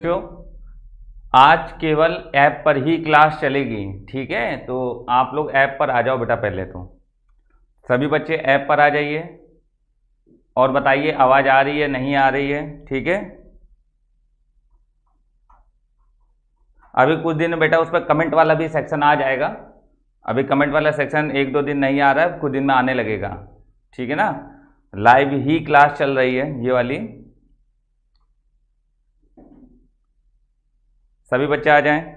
जो आज केवल ऐप पर ही क्लास चलेगी। ठीक है, तो आप लोग ऐप पर आ जाओ बेटा। पहले तो सभी बच्चे ऐप पर आ जाइए और बताइए आवाज़ आ रही है नहीं आ रही है। ठीक है, अभी कुछ दिन में बेटा उस पर कमेंट वाला भी सेक्शन आ जाएगा। अभी कमेंट वाला सेक्शन एक दो दिन नहीं आ रहा है, कुछ दिन में आने लगेगा। ठीक है ना, लाइव ही क्लास चल रही है ये वाली। सभी बच्चे आ जाएं।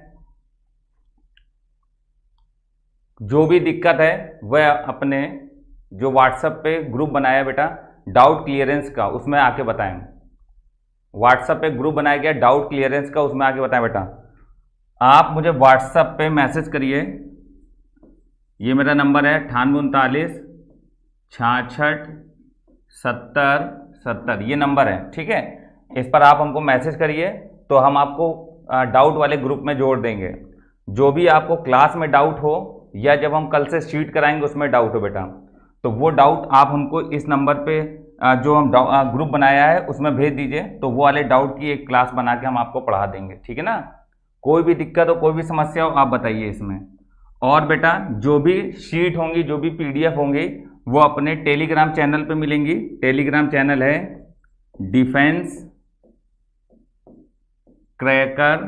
जो भी दिक्कत है वह अपने जो व्हाट्सएप पे ग्रुप बनाया बेटा डाउट क्लियरेंस का, उसमें आके बताएं। व्हाट्सएप पे ग्रुप बनाया गया डाउट क्लियरेंस का, उसमें आके बताएं बेटा। आप मुझे व्हाट्सएप पे मैसेज करिए, ये मेरा नंबर है 9839 66 70 70, ये नंबर है। ठीक है, इस पर आप हमको मैसेज करिए तो हम आपको डाउट वाले ग्रुप में जोड़ देंगे। जो भी आपको क्लास में डाउट हो या जब हम कल से शीट कराएंगे उसमें डाउट हो बेटा, तो वो डाउट आप हमको इस नंबर पे जो हम ग्रुप बनाया है उसमें भेज दीजिए, तो वो वाले डाउट की एक क्लास बना के हम आपको पढ़ा देंगे। ठीक है ना, कोई भी दिक्कत हो कोई भी समस्या हो आप बताइए इसमें। और बेटा जो भी शीट होंगी जो भी PDF होंगी वो अपने टेलीग्राम चैनल पे मिलेंगी। टेलीग्राम चैनल है defence cracker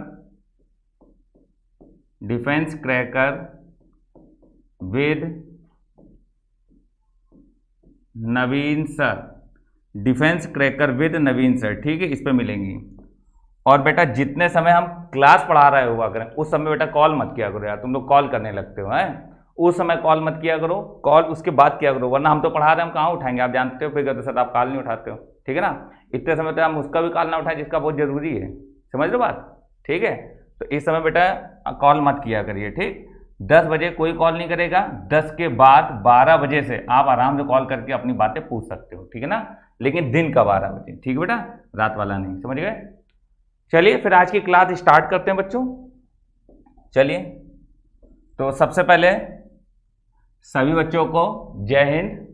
with Naveen sir. Defence cracker with Naveen sir, ठीक है, इस पे मिलेंगी। और बेटा जितने समय हम क्लास पढ़ा रहे हुआ करें उस समय बेटा कॉल मत किया करो यार, तुम लोग कॉल करने लगते हो हैं। उस समय कॉल मत किया करो, कॉल उसके बाद किया करो, वरना हम तो पढ़ा रहे हैं हम कहाँ उठाएंगे, आप जानते हो। फिर तो सर आप कॉल नहीं उठाते हो। ठीक है ना, इतने समय तो हम उसका भी कॉल ना उठाएं जिसका बहुत जरूरी है। समझ लो बात। ठीक है, तो इस समय बेटा कॉल मत किया करिए। ठीक, 10 बजे कोई कॉल नहीं करेगा, 10 के बाद 12 बजे से आप आराम से कॉल करके अपनी बातें पूछ सकते हो। ठीक है ना, लेकिन दिन का 12 बजे। ठीक है बेटा, रात वाला नहीं। समझ गए। चलिए फिर आज की क्लास स्टार्ट करते हैं बच्चों। चलिए, तो सबसे पहले सभी बच्चों को जय हिंद।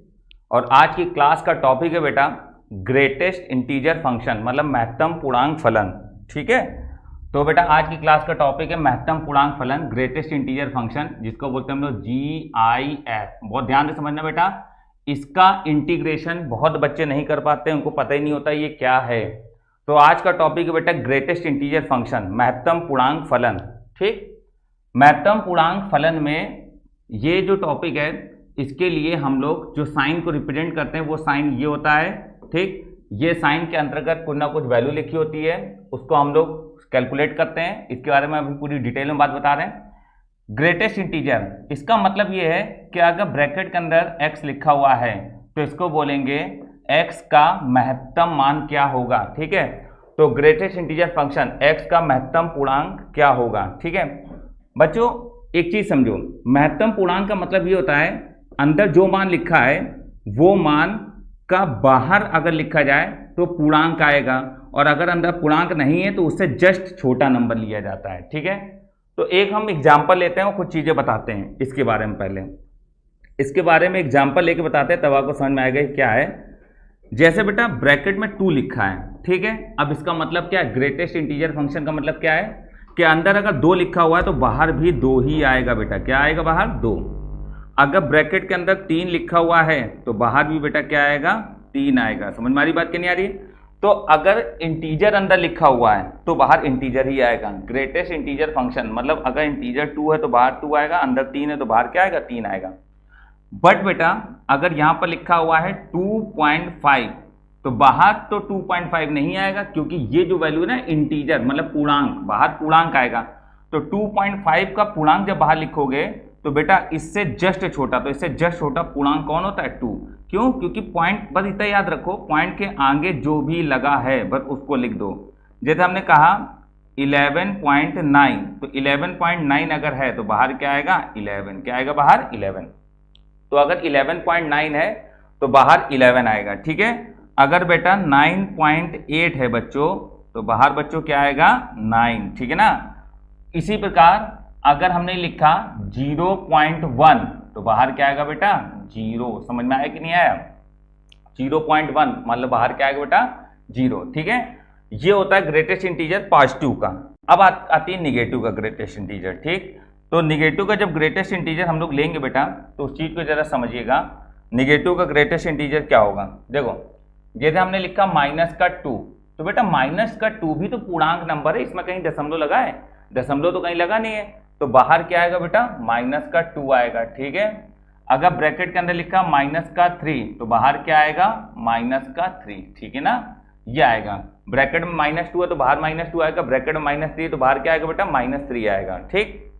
और आज की क्लास का टॉपिक है बेटा ग्रेटेस्ट इंटीजर फंक्शन, मतलब महत्तम पूर्णांक फलन। ठीक है, तो बेटा आज की क्लास का टॉपिक है महत्तम पूर्णांक फलन, ग्रेटेस्ट इंटीजर फंक्शन, जिसको बोलते हैं हम लोग GIF। बहुत ध्यान से समझना बेटा, इसका इंटीग्रेशन बहुत बच्चे नहीं कर पाते, उनको पता ही नहीं होता ये क्या है। तो आज का टॉपिक है बेटा ग्रेटेस्ट इंटीजर फंक्शन, महत्तम पूर्णांक फलन। ठीक, महत्तम पूर्णांक फलन में ये जो टॉपिक है इसके लिए हम लोग जो साइन को रिप्रेजेंट करते हैं वो साइन ये होता है। ठीक, ये साइन के अंतर्गत कुछ ना कुछ वैल्यू लिखी होती है, उसको हम लोग कैलकुलेट करते हैं। इसके बारे में अभी पूरी डिटेल में बात बता रहे हैं। ग्रेटेस्ट इंटीजर, इसका मतलब ये है कि अगर ब्रैकेट के अंदर x लिखा हुआ है तो इसको बोलेंगे x का महत्तम मान क्या होगा। ठीक है, तो ग्रेटेस्ट इंटीजर फंक्शन x का महत्तम पूर्णांक क्या होगा। ठीक है बच्चों, एक चीज समझो, महत्तम पूर्णांक का मतलब ये होता है अंदर जो मान लिखा है वो मान का बाहर अगर लिखा जाए तो पूर्णांक आएगा, और अगर अंदर पूर्णांक नहीं है तो उससे जस्ट छोटा नंबर लिया जाता है। ठीक है, तो एक हम एग्जाम्पल लेते हैं और कुछ चीजें बताते हैं इसके बारे में। पहले इसके बारे में एग्जाम्पल लेके बताते हैं, तब आपको समझ में आएगा क्या है। जैसे बेटा ब्रैकेट में 2 लिखा है, ठीक है, अब इसका मतलब क्या है, ग्रेटेस्ट इंटीजर फंक्शन का मतलब क्या है कि अंदर अगर 2 लिखा हुआ है तो बाहर भी 2 ही आएगा बेटा। क्या आएगा बाहर? 2। अगर ब्रैकेट के अंदर 3 लिखा हुआ है तो बाहर भी बेटा क्या आएगा? 3 आएगा। समझ में आ रही बात कि नहीं आ रही? तो अगर इंटीजर अंदर लिखा हुआ है तो बाहर इंटीजर ही आएगा। ग्रेटेस्ट इंटीजर फंक्शन मतलब अगर इंटीजर 2 है तो बाहर 2 आएगा, अंदर 3 है तो बाहर क्या आएगा? 3 आएगा। बट बेटा अगर यहां पर लिखा हुआ है 2.5 तो बाहर तो 2.5 नहीं आएगा, क्योंकि ये जो वैल्यू है ना इंटीजर मतलब पूर्णांक, बाहर पूर्णांक आएगा। तो 2.5 का पूर्णांक जब बाहर लिखोगे तो बेटा इससे जस्ट छोटा, तो इससे जस्ट छोटा पूर्णांक कौन होता है? 2। क्यों? क्योंकि पॉइंट, बस इतना याद रखो, पॉइंट के आगे जो भी लगा है बस उसको लिख दो। जैसे हमने कहा 11.9, तो 11.9 अगर है तो बाहर क्या आएगा? 11। क्या आएगा बाहर? 11। तो अगर 11.9 है तो बाहर 11 आएगा। ठीक है, अगर बेटा 9.8 है बच्चों तो बाहर बच्चों क्या आएगा? 9। ठीक है ना। इसी प्रकार अगर हमने लिखा 0.1 तो बाहर क्या आएगा बेटा? 0। समझ में आया कि नहीं आया? 0.1 मतलब बाहर क्या आएगा बेटा? 0। ठीक है, ये होता है ग्रेटेस्ट इंटीजर पॉजिटिव का। अब आती है निगेटिव का ग्रेटेस्ट इंटीजर। ठीक, तो निगेटिव का जब ग्रेटेस्ट इंटीजर हम लोग लेंगे बेटा, तो उस चीज को जरा समझिएगा। निगेटिव का ग्रेटेस्ट इंटीजर क्या होगा? देखो, जैसे हमने लिखा -2, तो बेटा -2 भी तो पूर्णांक नंबर है, इसमें कहीं दशमलव लगा है? दशमलव तो कहीं लगा नहीं है, तो बाहर क्या आएगा बेटा? -2 आएगा। ठीक है, अगर ब्रैकेट के अंदर लिखा -3, तो बाहर क्या आएगा? -3। ठीक है ना, ये आएगा। ब्रैकेट में -2 है तो बाहर -2 आएगा, ब्रैकेट में -3 है तो बाहर क्या आएगा बेटा? -3 आएगा। ठीक,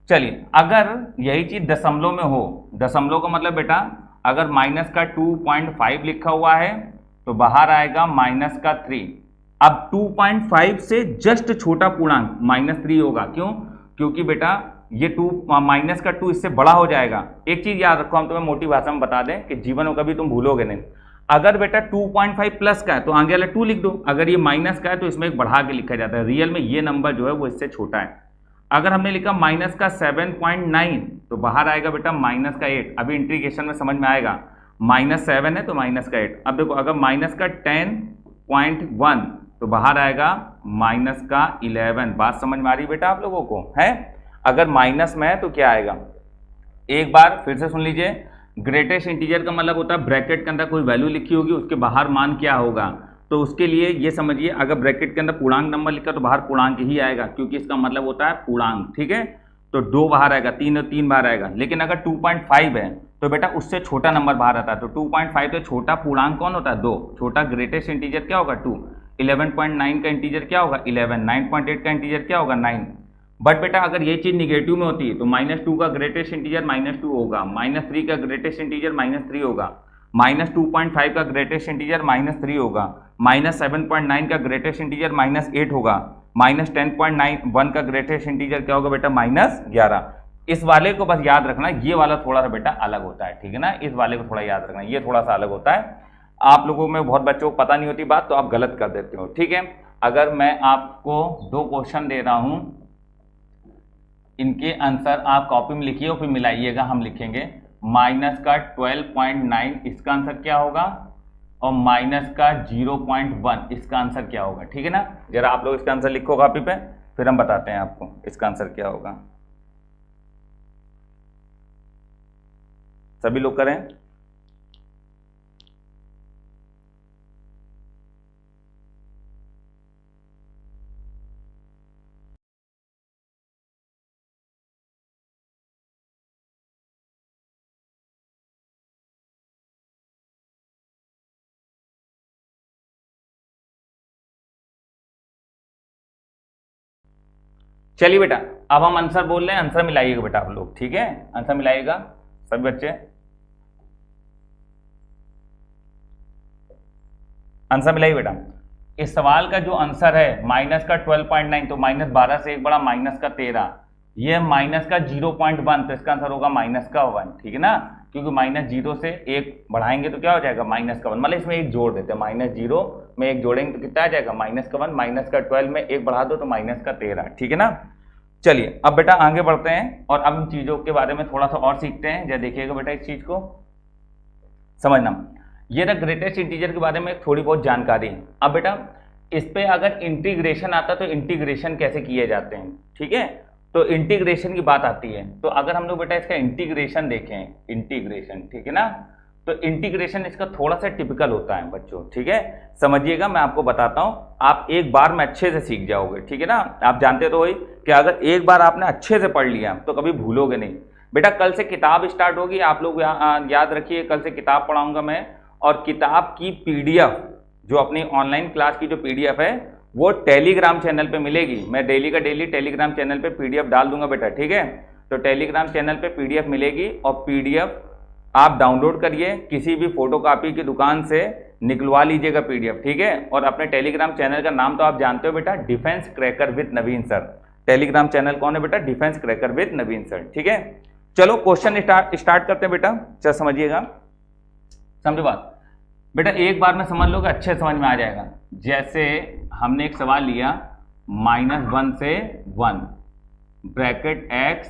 चलिए, अगर यही चीज दशमलव में हो, दशमलव का मतलब बेटा अगर -2.5 लिखा हुआ है तो बाहर आएगा -3। अब 2.5 से जस्ट छोटा पूर्णांक -3 होगा। क्यों? क्योंकि बेटा ये -2 इससे बड़ा हो जाएगा। एक चीज याद रखो, हम तुम्हें मोटी भाषा में बता दें कि जीवन में कभी तुम भूलोगे नहीं। अगर बेटा 2.5 प्लस का है तो आगे वाला 2 लिख दो, अगर ये माइनस का है तो इसमें एक बढ़ा के लिखा जाता है। रियल में ये नंबर जो है वो इससे छोटा है। अगर हमने लिखा -7.9 तो बाहर आएगा बेटा -8। अभी इंटीग्रेशन में समझ में आएगा, -7 है तो -8। अब देखो, अगर -10.1 तो बाहर आएगा -11। बात समझ में आ रही बेटा आप लोगों को? है, अगर माइनस में है तो क्या आएगा? एक बार फिर से सुन लीजिए, ग्रेटेस्ट इंटीजर का मतलब होता है ब्रैकेट के अंदर कोई वैल्यू लिखी होगी, उसके बाहर मान क्या होगा। तो उसके लिए ये समझिए, अगर ब्रैकेट के अंदर पूर्णांक नंबर लिखा तो बाहर पूर्णांक ही आएगा, क्योंकि इसका मतलब होता है पूर्णांक। ठीक है, तो 2 बाहर आएगा, 3 और 3 बाहर आएगा। लेकिन अगर 2.5 है तो बेटा उससे छोटा नंबर बाहर आता है। तो 2.5 तो छोटा पूर्णांक कौन होता है? 2। छोटा ग्रेटेस्ट इंटीजर क्या होगा? 2। 11.9 का इंटीजर क्या होगा? 11। 9.8 का इंटीजर क्या होगा? 9। बट बेटा अगर ये चीज निगेटिव में होती है तो -2 का ग्रेटेस्ट इंटीजर -2 होगा, -3 का ग्रेटेस्ट इंटीजर -3 होगा, -2.5 का ग्रेटेस्ट इंटीजर -3 होगा, -7.9 का ग्रेटेस्ट इंटीजर -8 होगा, -10.91 का ग्रेटेस्ट इंटीजर क्या होगा बेटा? -11। इस वाले को बस याद रखना, ये वाला थोड़ा सा बेटा अलग होता है। ठीक है ना, इस वाले को थोड़ा याद रखना, ये थोड़ा सा अलग होता है। आप लोगों में बहुत बच्चों को पता नहीं होती बात, तो आप गलत कर देते हो। ठीक है, अगर मैं आपको 2 क्वेश्चन दे रहा हूं, इनके आंसर आप कॉपी में लिखिए और फिर मिलाइएगा। हम लिखेंगे -12.9 इसका आंसर क्या होगा, और -0.1 इसका आंसर क्या होगा। ठीक है ना, जरा आप लोग इसका आंसर लिखो कॉपी पे, फिर हम बताते हैं आपको इसका आंसर क्या होगा। सभी लोग करें। चलिए बेटा, अब हम आंसर बोल रहे हैं, आंसर मिलाइएगा बेटा आप लोग। ठीक है, आंसर मिलाइएगा सभी बच्चे, आंसर मिलाइए बेटा। इस सवाल का जो आंसर है -12.9, तो -12 से एक बड़ा -13, ये -0.1, तो इसका आंसर होगा -1। ठीक है ना, क्योंकि -0 से 1 बढ़ाएंगे तो क्या हो जाएगा? -1। मतलब इसमें 1 जोड़ देते हैं, -0 में 1 जोड़ेंगे तो कितना आ जाएगा? -1। -12 में 1 बढ़ा दो तो -13। ठीक है ना, चलिए अब बेटा आगे बढ़ते हैं और अब इन चीजों के बारे में थोड़ा सा और सीखते हैं। जरा देखिएगा बेटा, इस चीज को समझना। ये ना ग्रेटेस्ट इंटीजर के बारे में थोड़ी बहुत जानकारी। अब बेटा इस पे अगर इंटीग्रेशन आता तो इंटीग्रेशन कैसे किए जाते हैं? ठीक है, तो इंटीग्रेशन की बात आती है, तो अगर हम लोग बेटा इसका इंटीग्रेशन देखें, इंटीग्रेशन, ठीक है ना, तो इंटीग्रेशन इसका थोड़ा सा टिपिकल होता है बच्चों। ठीक है, समझिएगा, मैं आपको बताता हूं, आप एक बार में अच्छे से सीख जाओगे। ठीक है ना, आप जानते तो वही कि अगर एक बार आपने अच्छे से पढ़ लिया तो कभी भूलोगे नहीं। बेटा कल से किताब स्टार्ट होगी, आप लोग याद रखिए, कल से किताब पढ़ाऊंगा मैं, और किताब की PDF जो अपनी ऑनलाइन क्लास की जो PDF है वो टेलीग्राम चैनल पे मिलेगी। मैं डेली का डेली टेलीग्राम चैनल पे PDF डाल दूंगा बेटा। ठीक है, तो टेलीग्राम चैनल पे PDF मिलेगी, और PDF आप डाउनलोड करिए, किसी भी फोटोकॉपी की दुकान से निकलवा लीजिएगा PDF। ठीक है, और अपने टेलीग्राम चैनल का नाम तो आप जानते हो बेटा, defence cracker with Naveen sir. Telegram channel कौन है बेटा? Defence cracker with Naveen sir. ठीक है, चलो क्वेश्चन स्टार्ट करते हैं बेटा। चल समझिएगा, समझो बात बेटा, एक बार में समझ लोगे, अच्छे समझ में आ जाएगा। जैसे हमने एक सवाल लिया, -1 से 1 ब्रैकेट x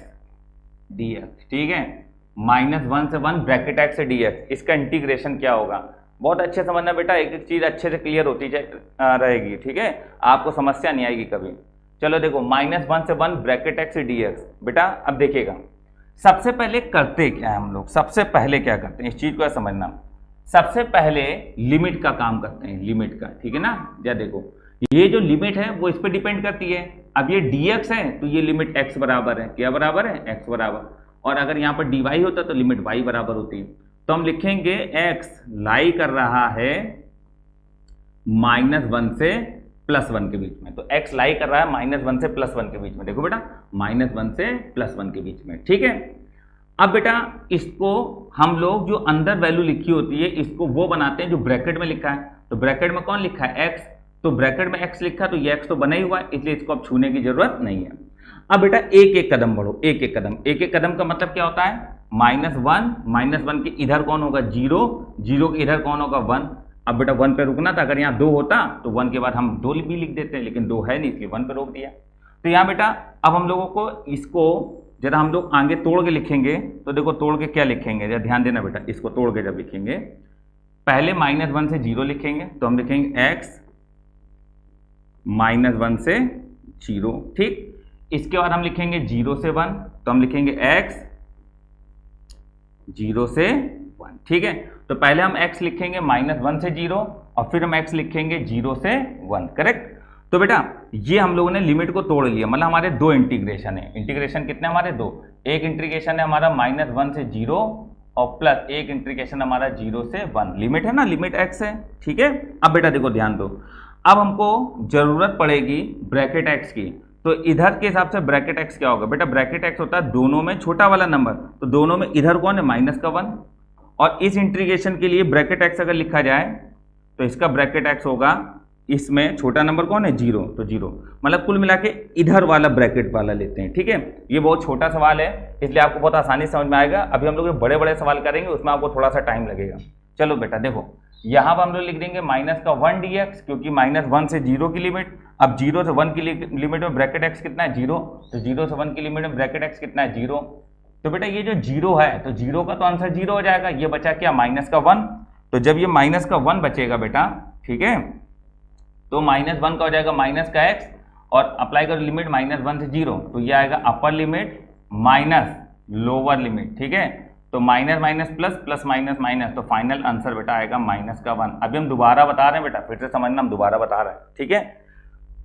dx। ठीक है, -1 से 1 ब्रैकेट x से dx, इसका इंटीग्रेशन क्या होगा? बहुत अच्छे समझना बेटा, एक एक चीज अच्छे से क्लियर होती रहेगी, ठीक है, आपको समस्या नहीं आएगी कभी। चलो देखो, -1 से 1 ब्रैकेट एक्स डी एक्स। बेटा अब देखिएगा, सबसे पहले करते क्या है हम लोग, सबसे पहले क्या करते हैं इस चीज को समझना। सबसे पहले लिमिट का काम करते हैं, लिमिट का, ठीक है ना। या देखो, ये जो लिमिट है वो इस पर डिपेंड करती है। अब ये dx है तो ये लिमिट x बराबर है, क्या बराबर है, x बराबर। और अगर यहाँ पर dy होता तो लिमिट y बराबर होती है। तो हम लिखेंगे x लाई कर रहा है -1 से +1 के बीच में। तो x लाई कर रहा है -1 से +1 के बीच में। देखो बेटा, -1 से +1 के बीच में, ठीक है। अब बेटा इसको हम लोग जो अंदर वैल्यू लिखी होती है इसको वो बनाते हैं जो ब्रैकेट में लिखा है। तो ब्रैकेट में कौन लिखा है, x, तो ब्रैकेट में x लिखा तो ये x तो बना ही हुआ है, इसलिए इसको अब छूने की जरूरत नहीं है। अब बेटा एक एक कदम बढ़ो, एक एक कदम। एक एक कदम का मतलब क्या होता है, -1 के इधर कौन होगा 0, 0 के इधर कौन होगा 1। अब बेटा 1 पे रुकना था, अगर यहाँ 2 होता तो 1 के बाद हम 2 भी लिख देते हैं, लेकिन 2 है नहीं इसलिए 1 पे रोक दिया। तो यहाँ बेटा अब हम लोगों को इसको जरा हम लोग आगे तोड़ के लिखेंगे। तो देखो तोड़ के क्या लिखेंगे, जरा ध्यान देना बेटा, इसको तोड़ के जब लिखेंगे पहले -1 से 0 लिखेंगे, तो हम लिखेंगे x -1 से 0, ठीक। इसके बाद हम लिखेंगे 0 से 1, तो हम लिखेंगे x 0 से 1, ठीक है। तो पहले हम x लिखेंगे -1 से 0 और फिर हम x लिखेंगे 0 से 1, करेक्ट। तो बेटा ये हम लोगों ने लिमिट को तोड़ लिया, मतलब हमारे 2 इंटीग्रेशन है। इंटीग्रेशन कितने हमारे 2, एक इंटीग्रेशन है हमारा -1 से 0 और प्लस एक इंटीग्रेशन हमारा 0 से 1। लिमिट है ना, लिमिट x है, ठीक है। अब बेटा देखो ध्यान दो, अब हमको जरूरत पड़ेगी ब्रैकेट x की। तो इधर के हिसाब से ब्रैकेट x क्या होगा बेटा, ब्रैकेट x होता है दोनों में छोटा वाला नंबर, तो दोनों में इधर कौन है -1। और इस इंटीग्रेशन के लिए ब्रैकेट x अगर लिखा जाए तो इसका ब्रैकेट x होगा, इसमें छोटा नंबर कौन है 0, तो 0, मतलब कुल मिला के इधर वाला ब्रैकेट वाला लेते हैं, ठीक है। ये बहुत छोटा सवाल है इसलिए आपको बहुत आसानी से समझ में आएगा। अभी हम लोग बड़े बड़े सवाल करेंगे उसमें आपको थोड़ा सा टाइम लगेगा। चलो बेटा देखो, यहाँ पर हम लोग लिख देंगे -1 dx, क्योंकि -1 से 0 की लिमिट। अब 0 से 1 की लिमिट में ब्रैकेट x कितना है 0, तो 0 से 1 की लिमिट में ब्रैकेट x कितना है 0। तो बेटा ये जो 0 है तो 0 का तो आंसर 0 हो जाएगा। ये बचा क्या, -1। तो जब ये -1 बचेगा बेटा, ठीक है, तो -1 का हो जाएगा -x और अप्लाई करो लिमिट -1 से 0, तो ये आएगा अपर लिमिट माइनस लोअर लिमिट, ठीक है। तो minus minus plus, plus minus minus, तो फाइनल आंसर बेटा आएगा -1। अभी हम दोबारा बता रहे हैं बेटा, फिर से समझना, हम दोबारा बता रहे हैं, ठीक है।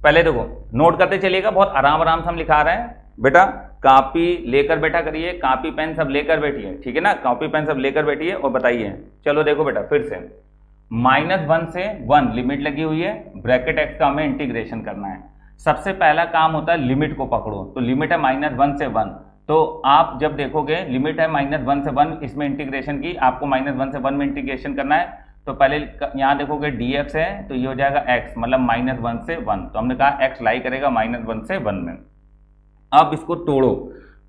पहले देखो नोट करते चलिएगा, बहुत आराम आराम से हम लिखा रहे हैं बेटा। कॉपी लेकर बैठा करिए, कॉपी पेन सब लेकर बैठिए, ठीक है ना, कॉपी पेन सब लेकर बैठिए और बताइए। चलो देखो बेटा फिर से, -1 से 1 लिमिट लगी हुई है, ब्रैकेट x का हमें इंटीग्रेशन करना है। सबसे पहला काम होता है लिमिट को पकड़ो, तो लिमिट है -1 से 1। तो आप जब देखोगे लिमिट है -1 से 1, इसमें इंटीग्रेशन की, आपको -1 से 1 में इंटीग्रेशन करना है। तो पहले यहाँ देखोगे dx है तो ये हो जाएगा x, मतलब -1 से 1। तो हमने कहा x लाई करेगा -1 से 1 में। अब इसको तोड़ो,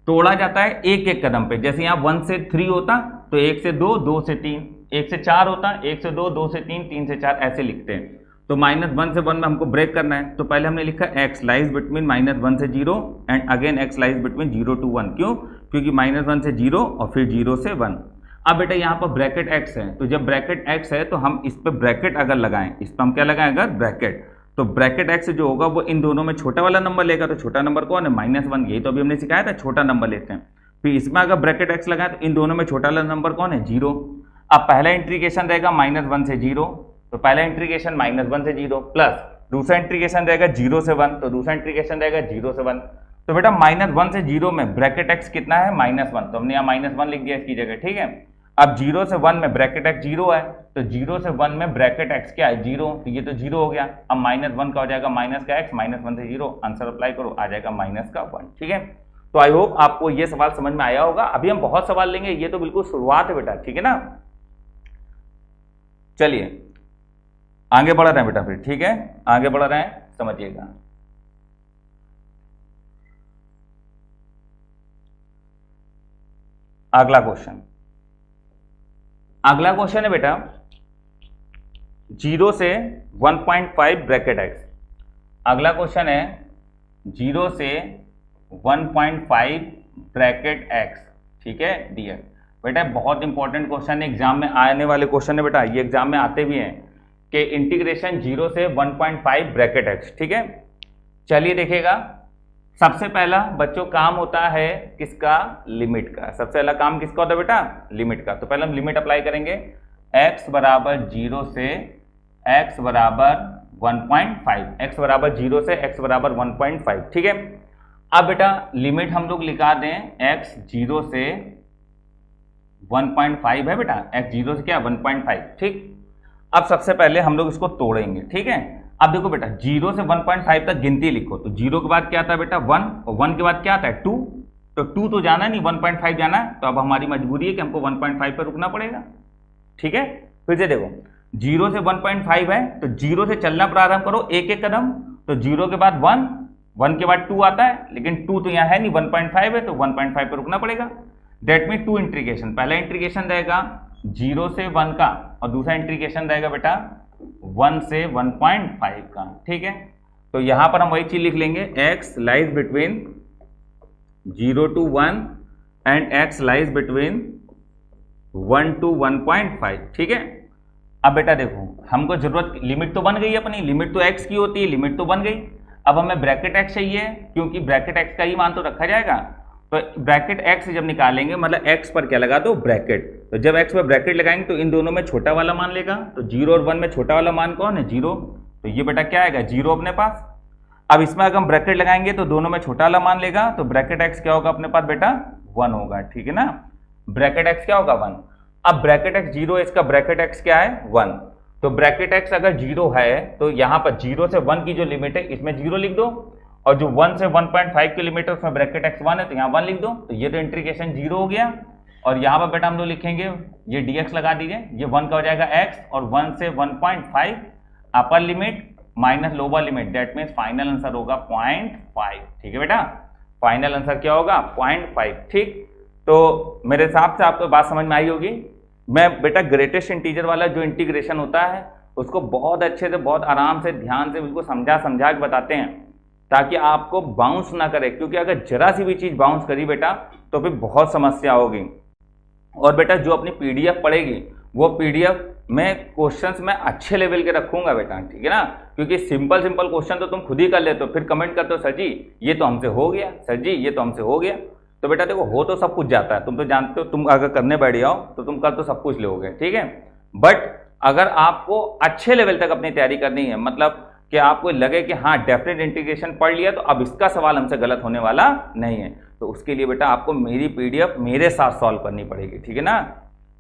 तोड़ा जाता है एक एक कदम पे। जैसे यहाँ 1 से 3 होता तो 1 से 2, 2 से 3, 1 से 4 होता 1 से 2, 2 से 3, 3 से 4, ऐसे लिखते हैं। तो -1 से 1 में हमको ब्रेक करना है, तो पहले हमने लिखा x लाइज बिटवीन -1 से 0 and again x lies between 0 to 1। क्यों, क्योंकि -1 से 0 और फिर 0 से 1। अब बेटा यहाँ पर ब्रैकेट x है, तो जब ब्रैकेट x है तो हम इस पर ब्रैकेट अगर लगाएं, इस पर हम क्या लगाएं अगर ब्रैकेट, तो ब्रैकेट x जो होगा वो इन दोनों में छोटा वाला नंबर लेगा। तो छोटा नंबर कौन है, -1, यही तो अभी हमने सिखाया था, छोटा नंबर लेते हैं। फिर इसमें अगर ब्रैकेट x लगाए तो इन दोनों में छोटा वाला नंबर कौन है 0। अब पहला इंटीग्रेशन रहेगा -1 से 0, तो पहला इंटीग्रेशन -1 से 0 प्लस दूसरा इंटीग्रेशन रहेगा 0 से 1, तो दूसरा इंटीग्रेशन रहेगा 0 से 1। तो बेटा -1 से 0 में ब्रैकेट x कितना है -1, तो हमने यहाँ -1 लिख दिया इसकी जगह, ठीक है। अब 0 से 1 में ब्रैकेट x 0 है, तो 0 से 1 में ब्रैकेट x क्या है 0, तो ये तो 0 हो गया। अब -1 का हो जाएगा माइनस का x, -1 से 0, आंसर अप्लाई करो, आ जाएगा -1, ठीक है। तो आई होप आपको ये सवाल समझ में आया होगा। अभी हम बहुत सवाल लेंगे, ये तो बिल्कुल शुरुआत है बेटा, ठीक है ना। चलिए आगे बढ़ रहे हैं बेटा फिर, ठीक है, आगे बढ़ रहे हैं, समझिएगा। अगला क्वेश्चन, अगला क्वेश्चन है बेटा 0 से 1.5 ब्रैकेट x। अगला क्वेश्चन है 0 से 1.5 ब्रैकेट x, ठीक है, dx। बेटा बहुत इंपॉर्टेंट क्वेश्चन है, एग्जाम में आने वाले क्वेश्चन है बेटा, ये एग्जाम में आते भी हैं कि इंटीग्रेशन 0 से 1.5 ब्रैकेट एक्स। ठीक है, चलिए देखिएगा। सबसे पहला बच्चों काम होता है किसका, लिमिट का। सबसे पहला काम किसका होता है बेटा, लिमिट का। तो पहले हम लिमिट अप्लाई करेंगे, x बराबर 0 से x बराबर 1.5, x बराबर 0 से x बराबर 1.5। ठीक है, अब बेटा लिमिट हम लोग लिखा दें, x 0 से 1.5 है बेटा, x 0 से क्या 1.5। ठीक, अब सबसे पहले हम लोग इसको तोड़ेंगे। ठीक है, अब देखो बेटा 0 से 1.5 तक गिनती लिखो, तो 0 के बाद क्या आता है बेटा 1, और 1 के बाद क्या आता है 2, तो 2 तो जाना नहीं, 1.5 जाना है, तो अब हमारी मजबूरी है कि हमको 1.5 पर रुकना पड़ेगा। ठीक है, फिर से देखो 0 से 1.5 है, तो 0 से चलना प्रारंभ करो एक एक कदम, तो 0 के बाद 1, 1 के बाद 2 आता है, लेकिन 2 तो यहाँ है नहीं, 1.5 है, तो 1.5 पर रुकना पड़ेगा। डेट मीन 2 इंटीग्रेशन, पहला इंटीग्रेशन रहेगा 0 से 1 का, और दूसरा इंटीग्रेशन रहेगा बेटा 1 से 1.5 का। ठीक है, तो यहां पर हम वही चीज लिख लेंगे, x lies between 0 to 1 and x lies between 1 to 1.5। ठीक है, अब बेटा देखो हमको जरूरत, लिमिट तो बन गई अपनी, लिमिट तो x की होती है, लिमिट तो बन गई। अब हमें ब्रैकेट x चाहिए, क्योंकि ब्रैकेट x का ही मान तो रखा जाएगा, तो ब्रैकेट x जब निकालेंगे मतलब x पर क्या लगा दो, ब्रैकेट। तो जब x पर ब्रैकेट लगाएंगे तो इन दोनों में छोटा वाला मान लेगा, तो 0 और 1 में छोटा वाला मान कौन है, 0, तो ये बेटा क्या आएगा 0 अपने पास। अब इसमें अगर हम ब्रैकेट लगाएंगे तो दोनों में छोटा वाला मान लेगा, तो ब्रैकेट x क्या होगा अपने पास बेटा 1 होगा। ठीक है ना, ब्रैकेट x क्या होगा 1। अब ब्रैकेट x 0 है, इसका ब्रैकेट x क्या है 1, तो ब्रैकेट x अगर 0 है तो यहाँ पर 0 से 1 की जो लिमिट है इसमें 0 लिख दो, और जो 1 से 1.5 किलोमीटर उसमें ब्रैकेट x 1 है, तो यहाँ 1 लिख दो, तो ये तो इंटीग्रेशन 0 हो गया। और यहाँ पर बेटा हम लोग लिखेंगे, ये dx लगा दीजिए, ये 1 का हो जाएगा x, और 1 से 1.5 अपर limit minus lower limit, that means final answer होगा 0.5। ठीक है बेटा, फाइनल आंसर क्या होगा 0.5। ठीक, तो मेरे हिसाब से आपको बात समझ में आई होगी। मैं बेटा ग्रेटेस्ट इंटीजर वाला जो इंटीग्रेशन होता है उसको बहुत अच्छे से, बहुत आराम से, ध्यान से उसको समझा के बताते हैं, ताकि आपको बाउंस ना करे, क्योंकि अगर जरा सी भी चीज बाउंस करी बेटा तो फिर बहुत समस्या होगी। और बेटा जो अपनी पीडीएफ पढ़ेगी वो पीडीएफ में क्वेश्चंस मैं अच्छे लेवल के रखूंगा बेटा, ठीक है ना, क्योंकि सिंपल क्वेश्चन तो तुम खुद ही कर लेते हो, फिर कमेंट करते हो सर जी ये तो हमसे हो गया, सर जी ये तो हमसे हो गया। तो बेटा देखो हो तो सब कुछ जाता है, तुम तो जानते हो, तुम अगर करने बैठ जाओ तो तुम कर तो सब कुछ लोगे, ठीक है। बट अगर आपको अच्छे लेवल तक अपनी तैयारी करनी है, मतलब कि आपको लगे कि हाँ डेफिनेट इंटीग्रेशन पढ़ लिया तो अब इसका सवाल हमसे गलत होने वाला नहीं है, तो उसके लिए बेटा आपको मेरी पीडीएफ मेरे साथ सॉल्व करनी पड़ेगी, ठीक है ना।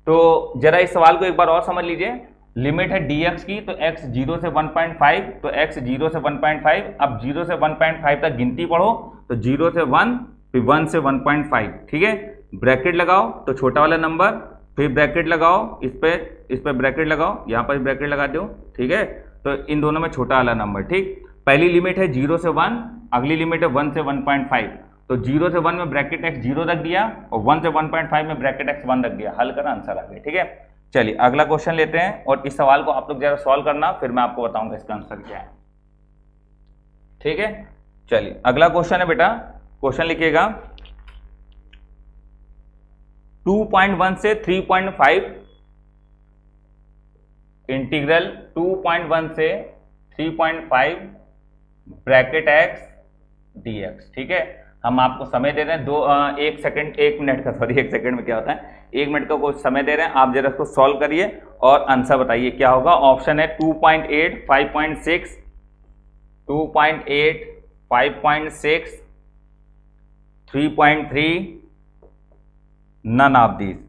तो जरा इस सवाल को एक बार और समझ लीजिए। लिमिट है dx की, तो x 0 से 1.5, तो x 0 से 1.5, अब 0 से 1.5 तक गिनती पढ़ो, तो 0 से 1, फिर 1 से 1.5, ठीक है। ब्रैकेट लगाओ तो छोटा वाला नंबर, फिर ब्रैकेट लगाओ, इस पे ब्रैकेट लगाओ, यहाँ पर ब्रैकेट लगा दो, ठीक है। तो इन दोनों में छोटा वाला नंबर, ठीक। पहली लिमिट है 0 से 1, अगली लिमिट है 1 से 1.5, तो 0 से 1 में ब्रैकेट x 0 रख दिया, और 1 से 1.5 में ब्रैकेट x 1 रख दिया, हल कर आंसर आ गया, ठीक है। चलिए अगला क्वेश्चन लेते हैं, और इस सवाल को आप लोग जरा सॉल्व करना, फिर मैं आपको बताऊंगा इसका आंसर क्या है, ठीक है। चलिए अगला क्वेश्चन है बेटा, क्वेश्चन लिखिएगा 2.1 से 3.5, इंटीग्रल 2.1 से 3.5 ब्रैकेट x dx, ठीक है। हम आपको समय दे रहे हैं 1 मिनट का, सॉरी 1 सेकंड में क्या होता है, 1 मिनट का कुछ समय दे रहे हैं, आप जरा इसको सॉल्व करिए और आंसर बताइए क्या होगा। ऑप्शन है 2.8, 5.6, 2.8, 5.6, 3.3, none of these।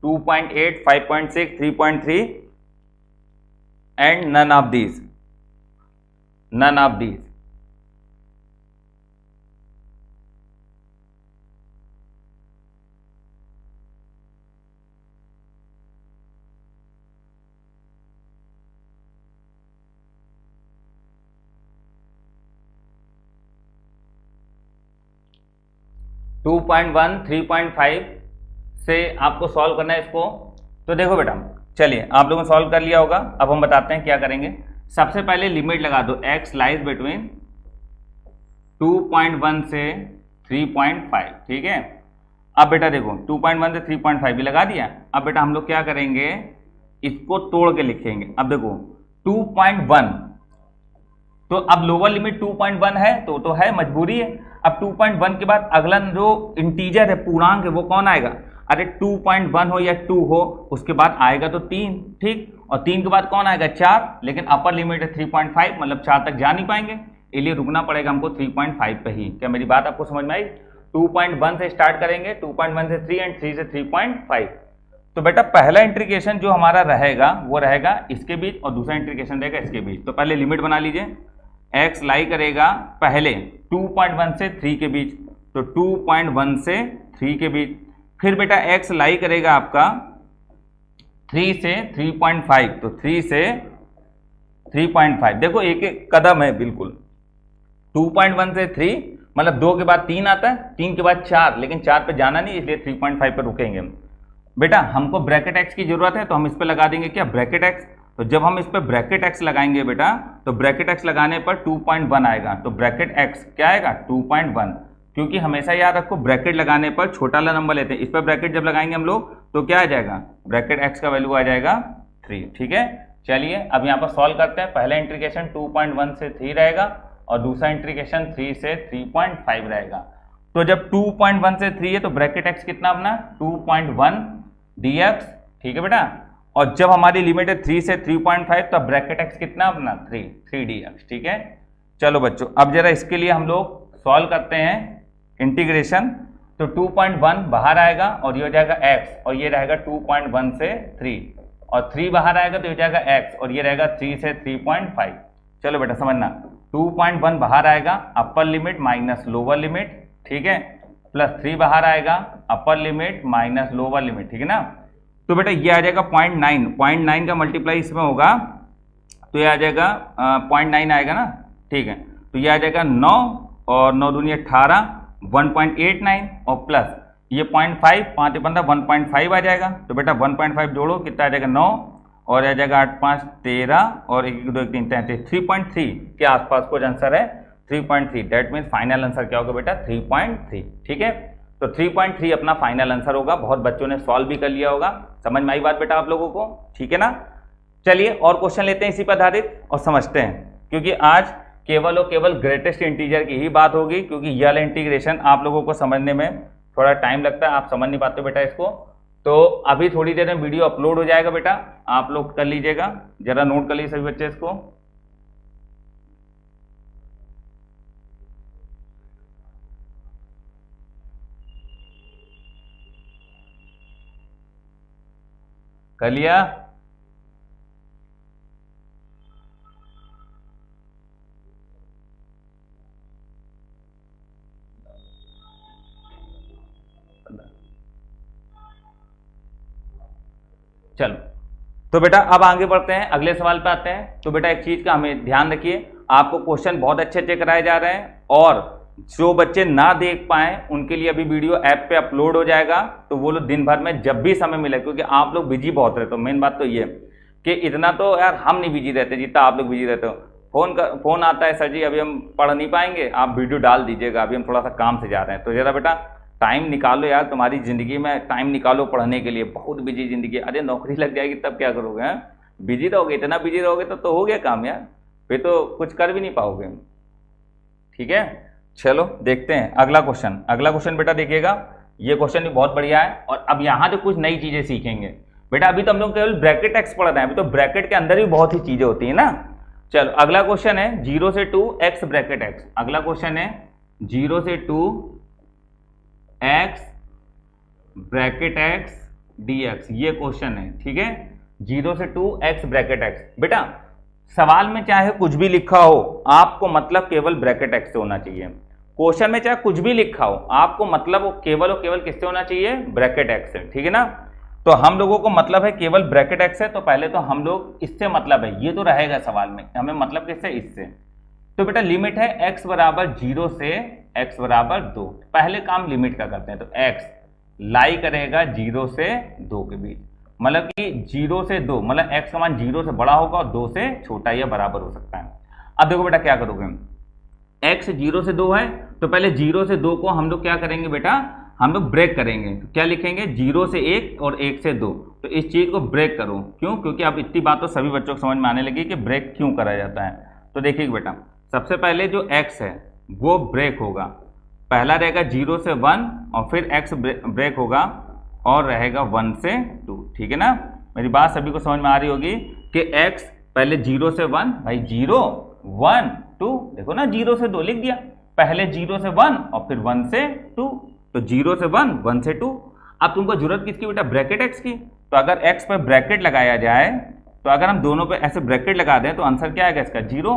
2.8, 5.6, 3.3 and none of these, none of these। Two 2.1, 3.5 से आपको सॉल्व करना है इसको। तो देखो बेटा, चलिए आप लोगों ने सॉल्व कर लिया होगा, अब हम बताते हैं क्या करेंगे। सबसे पहले लिमिट लगा दो, x लाइज बिटवीन 2.1 से 3.5, ठीक है। अब बेटा देखो 2.1 से 3.5 भी लगा दिया। अब बेटा हम लोग क्या करेंगे, इसको तोड़ के लिखेंगे। अब देखो 2.1, तो अब लोअर लिमिट 2.1 है तो है, मजबूरी है। अब 2.1 के बाद अगला जो इंटीजर है, पूर्णांक है, वो कौन आएगा? अरे 2.1 हो या 2 हो, उसके बाद आएगा तो 3, ठीक। और 3 के बाद कौन आएगा? 4, लेकिन अपर लिमिट है 3.5, मतलब 4 तक जा नहीं पाएंगे, इसलिए रुकना पड़ेगा हमको 3.5 पे ही। क्या मेरी बात आपको समझ में आई? 2.1 से स्टार्ट करेंगे, 2.1 से 3 एंड 3 से 3.5। तो बेटा पहला इंटीग्रेशन जो हमारा रहेगा वो रहेगा इसके बीच, और दूसरा इंटीग्रेशन रहेगा इसके बीच। तो पहले लिमिट बना लीजिए, x लाई करेगा पहले 2.1 से 3 के बीच, तो 2.1 से 3 के बीच। फिर बेटा x लाई करेगा आपका 3 से 3.5, तो 3 से 3.5। देखो एक एक कदम है बिल्कुल। 2.1 से 3 मतलब 2 के बाद 3 आता है, 3 के बाद 4, लेकिन 4 पे जाना नहीं, इसलिए 3.5 पे रुकेंगे हम। बेटा हमको ब्रैकेट x की जरूरत है, तो हम इस पे लगा देंगे क्या? Bracket x। तो जब हम इस पे ब्रैकेट x लगाएंगे बेटा, तो ब्रैकेट x लगाने पर 2.1 आएगा, तो ब्रैकेट x क्या आएगा? 2.1। क्योंकि हमेशा याद रखो ब्रैकेट लगाने पर छोटा वाला नंबर लेते हैं, इस पर ब्रैकेट जब लगाएंगे हम लोग तो क्या आ जाएगा? ब्रैकेट x का वैल्यू आ जाएगा 3, ठीक है। चलिए अब यहाँ पर सॉल्व करते हैं। पहला इंटीग्रेशन 2.1 से 3 रहेगा और दूसरा इंटीग्रेशन 3 से 3.5 रहेगा। तो जब 2.1 से 3 है तो ब्रैकेट x कितना अपना? 2.1 dx, ठीक है बेटा। और जब हमारी लिमिट है 3 से 3.5, तो ब्रैकेट x कितना अपना? 3 dx, ठीक है। चलो बच्चों अब जरा इसके लिए हम लोग सॉल्व करते हैं इंटीग्रेशन। तो 2.1 बाहर आएगा और ये हो जाएगा x, और ये रहेगा 2.1 से 3, और 3 बाहर आएगा तो ये हो जाएगा x, और ये रहेगा 3 से 3.5। चलो बेटा समझना, 2.1 बाहर आएगा, अपर लिमिट माइनस लोअर लिमिट, ठीक है, प्लस 3 बाहर आएगा, अपर लिमिट माइनस लोअर लिमिट, ठीक है ना। तो बेटा ये आ जाएगा 0.9 का मल्टीप्लाई इसमें होगा, तो ये आ जाएगा 0.9 आएगा ना, ठीक है। तो ये आ जाएगा 9 और 9 दूनी 18, 1.89 और प्लस ये 0.5, 5 15, 1.5 आ जाएगा। तो बेटा 1.5 जोड़ो, कितना आ जाएगा? 9 और आ जाएगा 8 5 13 और 1 2 1 3 33, 3.3 के आसपास कुछ आंसर है, 3.3। दैट मीन्स फाइनल आंसर क्या होगा बेटा? 3.3, ठीक है। तो 3.3 अपना फाइनल आंसर होगा। बहुत बच्चों ने सॉल्व भी कर लिया होगा, समझ में आई बात बेटा आप लोगों को, ठीक है ना। चलिए और क्वेश्चन लेते हैं इसी पर आधारित और समझते हैं, क्योंकि आज केवल और केवल ग्रेटेस्ट इंटीजर की ही बात होगी, क्योंकि ये वाला इंटीग्रेशन आप लोगों को समझने में थोड़ा टाइम लगता है, आप समझ नहीं पाते बेटा इसको। तो अभी थोड़ी देर में वीडियो अपलोड हो जाएगा बेटा, आप लोग कर लीजिएगा, जरा नोट कर लीजिए सभी बच्चे इसको। कर लिया? चलो तो बेटा अब आगे बढ़ते हैं, अगले सवाल पे आते हैं। तो बेटा एक चीज का हमें ध्यान रखिए, आपको क्वेश्चन बहुत अच्छे अच्छे कराए जा रहे हैं, और जो बच्चे ना देख पाए उनके लिए अभी वीडियो ऐप पे अपलोड हो जाएगा, तो वो लोग दिन भर में जब भी समय मिले, क्योंकि आप लोग बिजी बहुत रहते हो, मेन बात तो ये कि इतना तो यार हम नहीं बिजी रहते जितना आप लोग बिजी रहते हो। फोन आता है, सर जी अभी हम पढ़ नहीं पाएंगे, आप वीडियो डाल दीजिएगा, अभी हम थोड़ा सा काम से जा रहे हैं। तो जरा बेटा टाइम निकालो यार, तुम्हारी जिंदगी में टाइम निकालो पढ़ने के लिए, बहुत बिजी जिंदगी। अरे नौकरी लग जाएगी तब क्या करोगे? बिजी रहोगे, इतना बिजी रहोगे तो हो गया काम यार, फिर तो कुछ कर भी नहीं पाओगे, ठीक है। चलो देखते हैं अगला क्वेश्चन। अगला क्वेश्चन बेटा देखिएगा, ये क्वेश्चन भी बहुत बढ़िया है, और अब यहाँ से कुछ नई चीजें सीखेंगे बेटा। अभी तो हम लोग केवल ब्रैकेट एक्स पढ़ रहे हैं, अभी तो ब्रैकेट के अंदर भी बहुत ही चीजें होती है ना। चलो अगला क्वेश्चन है 0 से 2 एक्स ब्रैकेट एक्स। अगला क्वेश्चन है 0 से 2 एक्स ब्रैकेट एक्स dx, ये क्वेश्चन है, ठीक है। 0 से 2 एक्स ब्रैकेट एक्स। बेटा सवाल में चाहे कुछ भी लिखा हो, आपको मतलब केवल ब्रैकेट एक्स से होना चाहिए। क्वेश्चन में चाहे कुछ भी लिखा हो, आपको मतलब केवल और केवल किससे होना चाहिए? ब्रैकेट एक्स से, ठीक है ना। तो हम लोगों को मतलब है केवल ब्रैकेट एक्स है, तो पहले तो हम लोग इससे मतलब है, ये तो रहेगा सवाल में, हमें मतलब किससे? इससे। तो बेटा लिमिट है x बराबर 0 से x बराबर 2। पहले काम लिमिट का करते हैं, तो x लाई करेगा 0 से 2 के बीच, मतलब कि 0 से 2 मतलब x का मान 0 से बड़ा होगा और 2 से छोटा या बराबर हो सकता है। अब देखो बेटा क्या करोगे, x 0 से 2 है, तो पहले 0 से 2 को हम लोग क्या करेंगे बेटा? हम लोग ब्रेक करेंगे। तो क्या लिखेंगे, 0 से 1 और 1 से 2। तो इस चीज़ को ब्रेक करो। क्यों? क्योंकि अब इतनी बात तो सभी बच्चों को समझ में आने लगी कि ब्रेक क्यों करा जाता है। तो देखिए बेटा, सबसे पहले जो x है वो ब्रेक होगा, पहला रहेगा 0 से 1 और फिर x ब्रेक होगा और रहेगा 1 से 2। ठीक है ना, मेरी बात सभी को समझ में आ रही होगी कि x पहले 0 से 1, भाई 0 1 2, देखो ना 0 से 2 लिख दिया, पहले 0 से 1 और फिर 1 से 2। तो 0 से 1 1 से 2। अब तुमको जरूरत किसकी बेटा, ब्रैकेट x की। तो अगर x पर ब्रैकेट लगाया जाए, तो अगर हम दोनों पे ऐसे ब्रैकेट लगा दें तो आंसर क्या आएगा इसका, 0।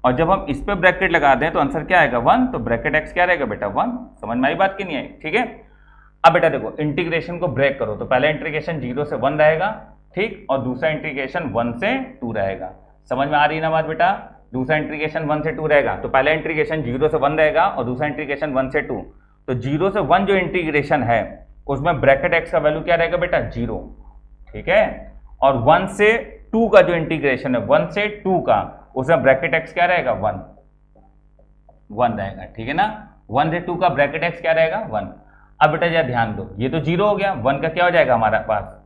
और जब हम इस पे ब्रैकेट लगा दें तो आंसर क्या आएगा, 1। तो ब्रैकेट x क्या रहेगा बेटा, 1। समझ में आई बात की नहीं आई? ठीक है। अब बेटा देखो, इंटीग्रेशन को ब्रेक करो तो पहला इंटीग्रेशन 0 से 1 रहेगा, ठीक, और दूसरा इंटीग्रेशन 1 से 2 रहेगा। समझ में आ रही है ना बात बेटा? दूसरा इंटीग्रेशन 1 से 2 रहेगा, तो पहला इंटीग्रेशन 0 से 1 रहेगा और दूसरा इंटीग्रेशन 1 से 2। तो 0 से 1 जो इंटीग्रेशन है उसमें ब्रैकेट x का वैल्यू क्या रहेगा बेटा, 0। ठीक है। और 1 से 2 का जो इंटीग्रेशन है, 1 से 2 का, उसमें ब्रैकेट x क्या रहेगा, 1 रहेगा। ठीक है ना, 1 से 2 का ब्रैकेट x क्या रहेगा, 1। अब बेटा जरा ध्यान दो, ये तो 0 हो गया, 1 का क्या हो जाएगा हमारे पास,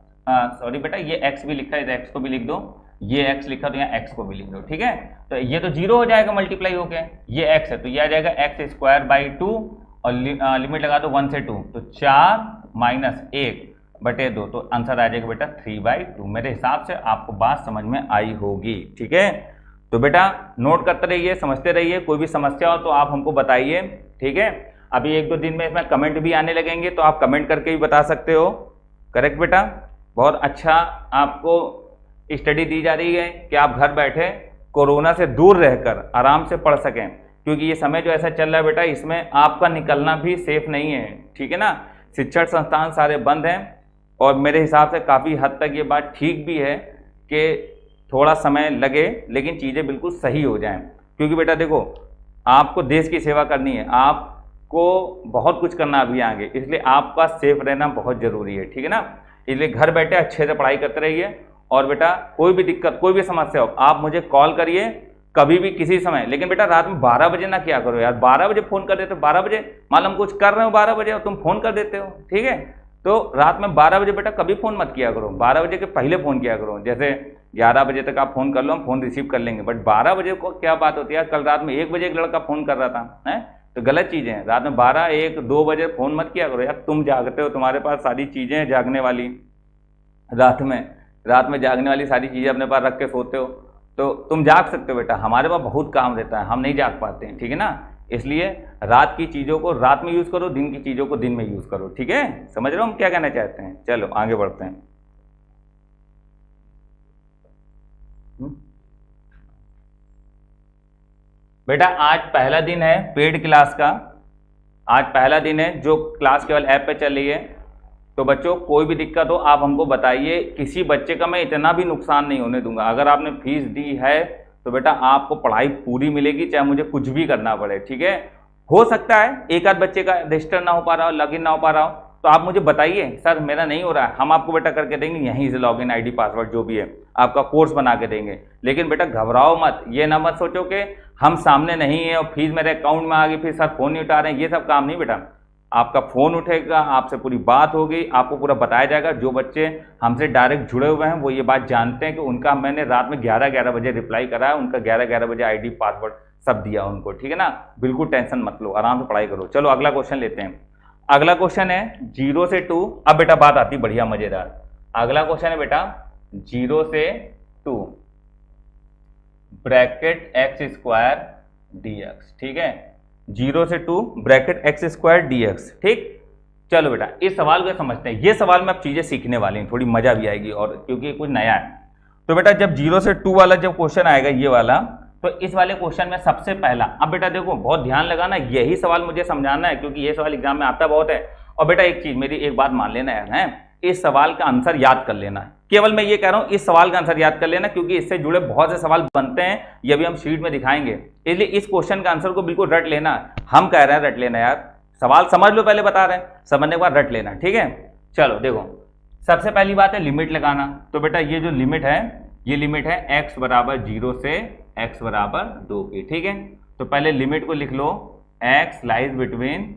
सॉरी बेटा ये x भी लिखा है, तो x को भी लिख दो, ये x लिखा तो यहाँ x को भी लिख दो। ठीक है, तो ये तो 0 हो जाएगा मल्टीप्लाई होके, ये x है तो ये आ जाएगा x² 2 और लिमिट लगा दो 1 से 2, तो 4 माइनस 1 बटे 2, तो आंसर आ जाएगा बेटा 3/2। मेरे हिसाब से आपको बात समझ में आई होगी। ठीक है, तो बेटा नोट करते रहिए, समझते रहिए, कोई भी समस्या हो तो आप हमको बताइए। ठीक है, अभी 1-2 दिन में इसमें कमेंट भी आने लगेंगे तो आप कमेंट करके भी बता सकते हो। करेक्ट बेटा, बहुत अच्छा आपको स्टडी दी जा रही है कि आप घर बैठे कोरोना से दूर रहकर आराम से पढ़ सकें, क्योंकि ये समय जो ऐसा चल रहा है बेटा, इसमें आपका निकलना भी सेफ नहीं है। ठीक है ना, शिक्षण संस्थान सारे बंद हैं और मेरे हिसाब से काफ़ी हद तक ये बात ठीक भी है कि थोड़ा समय लगे लेकिन चीज़ें बिल्कुल सही हो जाएं। क्योंकि बेटा देखो, आपको देश की सेवा करनी है, आपको बहुत कुछ करना अभी आगे, इसलिए आपका सेफ रहना बहुत ज़रूरी है। ठीक है ना, इसलिए घर बैठे अच्छे से पढ़ाई करते रहिए। और बेटा कोई भी दिक्कत, कोई भी समस्या हो, आप मुझे कॉल करिए कभी भी किसी समय, लेकिन बेटा रात में 12 बजे ना किया करो यार। 12 बजे फ़ोन कर देते हो, 12 बजे मान लो हम कुछ कर रहे हो 12 बजे और तुम फ़ोन कर देते हो। ठीक है, तो रात में 12 बजे बेटा कभी फ़ोन मत किया करो, 12 बजे के पहले फ़ोन किया करो। जैसे 11 बजे तक आप फ़ोन कर लो, हम फ़ोन रिसीव कर लेंगे, बट 12 बजे को क्या बात होती है। कल रात में 1 बजे एक लड़का फ़ोन कर रहा था, है तो गलत चीज़ें हैं। रात में 12, 1, 2 बजे फ़ोन मत किया करो यार। तुम जागते हो, तुम्हारे पास सारी चीज़ें हैं जागने वाली, रात में जागने वाली सारी चीज़ें अपने पास रख के सोते हो, तो तुम जाग सकते हो बेटा। हमारे पास बहुत काम रहता है, हम नहीं जाग पाते हैं। ठीक है ना, इसलिए रात की चीज़ों को रात में यूज़ करो, दिन की चीज़ों को दिन में यूज़ करो। ठीक है, समझ रहे हो हम क्या कहना चाहते हैं? चलो आगे बढ़ते हैं। बेटा आज पहला दिन है पेड क्लास का, आज पहला दिन है जो क्लास केवल ऐप पे चल रही है। तो बच्चों कोई भी दिक्कत हो आप हमको बताइए, किसी बच्चे का मैं इतना भी नुकसान नहीं होने दूंगा। अगर आपने फीस दी है तो बेटा आपको पढ़ाई पूरी मिलेगी, चाहे मुझे कुछ भी करना पड़े। ठीक है, हो सकता है एक आध बच्चे का रजिस्टर ना हो पा रहा हो, लॉगिन ना हो पा रहा हो, तो आप मुझे बताइए सर मेरा नहीं हो रहा है, हम आपको बेटा करके देंगे, यहीं से लॉगिन आईडी पासवर्ड जो भी है आपका कोर्स बना के देंगे। लेकिन बेटा घबराओ मत, ये ना मत सोचो कि हम सामने नहीं है और फीस मेरे अकाउंट में आ गई, फिर सर फ़ोन नहीं उठा रहे हैं, ये सब काम नहीं बेटा। आपका फ़ोन उठेगा, आपसे पूरी बात होगी, आपको पूरा बताया जाएगा। जो बच्चे हमसे डायरेक्ट जुड़े हुए हैं वो ये बात जानते हैं कि उनका मैंने रात में 11-11 बजे रिप्लाई करा है, उनका 11-11 बजे आईडी पासवर्ड सब दिया उनको। ठीक है ना, बिल्कुल टेंशन मत लो, आराम से पढ़ाई करो। चलो अगला क्वेश्चन लेते हैं। अगला क्वेश्चन है 0 से 2। अब बेटा बात आती बढ़िया मज़ेदार। अगला क्वेश्चन है बेटा 0 से 2 ब्रैकेट x² dx। ठीक है, 0 से 2 ब्रैकेट x² dx। ठीक, चलो बेटा इस सवाल को समझते हैं। ये सवाल में अब चीज़ें सीखने वाली हैं, थोड़ी मज़ा भी आएगी और क्योंकि कुछ नया है। तो बेटा जब 0 से 2 वाला जब क्वेश्चन आएगा ये वाला, तो इस वाले क्वेश्चन में सबसे पहला, अब बेटा देखो बहुत ध्यान लगाना, यही सवाल मुझे समझाना है क्योंकि ये सवाल एग्जाम में आता बहुत है। और बेटा एक चीज़, मेरी एक बात मान लेना यार, है इस सवाल का आंसर याद कर लेना। केवल मैं ये कह रहा हूँ इस सवाल का आंसर याद कर लेना, क्योंकि इससे जुड़े बहुत से सवाल बनते हैं, ये भी हम शीट में दिखाएंगे। इसलिए इस क्वेश्चन का आंसर को बिल्कुल रट लेना। हम कह रहे हैं रट लेना यार, सवाल समझ लो पहले बता रहे हैं, समझने के बाद रट लेना। ठीक है, चलो देखो सबसे पहली बात है लिमिट लगाना। तो बेटा ये जो लिमिट है, ये लिमिट है x बराबर 0 से x बराबर 2 की। ठीक है, तो पहले लिमिट को लिख लो, x लाइज बिटवीन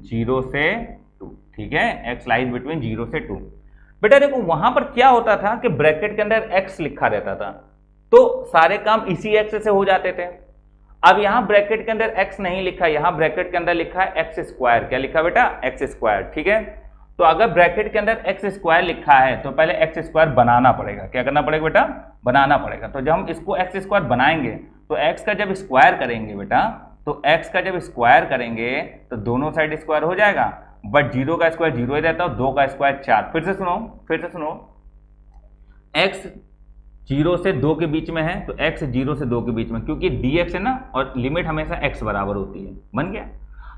0 से 2। ठीक है, एक्स लाइज बिटवीन 0 से 2। बेटा देखो वहां पर क्या होता था कि ब्रैकेट के अंदर एक्स लिखा रहता था, तो सारे काम इसी एक्स से हो जाते थे। अब यहां ब्रैकेट के अंदर एक्स नहीं लिखा, यहां ब्रैकेट के अंदर लिखा है एक्स स्क्वायर। क्या लिखा बेटा? X square. ठीक है, तो अगर ब्रैकेट के अंदर एक्स स्क्वायर लिखा है तो पहले एक्स स्क्वायर बनाना पड़ेगा। क्या करना पड़ेगा बेटा? बनाना पड़ेगा। तो जब हम इसको एक्स स्क्वायर बनाएंगे तो एक्स का जब स्क्वायर करेंगे बेटा, तो एक्स का जब स्क्वायर करेंगे तो दोनों साइड स्क्वायर हो जाएगा, बट 0 का स्क्वायर 0 ही रहता है, 2 का स्क्वायर 4। फिर से सुनो, एक्स 0 से 2 के बीच में है तो x 0 से 2 के बीच में, क्योंकि dx है ना, और लिमिट हमेशा x बराबर होती है। बन गया।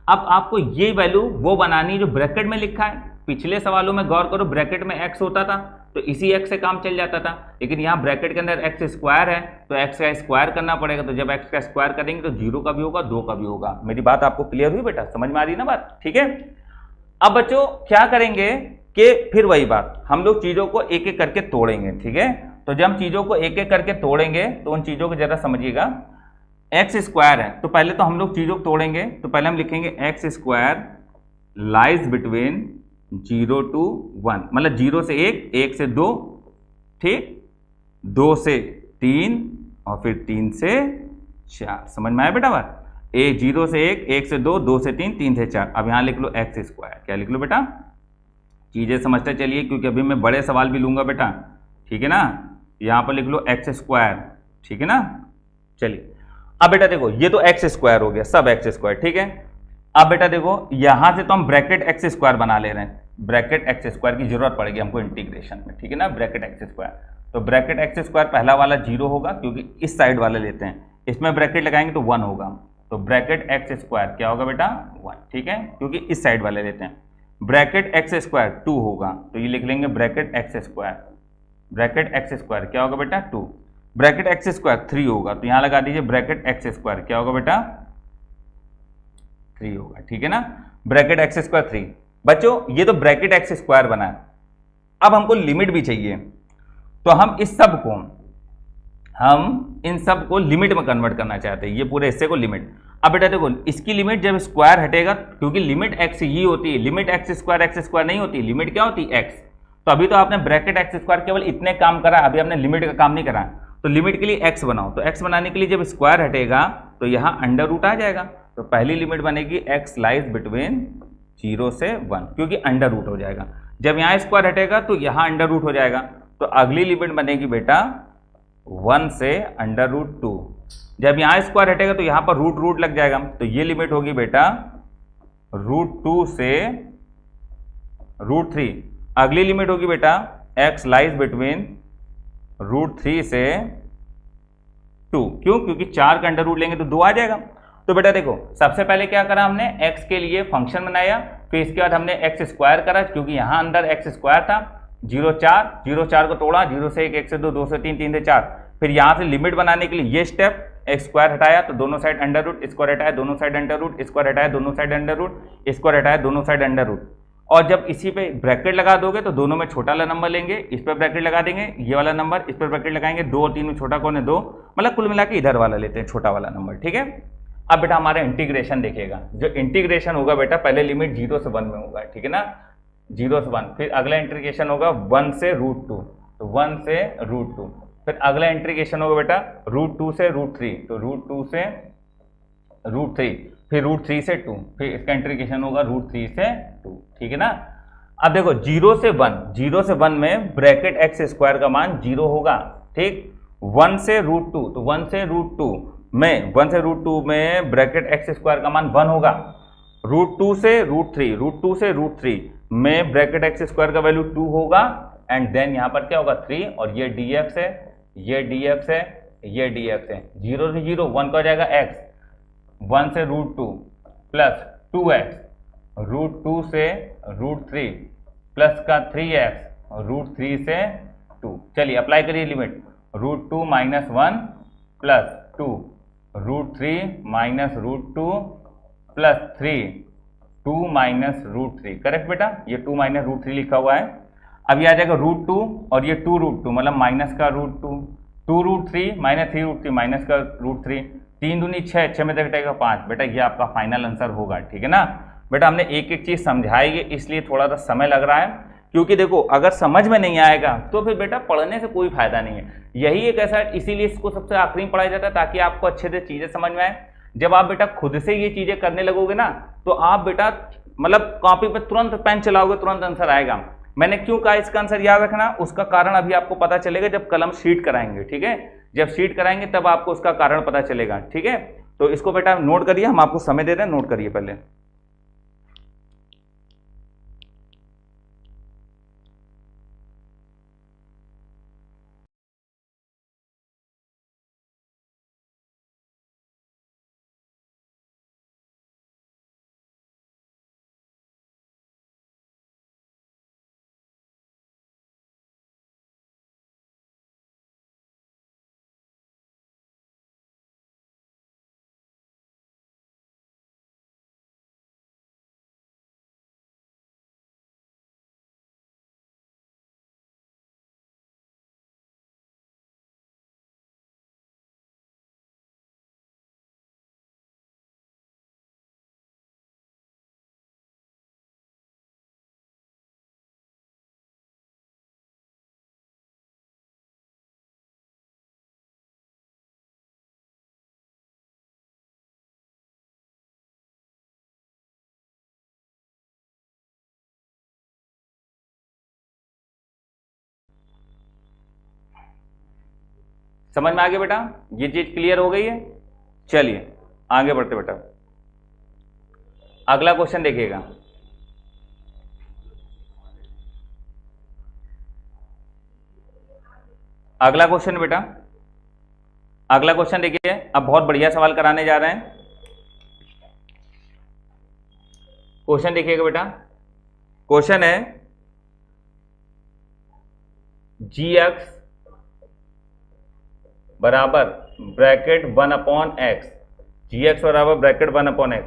अब आपको ये वैल्यू वो बनानी जो ब्रैकेट में लिखा है। पिछले सवालों में गौर करो, ब्रैकेट में x होता था तो इसी x से काम चल जाता था, लेकिन यहाँ ब्रैकेट के अंदर x स्क्वायर है तो x का स्क्वायर करना पड़ेगा। तो जब x का स्क्वायर करेंगे तो 0 का भी होगा, 2 का भी होगा। मेरी बात आपको क्लियर हुई बेटा? समझ में आ रही ना बात? ठीक है, अब बच्चों क्या करेंगे कि फिर वही बात, हम लोग चीजों को एक एक करके तोड़ेंगे। ठीक है, तो जब हम चीजों को एक एक करके तोड़ेंगे तो उन चीजों को जरा समझिएगा। एक्स स्क्वायर है तो पहले तो हम लोग चीजों को तोड़ेंगे, तो पहले हम लिखेंगे x square lies between 0 to 1, मतलब 0 से 1, 1 से 2, ठीक, 2 से 3 और फिर 3 से 4। समझ में आया बेटा बात? 0 से 1, 1 से 2, 2 से 3, 3 से 4। अब यहां लिख लो एक्स स्क्वायर। क्या लिख लो बेटा? चीजें समझते चलिए, क्योंकि अभी मैं बड़े सवाल भी लूंगा बेटा। ठीक है ना, यहां पर लिख लो एक्स स्क्वायर। ठीक है ना, चलिए अब बेटा देखो ये तो एक्स स्क्वायर हो गया, सब एक्स स्क्वायर। ठीक है, अब बेटा देखो यहां से तो हम ब्रैकेट एक्स स्क्वायर बना ले रहे हैं, ब्रैकेट एक्स स्क्वायर की जरूरत पड़ेगी हमको इंटीग्रेशन में। ठीक है ना, ब्रैकेट एक्स स्क्वायर, तो ब्रैकेट एक्स स्क्वायर पहला वाला 0 होगा क्योंकि इस साइड वाला लेते हैं, इसमें ब्रैकेट लगाएंगे तो 1 होगा, तो ब्रैकेट एक्स स्क्वायर क्या होगा बेटा? 1। ठीक है, क्योंकि इस साइड वाले लेते हैं। ब्रैकेट एक्स स्क्वायर 2 होगा, तो ये लिख लेंगे bracket x square. Bracket x square क्या होगा बेटा? 2। ब्रैकेट एक्स स्क्वायर 3 होगा, तो यहां लगा दीजिए ब्रैकेट एक्स स्क्वायर क्या होगा बेटा? 3 होगा। ठीक है ना, ब्रैकेट एक्स स्क्वायर 3। बच्चों ये तो ब्रैकेट एक्स स्क्वायर बना है, अब हमको लिमिट भी चाहिए, तो हम इन सब को लिमिट में कन्वर्ट करना चाहते हैं, ये पूरे हिस्से को लिमिट। अब बेटा देखो इसकी लिमिट जब स्क्वायर हटेगा, क्योंकि लिमिट एक्स ही होती है, लिमिट एक्स स्क्वायर नहीं होती, लिमिट क्या होती है? एक्स। तो अभी तो आपने ब्रैकेट एक्स स्क्वायर केवल इतने काम करा, अभी आपने लिमिट का काम नहीं करा। तो लिमिट के लिए एक्स बनाओ, तो एक्स बनाने के लिए जब स्क्वायर हटेगा तो यहाँ अंडर रूट आ जाएगा, तो पहली लिमिट बनेगी एक्स लाइज बिटवीन 0 से 1, क्योंकि अंडर रूट हो जाएगा। जब यहाँ स्क्वायर हटेगा तो यहाँ अंडर रूट हो जाएगा, तो अगली लिमिट बनेगी बेटा 1 से अंडर रूट 2। जब यहाँ स्क्वायर हटेगा तो यहाँ पर रूट लग जाएगा, तो ये लिमिट होगी बेटा √2 से √3। अगली लिमिट होगी बेटा एक्स लाइज बिटवीन √3 से 2। क्यों? क्योंकि 4 का अंडर रूट लेंगे तो 2 आ जाएगा। तो बेटा देखो सबसे पहले क्या करा हमने, x के लिए फंक्शन बनाया, फिर इसके बाद हमने एक्स स्क्वायर करा, क्योंकि यहां अंदर एक्स स्क्वायर था। 0 4 को तोड़ा, 0 से 1, 1 से 2, 2 से 3, 3 से 4। फिर यहां से लिमिट बनाने के लिए ये स्टेप, एक्स स्क्वायर हटाया तो दोनों साइड अंडर रूट, स्क्वायर हटाया दोनों साइड अंडर रूट, स्क्वायर हटाया दोनों साइड अंडर रूट, स्क्वायर हटाया दोनों साइड अंडर रूट। और जब इसी पे ब्रैकेट लगा दोगे तो दोनों में छोटा वाला नंबर लेंगे, इस पर ब्रैकेट लगा देंगे, ये वाला नंबर इस पर ब्रैकेट लगाएंगे, 2 और 3 में छोटा कौन है? 2, मतलब कुल मिला के इधर वाला लेते हैं छोटा वाला नंबर। ठीक है, अब बेटा हमारा इंटीग्रेशन देखिएगा, जो इंटीग्रेशन होगा बेटा पहले लिमिट 0 से 1 में होगा। ठीक है ना, 0 से 1, फिर अगला इंटीग्रेशन होगा 1 से √2, तो 1 से √2, फिर अगला इंटीग्रेशन होगा बेटा √2 से √3, तो √2 से √3, फिर √3 से 2, फिर इसका इंटीग्रेशन होगा √3 से 2। ठीक है ना, अब देखो 0 से 1 में ब्रैकेट एक्स स्क्वायर का मान 0 होगा। ठीक, 1 से √2, तो 1 से √2 में ब्रैकेट एक्स स्क्वायर का मान 1 होगा। √2 से √3 में ब्रैकेट एक्स स्क्वायर का वैल्यू 2 होगा, एंड देन यहां पर क्या होगा 3, और ये dx है, ये dx है, ये dx है। 0 से 0, 1 का हो जाएगा x, 1 से √2 प्लस 2x, √2 से √3 प्लस का 3x, √3 से 2। चलिए अप्लाई करिए लिमिट, √2 - 1 प्लस 2, √3 - √2 प्लस 3, 2 - √3। करेक्ट बेटा, ये 2 - √3 लिखा हुआ है। अब ये आ जाएगा √2 और ये 2 √2 मतलब माइनस का √2, 2 √3 - 3 √3 माइनस का √3, 3 दूनी 6, 6 में से घटेगा 5। बेटा ये आपका फाइनल आंसर होगा। ठीक है ना, बेटा हमने एक एक चीज समझाई है, इसलिए थोड़ा सा समय लग रहा है, क्योंकि देखो अगर समझ में नहीं आएगा तो फिर बेटा पढ़ने से कोई फायदा नहीं है। यही एक ऐसा, इसीलिए इसको सबसे आखिरी में पढ़ाया जाता है ताकि आपको अच्छे से चीजें समझ में आए। जब आप बेटा खुद से ये चीजें करने लगोगे ना तो आप बेटा मतलब कॉपी पे तुरंत पेन चलाओगे, तुरंत आंसर आएगा। मैंने क्यों कहा इसका आंसर याद रखना, उसका कारण अभी आपको पता चलेगा जब कलम शीट कराएंगे, ठीक है। जब शीट कराएंगे तब आपको उसका कारण पता चलेगा, ठीक है। तो इसको बेटा नोट करिए, हम आपको समय दे रहे हैं, नोट करिए पहले। समझ में आ गया बेटा, ये चीज क्लियर हो गई है। चलिए आगे बढ़ते बेटा, अगला क्वेश्चन देखिएगा। अगला क्वेश्चन बेटा, अगला क्वेश्चन देखिए, अब बहुत बढ़िया सवाल कराने जा रहे हैं। क्वेश्चन देखिएगा बेटा, क्वेश्चन है gx बराबर ब्रैकेट 1/x, gx बराबर ब्रैकेट 1/x,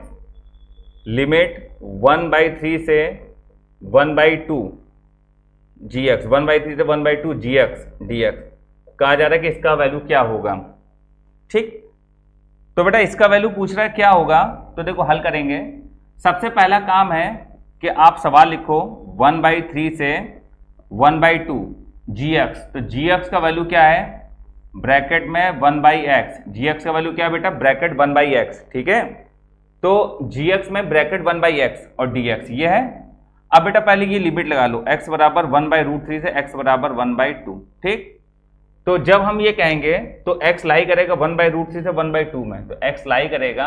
लिमिट 1/3 से 1/2 gx, 1/3 से 1/2 gx dx। कहा जा रहा है कि इसका वैल्यू क्या होगा, ठीक। तो बेटा इसका वैल्यू पूछ रहा है क्या होगा, तो देखो हल करेंगे। सबसे पहला काम है कि आप सवाल लिखो 1/3 से 1/2 gx, तो gx का वैल्यू क्या है, ब्रैकेट में 1/x, gx का वैल्यू क्या है बेटा, ब्रैकेट 1/x, ठीक है। तो gx में ब्रैकेट 1/x और dx ये है। अब बेटा पहले ये लिमिट लगा लो, x बराबर 1/√3 से x बराबर 1/2, ठीक। तो जब हम ये कहेंगे तो x लाई करेगा 1/√3 से 1/2 में, तो x लाई करेगा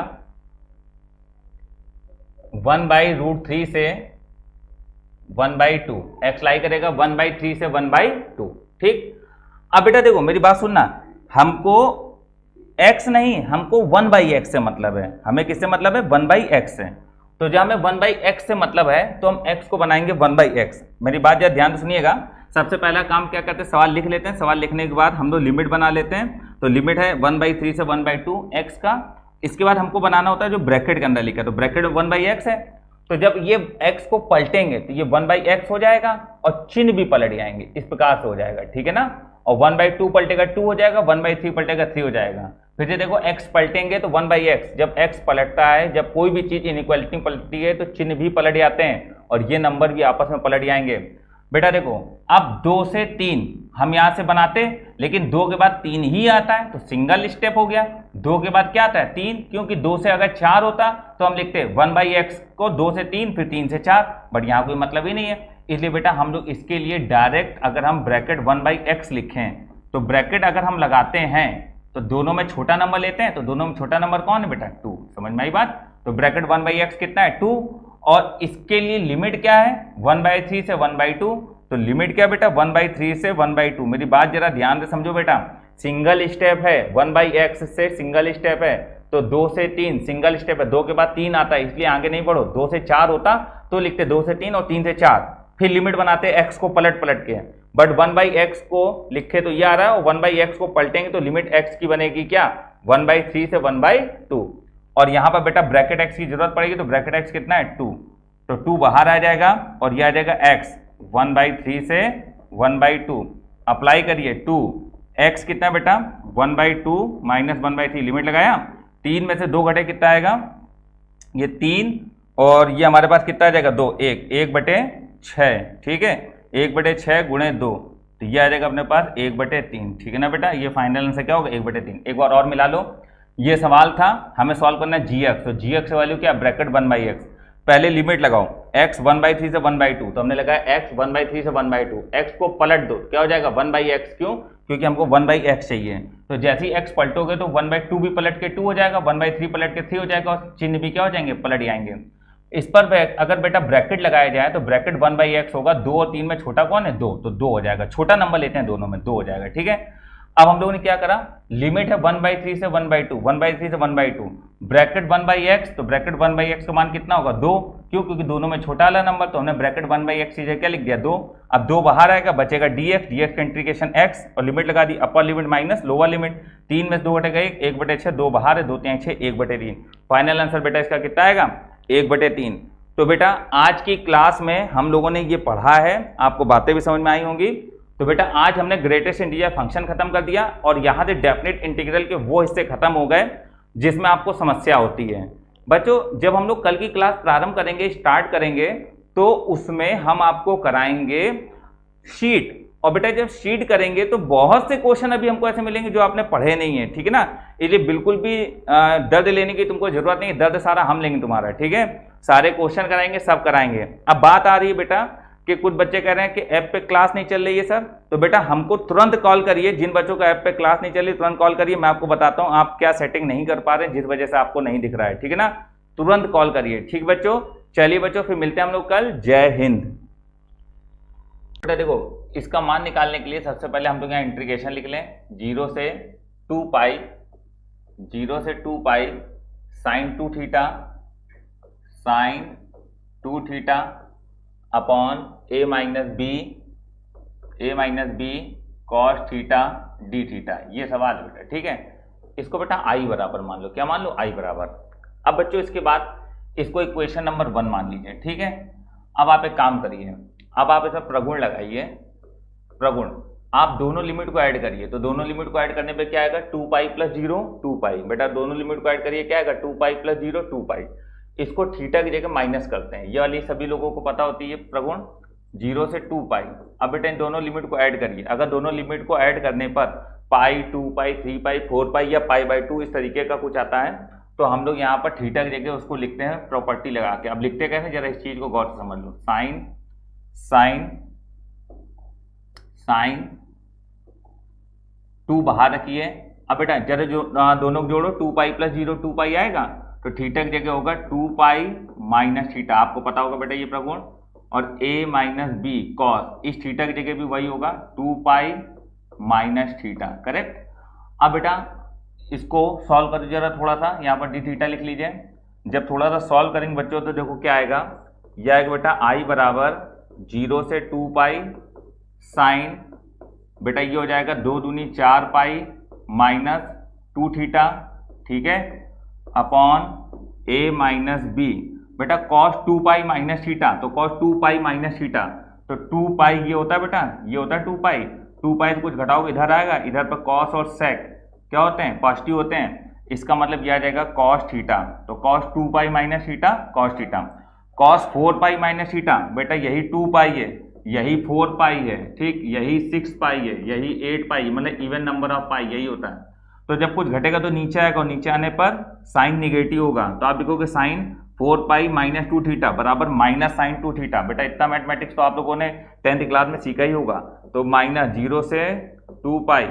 1/√3 से 1/2, x लाई करेगा 1/3 से 1/2, ठीक। अब बेटा देखो मेरी बात सुनना, हमको x नहीं, हमको 1/x से मतलब है। हमें किससे मतलब है, 1/x से। तो जब हमें 1/x से मतलब है तो हम x को बनाएंगे 1/x। मेरी बात जरा ध्यान से सुनिएगा। सबसे पहला काम क्या करते हैं, सवाल लिख लेते हैं, सवाल लिखने के बाद हम लोग लिमिट बना लेते हैं। तो लिमिट है 1/3 से 1/2 x का। इसके बाद हमको बनाना होता है जो ब्रैकेट के अंदर लिखा है, तो ब्रैकेट में 1/x है। तो जब ये x को पलटेंगे तो ये 1/x हो जाएगा और चिन्ह भी पलट जाएंगे, इस प्रकार से हो जाएगा, ठीक है ना। और 1/2 पलटेगा 2 हो जाएगा, 1/3 पलटेगा 3 हो जाएगा। फिर से देखो x पलटेंगे तो 1/x, जब x पलटता है, जब कोई भी चीज इनइक्वालिटी पलटती है तो चिन्ह भी पलट जाते हैं और ये नंबर भी आपस में पलट जाएंगे। बेटा देखो अब 2 से 3 हम यहां से बनाते, लेकिन 2 के बाद 3 ही आता है तो सिंगल स्टेप हो गया। 2 के बाद क्या आता है, 3, क्योंकि 2 से अगर 4 होता तो हम लिखते 1/x को 2 से 3 फिर 3 से 4, बट यहाँ कोई मतलब ही नहीं है। इसलिए बेटा हम लोग इसके लिए डायरेक्ट अगर हम ब्रैकेट 1/x लिखें तो ब्रैकेट अगर हम लगाते हैं तो दोनों में छोटा नंबर लेते हैं, तो दोनों में छोटा नंबर कौन है बेटा, 2। समझ में आई बात। तो ब्रैकेट 1/x कितना है, 2। और इसके लिए लिमिट क्या है, 1/3 से 1/2। तो लिमिट क्या बेटा, 1/3 से 1/2। मेरी बात जरा ध्यान से समझो बेटा, सिंगल स्टेप है, 1/x से सिंगल स्टेप है, तो 2 से 3 सिंगल स्टेप है, 2 के बाद 3 आता है, इसलिए आगे नहीं बढ़ो। 2 से 4 होता तो लिखते 2 से 3 और 3 से 4, फिर लिमिट बनाते x को पलट पलट के। बट 1/x को लिखे तो ये आ रहा है, और 1/x को पलटेंगे तो लिमिट x की बनेगी क्या, 1/3 से 1/2। और यहां पर बेटा ब्रैकेट x की जरूरत पड़ेगी, तो ब्रैकेट x कितना है, 2। तो 2 बाहर आ जाएगा और ये आ जाएगा x 1/3 से 1/2। अप्लाई करिए 2, x कितना बेटा 1/2 माइनस 1/3, लिमिट लगाया, 3 में से 2 घटे कितना आएगा, ये 3 और ये हमारे पास कितना आ जाएगा 2, 1/6, ठीक है, 1/6 गुणे 2, तो ये आ जाएगा अपने पास 1/3, ठीक है ना बेटा। ये फाइनल आंसर क्या होगा 1/3। एक बार और मिला लो, ये सवाल था हमें सॉल्व करना है gx, तो gx वैल्यू क्या, ब्रैकेट 1/x, पहले लिमिट लगाओ x 1/3 से 1/2, तो हमने लगाया x 1/3 से 1/2, x को पलट दो क्या हो जाएगा 1/x, क्यों, क्योंकि हमको 1/x चाहिए, तो जैसे ही x पलटोगे तो 1/2 भी पलट के 2 हो जाएगा, 1/3 पलट के 3 हो जाएगा, और चिन्ह भी क्या हो जाएंगे, पलट जाएंगे। इस पर अगर बेटा ब्रैकेट लगाया जाए तो ब्रैकेट 1/x होगा, 2 और 3 में छोटा कौन है 2, तो 2 हो जाएगा, छोटा नंबर लेते हैं दोनों में, 2 हो जाएगा, ठीक है। अब हम लोगों ने क्या करा, लिमिट है 1/3 से 1/2, 1/3 से 1/2, ब्रैकेट 1/x, तो ब्रैकेट 1/x का मान कितना होगा 2, क्यों, क्योंकि दोनों में छोटा वाला नंबर, तो हमने ब्रैकेट 1/x चीज़ क्या लिख दिया 2। अब 2 बाहर आएगा, बचेगा dx का इंटीग्रेशन x, और लिमिट लगा दी, upper limit minus lower limit, 3 में से 2 घटेगा 1, 1/6, 2 बाहर है, 2 3 6, 1/3, फाइनल आंसर बेटा इसका कितना आएगा 1/3। तो बेटा आज की क्लास में हम लोगों ने ये पढ़ा है, आपको बातें भी समझ में आई होंगी। तो बेटा आज हमने ग्रेटेस्ट इंटीजर फंक्शन खत्म कर दिया, और यहाँ से डेफिनेट इंटीग्रल के वो हिस्से खत्म हो गए जिसमें आपको समस्या होती है। बच्चों जब हम लोग कल की क्लास प्रारंभ करेंगे, स्टार्ट करेंगे, तो उसमें हम आपको कराएंगे शीट, और बेटा जब शीट करेंगे तो बहुत से क्वेश्चन अभी हमको ऐसे मिलेंगे जो आपने पढ़े नहीं है, ठीक है ना, इसलिए बिल्कुल भी दर्द लेने की तुमको जरूरत नहीं है, दर्द सारा हम लेंगे तुम्हारा, ठीक है, सारे क्वेश्चन कराएंगे, सब कराएंगे। अब बात आ रही है बेटा कि कुछ बच्चे कह रहे हैं कि ऐप पे क्लास नहीं चल रही है सर, तो बेटा हमको तुरंत कॉल करिए, जिन बच्चों का ऐप पे क्लास नहीं चल रही तुरंत कॉल करिए, मैं आपको बताता हूं आप क्या सेटिंग नहीं कर पा रहे जिस वजह से आपको नहीं दिख रहा है, ठीक है ना, तुरंत कॉल करिए, ठीक बच्चों। चलिए बच्चों फिर मिलते हैं हम लोग कल, जय हिंद। बेटा देखो इसका मान निकालने के लिए सबसे पहले हम लोग यहाँ इंटीग्रेशन लिख लें, 0 से 2 pi sine 2 theta upon a minus B cos theta D theta, ये सवाल है बेटा, ठीक है। इसको बेटा i बराबर मान लो, क्या मान लो i बराबर। अब बच्चों इसके बाद इसको इक्वेशन नंबर 1 मान लीजिए, ठीक है। अब आप एक काम करिए, अब आप इसमें प्रगुण लगाइए, प्रगुण, आप दोनों लिमिट को ऐड करिए, तो दोनों लिमिट को ऐड करने पे क्या आएगा 2 पाई प्लस 0 2 पाई, बेटा दोनों लिमिट को ऐड करिए, क्या आएगा 2 पाई प्लस 0 2 पाई, इसको थीटा की जगह माइनस करते हैं, ये वाली सभी लोगों को पता होती है प्रगुण, 0 से 2 पाई। अब बेटा इन दोनों लिमिट को ऐड करिए, अगर दोनों लिमिट को ऐड करने पर पाई 2 पाई 3 पाई 4 पाई या पाई/2 इस तरीके का कुछ आता है, तो हम लोग यहाँ पर थीटा की जगह उसको लिखते हैं प्रॉपर्टी लगा के। अब लिखते कैसे, जरा इस चीज को गौर से समझ लो, साइन 2 बाहर रखिए। अब बेटा जरा जो दोनों को जोड़ो, 2 पाई प्लस 0 2 पाई आएगा, तो थीटा की जगह होगा 2 पाई माइनस थीटा, आपको पता होगा बेटा ये प्रगुण, और a माइनस बी कॉस, इस थीटा की जगह भी वही होगा 2 पाई माइनस थीटा, करेक्ट। अब बेटा इसको सॉल्व कर जरा थोड़ा सा, यहाँ पर डी थीटा लिख लीजिए। जब थोड़ा सा सॉल्व करेंगे बच्चों तो देखो क्या आएगा, यह आएगा बेटा i बराबर 0 से 2 पाई साइन, बेटा ये हो जाएगा 2 दूनी 4 पाई माइनस 2 थीटा, ठीक है, अपॉन a माइनस बी, बेटा कॉस 2 पाई माइनस थीटा, तो कॉस 2 पाई माइनस थीटा, तो 2 पाई ये होता है बेटा, ये होता है 2 पाई, 2 पाई से कुछ घटाओगे इधर आएगा, इधर पर कॉस और सेक क्या होते हैं, पॉजिटिव होते हैं, इसका मतलब यह आ जाएगा कॉस थीटा, तो cos 2 pi minus theta cos theta, cos 4 pi minus theta, बेटा यही 2 पाई है, यही 4 पाई है, ठीक, यही 6 पाई है, यही 8 पाई, मतलब इवन नंबर ऑफ पाई यही होता है। तो जब कुछ घटेगा तो नीचे आएगा, और नीचे आने पर साइन निगेटिव होगा, तो आप लिखोगे साइन 4 पाई माइनस 2 थीटा बराबर माइनस साइन 2 थीटा। बेटा इतना मैथमेटिक्स तो आप लोगों ने 10th क्लास में सीखा ही होगा, तो माइनस 0 से 2 पाई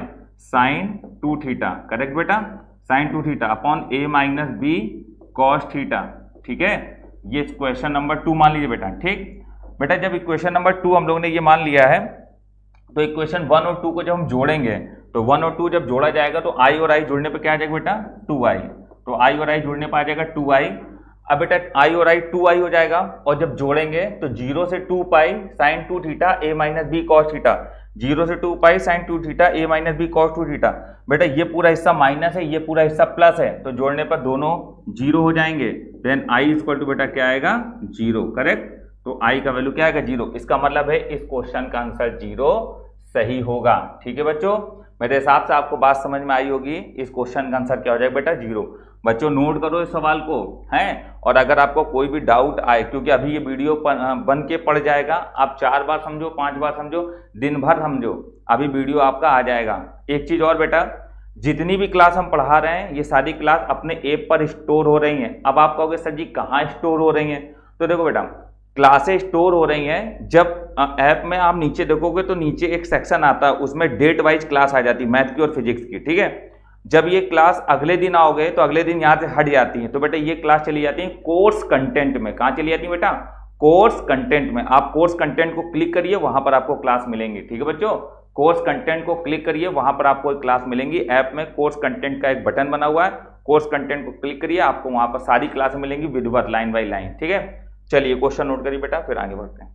साइन 2 थीटा, करेक्ट बेटा, sine 2 theta upon a minus B cos theta, ठीक है। ये क्वेश्चन नंबर 2 मान लीजिए बेटा, ठीक। बेटा जब इक्वेशन नंबर 2 हम लोगों ने ये मान लिया है, तो इक्वेशन 1 और 2 को जब हम जोड़ेंगे, तो 1 और 2 जब जोड़ा जाएगा तो i और i जुड़ने पे क्या आ जाएगा बेटा 2i, तो i और i जुड़ने पे आ जाएगा 2i। अब बेटा i और i 2i हो जाएगा, और जब जोड़ेंगे तो 0 से 2 pi sine 2 theta a minus B cos theta, 0 से 2 pi sine 2 theta a minus B cos 2 theta. बेटा ये पूरा हिस्सा माइनस है, ये पूरा हिस्सा प्लस है, तो जोड़ने पर दोनों 0 हो जाएंगे, देन i इक्वल टू बेटा क्या आएगा 0, करेक्ट। तो i का वैल्यू क्या आएगा 0, इसका मतलब है इस क्वेश्चन का आंसर 0 सही होगा, ठीक है बच्चों। मेरे हिसाब से आपको बात समझ में आई होगी, इस क्वेश्चन का आंसर क्या हो जाएगा बेटा 0। बच्चों नोट करो इस सवाल को हैं, और अगर आपको कोई भी डाउट आए, क्योंकि अभी ये वीडियो बन के पड़ जाएगा, आप 4 बार समझो 5 बार समझो, दिन भर समझो, अभी वीडियो आपका आ जाएगा। एक चीज और बेटा, जितनी भी क्लास हम पढ़ा रहे हैं ये सारी क्लास अपने ऐप पर स्टोर हो रही हैं। अब आप कहोगे सर जी कहाँ स्टोर हो रही हैं, तो देखो बेटा क्लासेस स्टोर हो रही हैं, जब ऐप में आप नीचे देखोगे तो नीचे एक सेक्शन आता है, उसमें डेट वाइज क्लास आ जाती है मैथ की और फिजिक्स की, ठीक है। जब ये क्लास अगले दिन आओगे तो अगले दिन यहाँ से हट जाती है, तो बेटा ये क्लास चली जाती है कोर्स कंटेंट में। कहाँ चली जाती है बेटा? कोर्स कंटेंट में। आप कोर्स कंटेंट को क्लिक करिए, वहां पर आपको क्लास मिलेंगी, ठीक है बच्चों। कोर्स कंटेंट को क्लिक करिए, वहां पर आपको एक क्लास मिलेंगी। ऐप में कोर्स कंटेंट का एक बटन बना हुआ है, कोर्स कंटेंट को क्लिक करिए, आपको वहां पर सारी क्लास मिलेंगी विधिवत लाइन बाई लाइन, ठीक है। चलिए क्वेश्चन नोट करिए बेटा, फिर आगे बढ़ते हैं।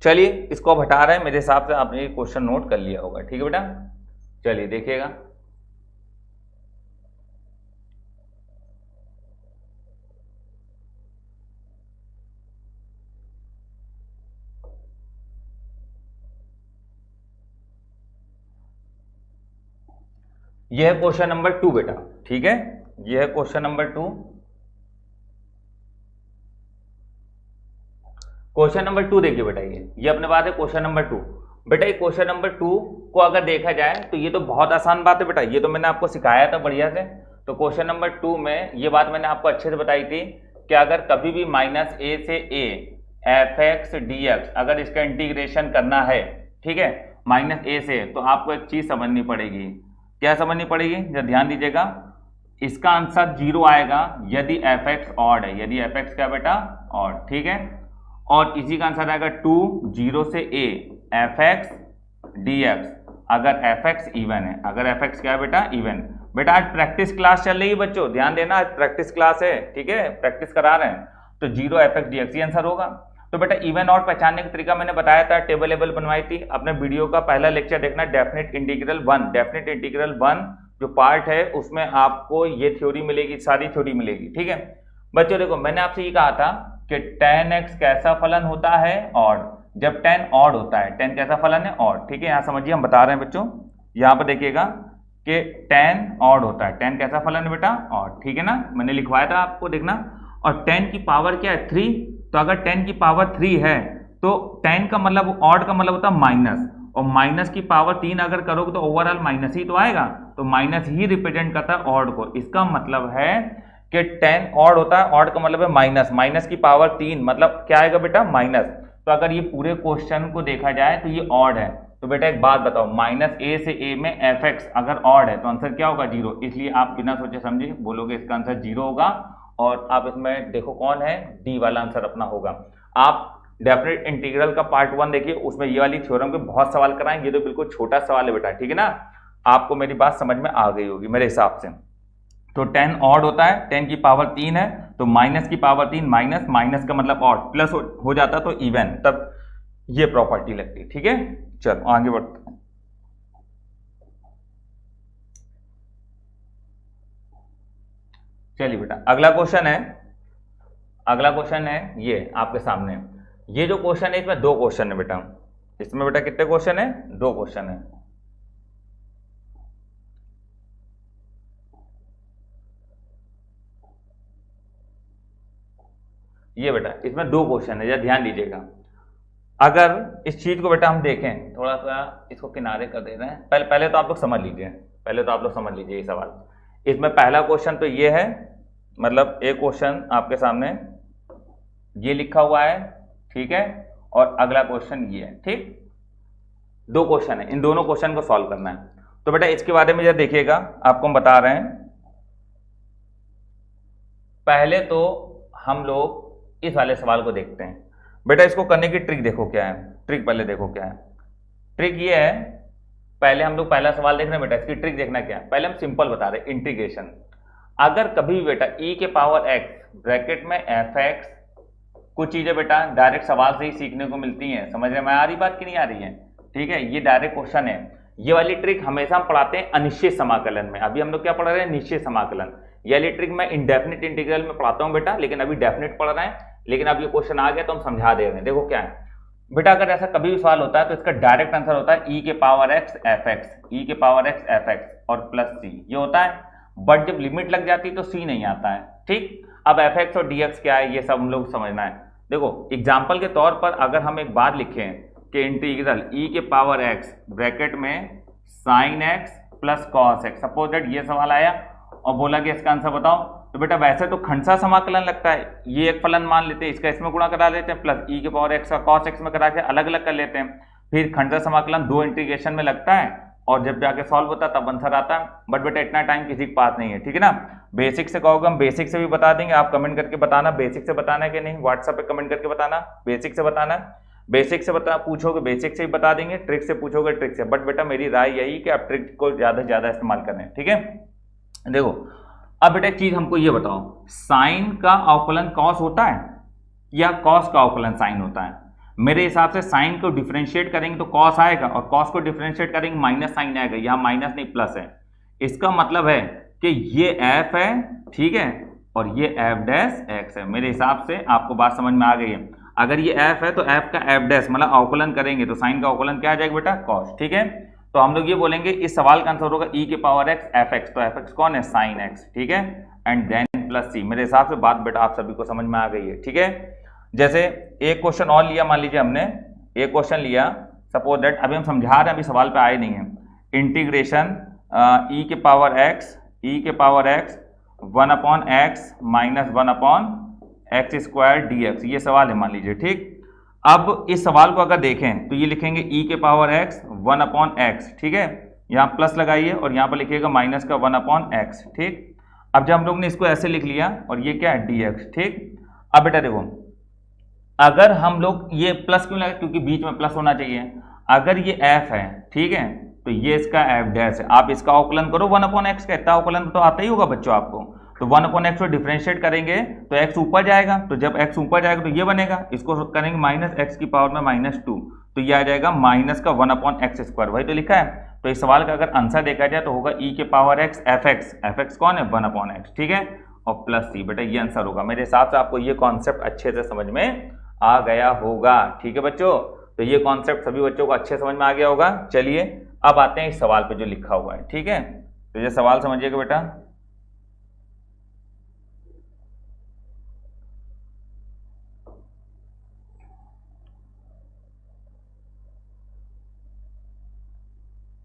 चलिए इसको अब हटा रहे हैं, मेरे हिसाब से आपने ये क्वेश्चन नोट कर लिया होगा, ठीक है बेटा। चलिए देखिएगा, यह है क्वेश्चन नंबर 2 बेटा, ठीक है। यह है क्वेश्चन नंबर 2। क्वेश्चन नंबर 2 देखिए बेटा, ये अपने बात है क्वेश्चन नंबर 2। बेटा ये क्वेश्चन नंबर 2 को अगर देखा जाए तो ये तो बहुत आसान बात है बेटा, ये तो मैंने आपको सिखाया था बढ़िया से। तो क्वेश्चन नंबर 2 में ये बात मैंने आपको अच्छे से बताई थी कि अगर कभी भी -a से a fx dx अगर इसका इंटीग्रेशन करना है, ठीक है, -a से, तो आपको एक चीज समझनी पड़ेगी। क्या समझनी पड़ेगी? जरा ध्यान दीजिएगा, इसका आंसर 0 आएगा यदि fx ऑड है, यदि fx क्या बेटा? ऑड, ठीक है। और इसी का आंसर आएगा 2 0 से a fx dx अगर fx इवन है, अगर fx क्या है बेटा? इवन। बेटा आज प्रैक्टिस क्लास चल रही है बच्चों, ध्यान देना, आज प्रैक्टिस क्लास है, ठीक है, प्रैक्टिस करा रहे हैं। तो 0 fx dx ही आंसर होगा। तो बेटा इवन और पहचानने का तरीका मैंने बताया था, टेबल लेवल बनवाई थी, अपने वीडियो का पहला लेक्चर देखना, डेफिनेट इंटीग्रल 1। डेफिनेट इंटीग्रल 1 जो पार्ट है उसमें आपको ये थ्योरी मिलेगी, सारी थ्योरी मिलेगी, ठीक है बच्चों। देखो मैंने आपसे ये कहा था कि tan x कैसा फलन होता है? ऑड। जब tan ऑड होता है, tan कैसा फलन है? ऑड, ठीक है। यहाँ समझिए हम बता रहे हैं बच्चों, यहाँ पर देखिएगा कि tan ऑड होता है। tan कैसा फलन है बेटा? ऑड, ठीक है ना, मैंने लिखवाया था आपको, देखना। और tan की पावर क्या है? 3। तो अगर 10 की पावर 3 है तो 10 का मतलब, ऑड का मतलब होता है माइनस, और माइनस की पावर 3 अगर करोगे तो ओवरऑल माइनस ही तो आएगा, तो माइनस ही रिप्रेजेंट करता है ऑड को। इसका मतलब है कि 10 ऑड होता है, ऑड का मतलब है माइनस, माइनस की पावर 3 मतलब क्या आएगा बेटा? माइनस। तो अगर ये पूरे क्वेश्चन को देखा जाए तो ये ऑड है, तो बेटा एक बात बताओ, -a से a में fx अगर ऑड है तो आंसर क्या होगा? 0। इसलिए आप बिना सोचे समझे बोलोगे इसका आंसर 0 होगा। और आप इसमें देखो कौन है, डी वाला आंसर अपना होगा। आप डेफिनेट इंटीग्रल का पार्ट 1 देखिए, उसमें ये वाली थ्योरम के बहुत सवाल कराएंगे, ये तो बिल्कुल छोटा सवाल है बेटा, ठीक है ना। आपको मेरी बात समझ में आ गई होगी मेरे हिसाब से। तो 10 ऑड होता है, 10 की पावर 3 है, तो माइनस की पावर 3 माइनस, माइनस का मतलब ऑड, प्लस हो जाता तो इवन, तब ये प्रॉपर्टी लगती, ठीक है। चलो आगे बढ़ते हैं। चलिए बेटा अगला क्वेश्चन है, अगला क्वेश्चन है ये आपके सामने। ये जो क्वेश्चन है इसमें 2 क्वेश्चन है बेटा, इसमें बेटा कितने क्वेश्चन है? 2 क्वेश्चन है। ये बेटा इसमें 2 क्वेश्चन है, जरा ध्यान दीजिएगा। अगर इस चीज को बेटा हम देखें, थोड़ा सा इसको किनारे कर दे रहे हैं, पहले तो आप लोग समझ लीजिए, पहले तो आप लोग समझ लीजिए ये सवाल। इसमें पहला क्वेश्चन तो ये है, मतलब एक क्वेश्चन आपके सामने ये लिखा हुआ है, ठीक है, और अगला क्वेश्चन ये है, ठीक। 2 क्वेश्चन है, इन दोनों क्वेश्चन को सॉल्व करना है। तो बेटा इसके बारे में जरा देखिएगा, आपको हम बता रहे हैं। पहले तो हम लोग इस वाले सवाल को देखते हैं। बेटा इसको करने की ट्रिक देखो क्या है, ट्रिक पहले देखो क्या है। ट्रिक ये है पहले हम लोग पहला सवाल देख रहे हैं बेटा, इसकी ट्रिक देखना क्या है। पहले हम सिंपल बता रहे हैं, इंटीग्रेशन। अगर कभी बेटा e के पावर x ब्रैकेट में fx, कुछ चीजें बेटा डायरेक्ट सवाल से ही सीखने को मिलती हैं, समझ में आ रही बात कि नहीं आ रही है? ठीक है, ये डायरेक्ट क्वेश्चन है। ये वाली ट्रिक हमेशा हम पढ़ाते हैं अनिश्चित समाकलन में। अभी हम लोग क्या पढ़ रहे हैं? निश्चित समाकलन। ये वाली ट्रिक मैं इंडेफिनिट इंटीग्रल में पढ़ाता हूँ बेटा, लेकिन अभी डेफिनिट पढ़ रहे हैं। लेकिन अब ये क्वेश्चन आ गया तो हम समझा दे रहे हैं। देखो क्या है बेटा, अगर ऐसा कभी भी सवाल होता है तो इसका डायरेक्ट आंसर होता है e के पावर x fx, e के पावर x fx और प्लस c, ये होता है। बट जब लिमिट लग जाती है तो c नहीं आता है। ठीक, अब fx और dx क्या है ये सब हम लोग समझना है। देखो एग्जाम्पल के तौर पर अगर हम एक बात लिखें कि इंटीग्रल e के पावर x ब्रैकेट में sine x plus cos x, suppose that ये सवाल आया और बोला कि इसका आंसर बताओ, तो बेटा वैसे तो खंडसा समाकलन लगता है। ये एक फलन मान लेते हैं, इसका इसमें गुणा करा लेते हैं, प्लस e के पावर x का cos x में करा के अलग अलग कर लेते हैं। फिर खंडसा समाकलन दो इंटीग्रेशन में लगता है और जब जाके सॉल्व होता है तब आंसर आता है। बट बेटा इतना टाइम किसी के पास नहीं है, ठीक है ना। बेसिक से कहोगे हम बेसिक से भी बता देंगे, आप कमेंट करके बताना बेसिक से बताना है कि नहीं, व्हाट्सएप पे कमेंट करके बताना बेसिक से बताना है। बेसिक से बता पूछोगे बेसिक से भी बता देंगे, ट्रिक से पूछोगे ट्रिक से। बट बेटा मेरी राय यही कि आप ट्रिक को ज्यादा से ज्यादा इस्तेमाल करें, ठीक है। देखो अब बेटा एक चीज हमको ये बताओ, साइन का अवकलन कॉस होता है या कॉस का अवकलन साइन होता है? मेरे हिसाब से साइन को डिफरेंशिएट करेंगे तो कॉस आएगा और कॉस को डिफरेंशिएट करेंगे माइनस साइन आएगा। यहाँ माइनस नहीं प्लस है, इसका मतलब है कि ये एफ है, ठीक है, और ये एफ डैश एक्स है। मेरे हिसाब से आपको बात समझ में आ गई है। अगर ये एफ है तो एफ का एफ डैश मतलब अवकलन करेंगे तो साइन का अवकलन क्या आ जाएगा बेटा? कॉस, ठीक है। तो हम लोग ये बोलेंगे इस सवाल का आंसर होगा e के पावर x fx, तो fx कौन है? साइन x, ठीक है, एंड देन प्लस c। मेरे हिसाब से बात बेटा आप सभी को समझ में आ गई है, ठीक है। जैसे एक क्वेश्चन और लिया, मान लीजिए हमने एक क्वेश्चन लिया, सपोज दैट अभी हम समझा रहे हैं, अभी सवाल पे आए नहीं है। इंटीग्रेशन e के power x 1/x minus 1/x square dx, ये सवाल है मान लीजिए, ठीक। अब इस सवाल को अगर देखें तो ये लिखेंगे e के पावर x 1/x, ठीक है, यहाँ प्लस लगाइए और यहाँ पर लिखिएगा माइनस का 1/x, ठीक। अब जब हम लोग ने इसको ऐसे लिख लिया और ये क्या है? dx, ठीक। अब बेटा देखो, अगर हम लोग ये प्लस क्यों लगा? क्योंकि बीच में प्लस होना चाहिए। अगर ये f है, ठीक है, तो ये इसका f डैश है। आप इसका अवकलन करो 1/x का, इतना अवकलन तो आता ही होगा बच्चों आपको। तो 1/x को डिफरेंशिएट करेंगे तो x ऊपर जाएगा, तो जब x ऊपर जाएगा तो ये बनेगा, इसको करेंगे माइनस x की पावर में -2, तो ये आ जाएगा माइनस का 1/x स्क्वायर, वही तो लिखा है। तो इस सवाल का अगर आंसर देखा जाए तो होगा e के पावर x fx कौन है? 1/x, ठीक है, और प्लस c, बेटा ये आंसर होगा। मेरे हिसाब से आपको ये कॉन्सेप्ट अच्छे से समझ में आ गया होगा, ठीक है बच्चों। तो ये कॉन्सेप्ट सभी बच्चों को अच्छे समझ में आ गया होगा। चलिए अब आते हैं इस सवाल पे जो लिखा हुआ है, ठीक है। तो ये सवाल समझिएगा बेटा।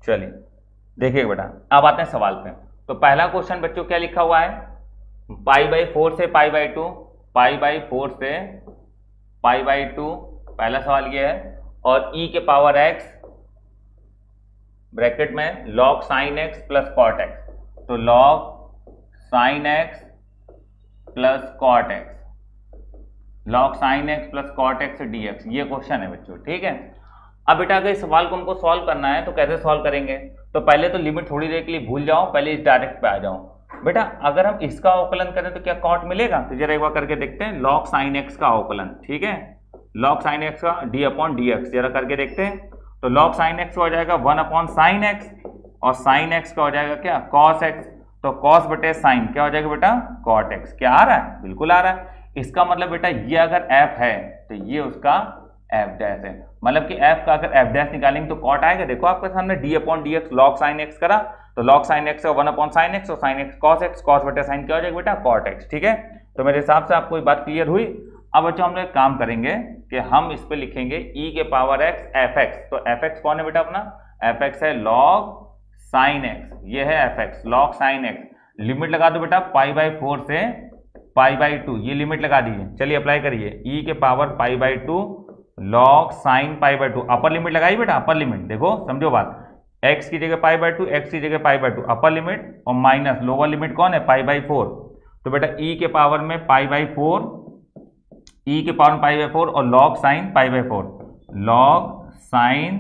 चलिए देखिए बेटा, अब आते हैं सवाल पे। तो पहला क्वेश्चन बच्चों क्या लिखा हुआ है? π/4 से π/2, π/4 से π/2, पहला सवाल ये है। और e के पावर x ब्रैकेट में log sin x plus cot x, तो log sin x plus cot x, log sin x plus cot x dx, ये क्वेश्चन है बच्चों, ठीक है। अब बेटा अगर इस सवाल को हमको सॉल्व करना है तो कैसे सॉल्व करेंगे? तो पहले तो लिमिट थोड़ी देर के लिए भूल जाओ, पहले इस डायरेक्ट पे आ जाओ। बेटा अगर हम इसका अवकलन करें तो क्या कॉट मिलेगा? तो जरा एक बार करके देखते हैं, log sin x का अवकलन, ठीक है, log sin x का d/dx, जरा करके देखते हैं। तो log sin x का हो जाएगा 1/sin x और sin x का हो जाएगा क्या? cos x, तो cos बटे sin क्या हो जाएगा बेटा? cot x। क्या आ रहा है? बिल्कुल आ रहा है। इसका मतलब बेटा ये अगर f है तो ये उसका f डैश है, मतलब कि f का अगर f डैश निकालेंगे तो cot आएगा। देखो आपके सामने d/dx log sin x करा, तो log sin x का 1/sin x और sin x cos बटे sin क्या हो जाएगा बेटा? cot x, ठीक है। तो मेरे हिसाब से आपको ये बात क्लियर हुई। अब बच्चों हम लोग एक काम करेंगे कि हम इस पे लिखेंगे e के पावर x fx, तो fx कौन है बेटा अपना? fx है log sin x, ये है fx log sin x। Limit लगा दो बेटा π/4 से π/2, ये लिमिट लगा दीजिए। चलिए अप्लाई करिए, e के power π/2 log sin π/2, upper limit लगाइए बेटा, अपर लिमिट। देखो समझो बात, x की जगह π/2, x की जगह π/2, अपर लिमिट, और माइनस लोअर लिमिट कौन है? π/4। तो बेटा e के पावर में π/4, e के पावर में π/4 और log sin π/4, log sin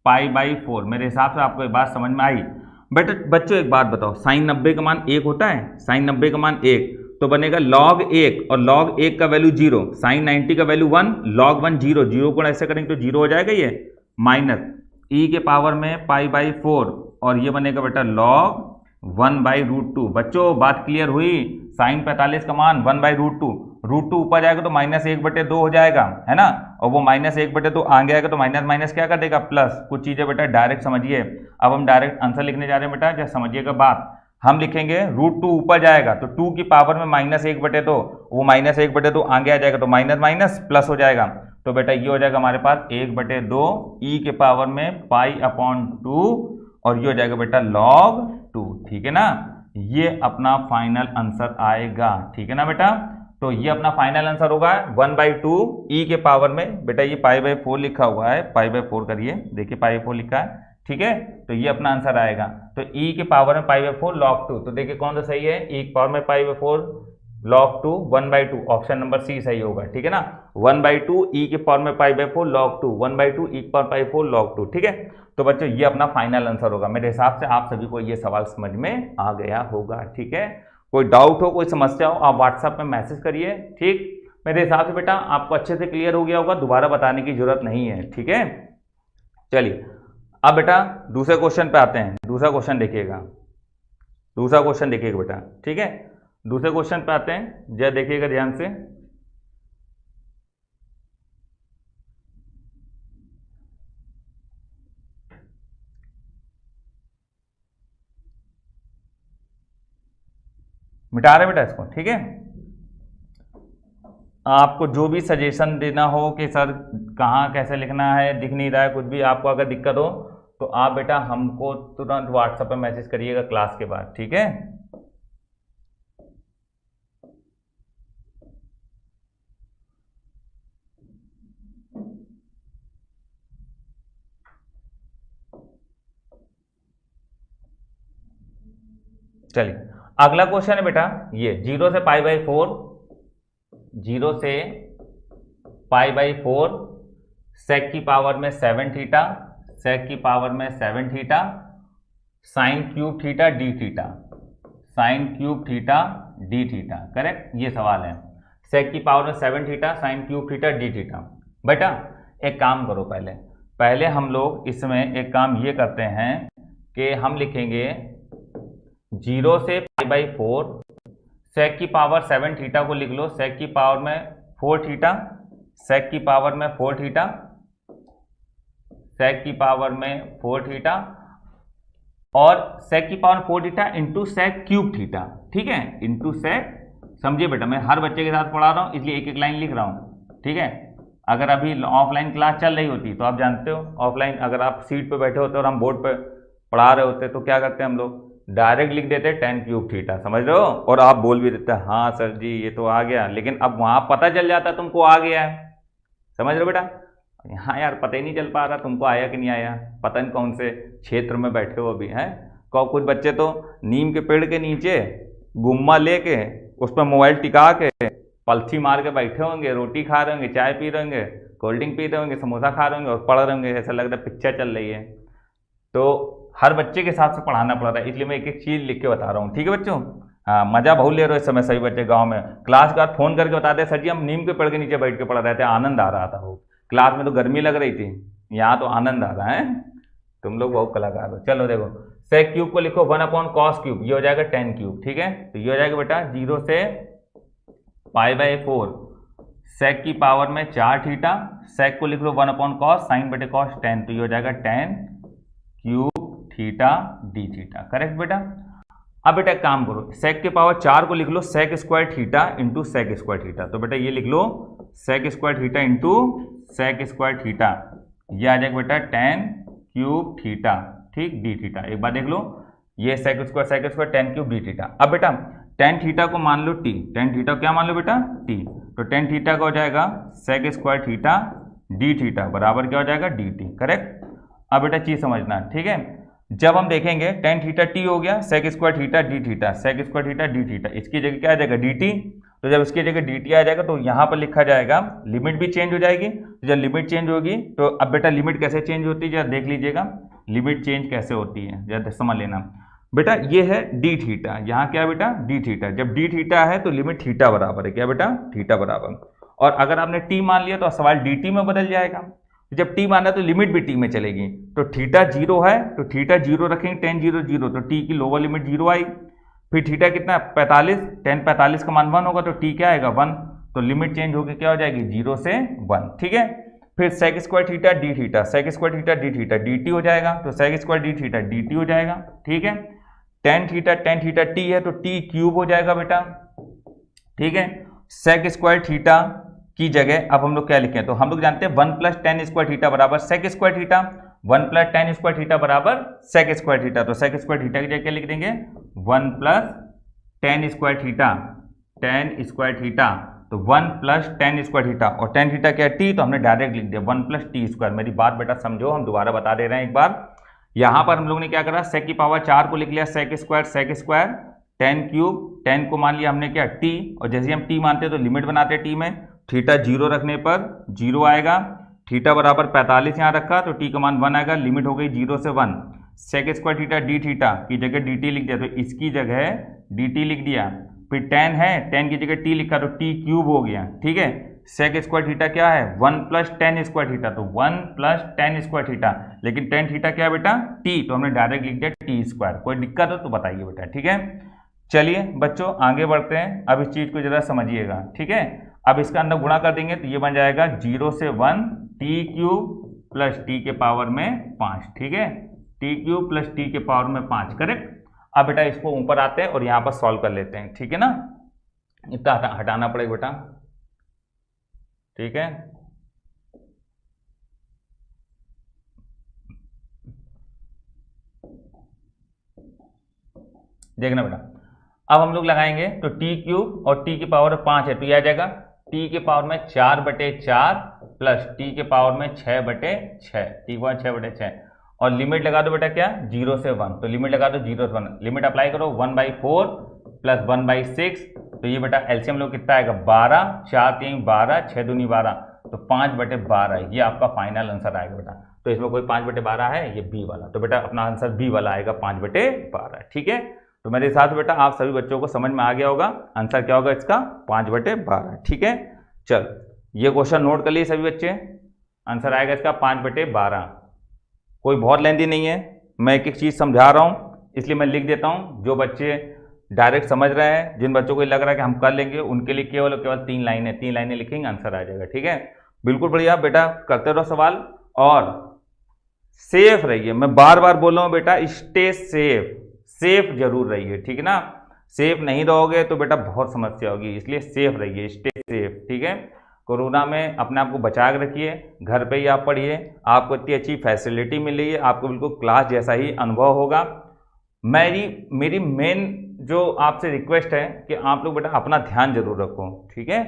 π/4। मेरे हिसाब से आपको एक बात समझ में आई। बच्चों एक बात बताओ, साइन 90 का मान 1 होता है, साइन 90 का मान 1 तो बनेगा log 1 और log 1 का वैल्यू 0, साइन 90 का वैल्यू 1, log 1 0, 0 को ऐसे करेंगे तो 0 हो जाएगा ये, माइनस e के पावर में π/4 और ये बनेगा बेटा log 1/√2। बच्चों बात क्लियर हुई, साइन 45 का मान 1/√2, √2 ऊपर जाएगा तो -1/2 हो जाएगा, है ना, और वो -1/2 आगे आएगा तो माइनस माइनस क्या कर देगा प्लस। कुछ चीजें बेटा डायरेक्ट समझिए। अब हम डायरेक्ट आंसर लिखने जा रहे हैं बेटा, जैसे समझिएगा बात। हम लिखेंगे √2 ऊपर जाएगा तो 2 की पावर में -1/2, वो -1/2 आगे आ जाएगा तो माइनस माइनस प्लस हो जाएगा। तो बेटा ये हो जाएगा हमारे पास 1/2 e के पावर में π/2 और ये हो जाएगा बेटा log 2। ठीक है ना, ये अपना फाइनल आंसर आएगा। ठीक है ना बेटा, तो ये अपना फाइनल आंसर होगा 1/2 e के पावर में, बेटा ये π/4 लिखा हुआ है, π/4 करिए, देखिए π/4 लिखा है। ठीक है, तो ये अपना आंसर आएगा। तो e के पावर में π/4 log 2, तो देखिए कौन सा सही है, e के पावर में π/4 log 2 1/2, ऑप्शन नंबर सी सही होगा। ठीक है ना, 1/2 e के पावर में π/4 log 2, 1/2 e के पावर π/4 log 2। ठीक है, तो बच्चों ये अपना फाइनल आंसर होगा। मेरे हिसाब से आप सभी को ये सवाल समझ में आ गया होगा। ठीक है, कोई डाउट हो, कोई समस्या हो, आप व्हाट्सएप में मैसेज करिए। ठीक, मेरे हिसाब से बेटा आपको अच्छे से क्लियर हो गया होगा, दोबारा बताने की जरूरत नहीं है। ठीक है, चलिए अब बेटा दूसरे क्वेश्चन पे आते हैं। दूसरा क्वेश्चन देखिएगा, दूसरा क्वेश्चन देखिएगा बेटा। ठीक है, दूसरे क्वेश्चन पे आते हैं, जरा देखिएगा ध्यान से। मिटा रहे बेटा इसको। ठीक है, आपको जो भी सजेशन देना हो कि सर कहाँ कैसे लिखना है, दिख नहीं रहा है कुछ भी, आपको अगर दिक्कत हो तो आप बेटा हमको तुरंत व्हाट्सएप पे मैसेज करिएगा क्लास के बाद। ठीक है, चलिए अगला क्वेश्चन है बेटा ये 0 से π/4, 0 से π/4 सेक की पावर में 7 थीटा, सेक की पावर में 7 theta, sine cube theta D theta, sine cube theta D theta. Correct, ये सवाल है। सेक की पावर में 7 theta, sine cube theta D theta. बेटा एक काम करो, पहले हम लोग इसमें एक काम ये करते हैं कि हम लिखेंगे 0 से π/4 सेक की पावर 7 थीटा को लिख लो, सेक की पावर में 4 थीटा, सेक की पावर में 4 थीटा, सेक की पावर में 4 थीटा और सेक की power 4 theta into sec cube theta. ठीक है, इंटू सेक, समझिए बेटा मैं हर बच्चे के साथ पढ़ा रहा हूँ इसलिए एक एक लाइन लिख रहा हूँ। ठीक है, अगर अभी ऑफलाइन क्लास चल रही होती तो आप जानते हो, ऑफलाइन अगर आप सीट पे बैठे होते और हम बोर्ड पे पढ़ा रहे होते तो क्या करते हैं हम लोग, डायरेक्ट लिख देते 10 क्यूब थीटा, समझ रहे हो, और आप बोल भी देते हैं हाँ सर जी ये तो आ गया, लेकिन अब वहां पता चल जाता तुमको आ गया है, समझ रहे हो बेटा। हाँ यार पता ही नहीं चल पा रहा तुमको आया कि नहीं आया, पता नहीं कौन से क्षेत्र में बैठे हो अभी हैं। कुछ बच्चे तो नीम के पेड़ के नीचे गुम्मा लेके उस पर मोबाइल टिका के पलथी मार के बैठे होंगे, रोटी खा रहे होंगे, चाय पी रहे होंगे, कोल्ड ड्रिंक पी रहे होंगे, समोसा खा रहे होंगे और पढ़ रहे होंगे, ऐसा लग रहा है पिक्चर चल रही है। तो हर बच्चे के हिसाब से पढ़ाना पड़ रहा है, इसलिए मैं एक एक चीज़ लिख के बता रहा हूँ। ठीक है बच्चों, हाँ मजा बहुत ले रहे हो इस समय सभी बच्चे गांव में। क्लास के बाद फोन करके बताते सर जी हम नीम के पेड़ के नीचे बैठ के पढ़ रहे थे, आनंद आ रहा था। वो क्लास में तो गर्मी लग रही थी, यहाँ तो आनंद आ रहा है। तुम लोग बहुत कलाकार हो। चलो देखो सेक क्यूब को लिखो 1/cos क्यूब, ये हो जाएगा 10 क्यूब। ठीक है, तो ये हो जाएगा बेटा 0 से π/4 सेक की पावर में 4 थीटा, सेक को लिख लो 1/cos साइन बटे cos 10, तो ये हो जाएगा 10 cube theta D theta. Correct बेटा। अब बेटा एक काम करो, सेक के पावर 4 को लिख लो sec square theta into sec square theta, तो बेटा ये लिख लो sec square theta into sec square theta, ये आ जाएगा बेटा 10 क्यूब थीटा, ठीक, डी थीटा। एक बार देख लो, ये sec square 10 cube d theta. अब बेटा tan थीटा को मान लो t, tan थीटा क्या मान लो बेटा t, तो tan थीटा का हो जाएगा sec square theta D theta बराबर क्या हो जाएगा dt। करेक्ट। अब बेटा चीज समझना, ठीक है, जब हम देखेंगे tan थीटा t हो गया, sec square theta D theta, sec square theta D theta, इसकी जगह क्या आ जाएगा dt, तो जब इसकी जगह dt आ जाएगा तो यहाँ पर लिखा जाएगा, लिमिट भी चेंज हो जाएगी। तो जब लिमिट चेंज होगी तो अब बेटा लिमिट कैसे चेंज होती है, जरा देख लीजिएगा लिमिट चेंज कैसे होती है, जरा समझ लेना बेटा। ये है डी थीटा, यहाँ क्या है बेटा डी थीटा। जब डी थीटा है तो लिमिट थीटा बराबर है क्या बेटा, थीटा बराबर। और अगर आपने टी मान लिया तो सवाल dt में बदल जाएगा। जब टी माना तो लिमिट भी टी में चलेगी। तो थीटा 0 है तो थीटा 0 रखेंगे, tan 0 0 तो टी की लोअर लिमिट 0 आई। फिर थीटा कितना 45, tan 45 का मान 1 होगा तो टी क्या आएगा 1। तो लिमिट चेंज होकर क्या हो जाएगी 0 से 1, ठीक है। फिर sec square theta D theta, sec square theta D theta dt हो जाएगा, तो sec square D theta dt हो जाएगा, ठीक है। tan थीटा टी है तो टी क्यूब हो जाएगा बेटा, ठीक है। सेक स्क्वायर थीटा की जगह अब हम लोग क्या लिखें, तो हम लोग जानते हैं 1 + tan स्क्वायर थीटा बराबर sec square theta, 1 + tan square theta बराबर सेक स्क्वायर थीटा। तो सेक स्क्वायर थीटा की जगह क्या लिख देंगे 1 + tan square theta, tan square theta, तो 1 + tan स्क्वायर थीटा, और tan थीटा क्या है टी, तो हमने डायरेक्ट लिख दिया 1 + t स्क्वायर। मेरी बात बेटा समझो, हम दोबारा बता दे रहे हैं एक बार। यहाँ पर हम लोग ने क्या करा, सेक की पावर 4 को लिख लिया sec square, tan cube, tan को मान लिया हमने क्या t, और जैसे हम t मानते हैं तो लिमिट बनाते हैं t में, थीटा 0 रखने पर 0 आएगा, थीटा बराबर 45 यहाँ रखा तो t का मान 1 आएगा, लिमिट हो गई 0 से 1। Sec square theta D theta की जगह dt लिख दिया, तो इसकी जगह dt लिख दिया। फिर tan है, tan की जगह t लिखा तो t क्यूब हो गया, ठीक है। सेक स्क्वायर थीटा क्या है 1 + tan स्क्वायर थीटा, तो 1 + tan स्क्वायर थीटा, लेकिन tan थीटा क्या है बेटा t, तो हमने डायरेक्ट लिख दिया t स्क्वायर। कोई दिक्कत हो तो बताइए बेटा, ठीक है। चलिए बच्चों आगे बढ़ते हैं, अब इस चीज को जरा समझिएगा, ठीक है। अब इसका अंदर गुणा कर देंगे तो ये बन जाएगा 0 से 1 t क्यूब प्लस t के पावर में 5, ठीक है। t क्यूब प्लस t के पावर में 5, करेक्ट। अब बेटा इसको ऊपर आते हैं और यहाँ पर सॉल्व कर लेते हैं, ठीक है ना। इतना हटाना पड़ेगा बेटा, ठीक है। देखना बेटा, अब हम लोग लगाएंगे तो t क्यूब और t की पावर 5 है तो यह आ जाएगा t के पावर में 4/4 प्लस t के पावर में 6/6, t को 6/6, और लिमिट लगा दो बेटा क्या 0 से 1, तो लिमिट लगा दो 0 से 1, लिमिट अप्लाई करो 1/4 प्लस 1/6, तो ये बेटा एलसीएम लोग कितना आएगा 12, 4 3 12, 6 दूनी 12, तो 5/12, ये आपका फाइनल आंसर आएगा बेटा। तो इसमें कोई 5/12 है, ये बी वाला, तो बेटा अपना आंसर बी वाला आएगा 5/12, ठीक है। तो मेरे हिसाब से बेटा आप सभी बच्चों को समझ में आ गया होगा, आंसर क्या होगा इसका 5/12, ठीक है। चल ये क्वेश्चन नोट कर लिए सभी बच्चे, आंसर आएगा इसका 5/12। कोई बहुत लेंदी नहीं है, मैं एक एक चीज़ समझा रहा हूँ इसलिए मैं लिख देता हूँ। जो बच्चे डायरेक्ट समझ रहे हैं, जिन बच्चों को लग रहा है कि हम कर लेंगे, उनके लिए केवल 3 लाइनें लिखेंगे, आंसर आ जाएगा, ठीक है। बिल्कुल बढ़िया बेटा, करते रहो सवाल और सेफ रहिए। मैं बार बार बोल रहा हूँ बेटा, स्टे सेफ जरूर रहिए, ठीक है ना। सेफ नहीं रहोगे तो बेटा बहुत समस्या होगी, इसलिए सेफ रहिए, स्टे सेफ, ठीक है। कोरोना में अपने आप को बचा के रखिए, घर पे ही आप पढ़िए, आपको इतनी अच्छी फैसिलिटी मिल रही है, आपको बिल्कुल क्लास जैसा ही अनुभव होगा। मेरी मेन जो आपसे रिक्वेस्ट है कि आप लोग बेटा अपना ध्यान जरूर रखो, ठीक है,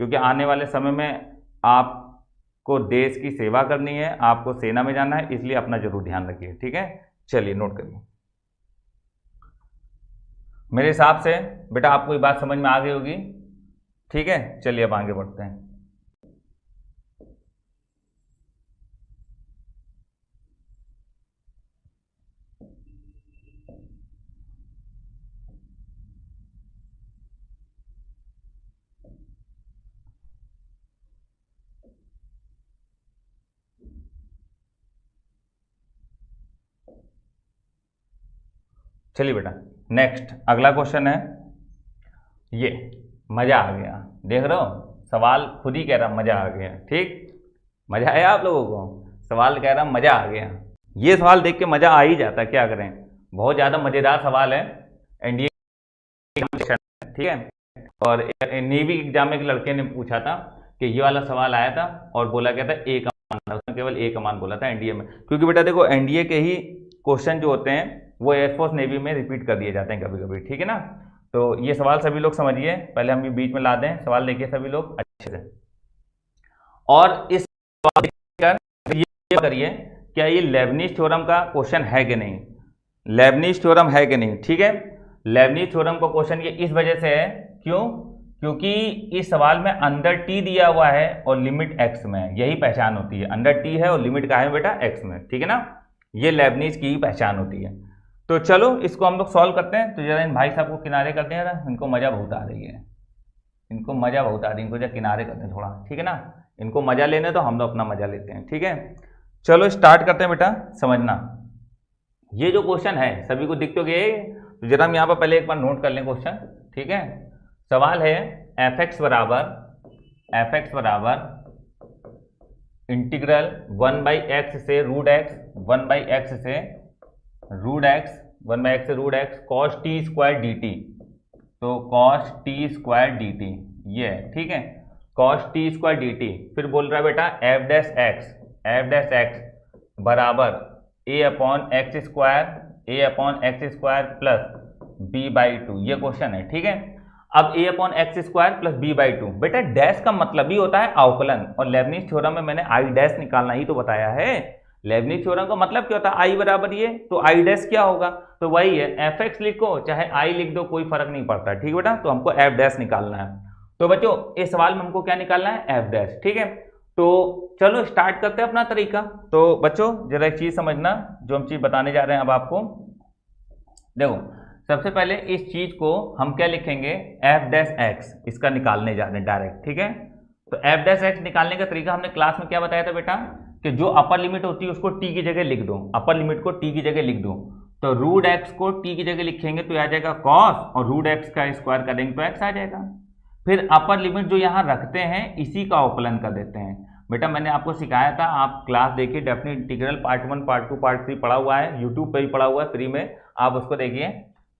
क्योंकि आने वाले समय में आपको देश की सेवा करनी है, आपको सेना में जाना है, इसलिए अपना जरूर ध्यान रखिए, ठीक है। चलिए नोट करिए। मेरे हिसाब से बेटा आपको ये बात समझ में आ गई होगी, ठीक है। चलिए अब आगे बढ़ते हैं। चलिए बेटा नेक्स्ट अगला क्वेश्चन है ये, मजा आ गया, देख रहे हो सवाल खुद ही कह रहा मजा आ गया, ठीक। मजा आया आप लोगों को, सवाल कह रहा मजा आ गया। ये सवाल देख के मजा आ ही जाता है, क्या करें, बहुत ज्यादा मजेदार सवाल है, एनडीए ठीक है। और नेवी एग्जाम में एक लड़के ने पूछा था कि ये वाला सवाल आया था और बोला गया था ए कमान, उसने केवल ए कमान बोला था एनडीए में, क्योंकि बेटा देखो एनडीए के ही क्वेश्चन जो होते हैं वो एयरफोर्स नेवी में रिपीट कर दिए जाते हैं कभी कभी, ठीक है ना। तो ये सवाल सभी लोग समझिए, पहले हम ये बीच में ला दें, सवाल देखिए सभी लोग अच्छे से, और इस सवाल ये करिए क्या ये लेबनीज थ्योरम का क्वेश्चन है कि नहीं, लेबनीज थ्योरम है कि नहीं, ठीक है। लेबनीज थ्योरम का क्वेश्चन ये इस वजह से है, क्यों क्योंकि इस सवाल में अंडर टी दिया हुआ है और लिमिट एक्स में है, यही पहचान होती है, अंडर टी है और लिमिट का है बेटा एक्स में, ठीक है ना, ये लेबनीज की ही पहचान होती है। तो चलो इसको हम लोग सॉल्व करते हैं। तो जरा इन भाई साहब को किनारे करते हैं, जरा इनको मजा बहुत आ रही है, इनको मजा बहुत आ रही है, इनको जरा किनारे करते हैं थोड़ा, ठीक है ना, इनको मजा लेने तो हम लोग अपना मजा लेते हैं, ठीक है। चलो स्टार्ट करते हैं बेटा। समझना ये जो क्वेश्चन है सभी को दिख तो गया, तो जरा हम यहाँ पर पहले एक बार नोट कर लें क्वेश्चन, ठीक है। सवाल है एफ एक्स बराबर इंटीग्रल 1/x से रूट एक्स 1/x से root x cos t square d t, तो cos t square d t ये है, ठीक है, cos t square d t. फिर बोल रहा है बेटा एफ डैश एक्स बराबर a upon x square plus b/2, ये क्वेश्चन है, ठीक है। अब a upon x square plus b/2, बेटा डैश का मतलब ही होता है अवकलन, और लेबनीज थ्योरम में मैंने i डैश निकालना ही तो बताया है। लेबनीज थ्योरम का मतलब क्या होता है, i बराबर ये, तो i डैश क्या होगा, तो वही है एफ एक्स लिखो चाहे i लिख दो, कोई फर्क नहीं पड़ता, ठीक बेटा। तो हमको एफ डैश निकालना है। तो बच्चों इस सवाल में हमको क्या निकालना है, एफ डैश, ठीक है। तो चलो स्टार्ट करते हैं अपना तरीका। तो बच्चों जरा एक चीज समझना, जो हम चीज बताने जा रहे हैं अब आपको, देखो सबसे पहले इस चीज को हम क्या लिखेंगे, एफ डैश एक्स, इसका निकालने जा रहे हैं डायरेक्ट, ठीक है। तो एफ डैश एक्स निकालने का तरीका हमने क्लास में क्या बताया था बेटा, कि जो अपर लिमिट होती है उसको टी की जगह लिख दो, अपर लिमिट को टी की जगह लिख दो। तो रूट एक्स को टी की जगह लिखेंगे तो आ जाएगा कॉस, और रूट एक्स का स्क्वायर करेंगे तो एक्स आ जाएगा। फिर अपर लिमिट जो यहाँ रखते हैं इसी का अवकलन कर देते हैं। बेटा मैंने आपको सिखाया था, आप क्लास देखिए, definite integral part 1 part 2 part 3 पढ़ा हुआ है, यूट्यूब पे भी पढ़ा हुआ है फ्री में, आप उसको देखिए।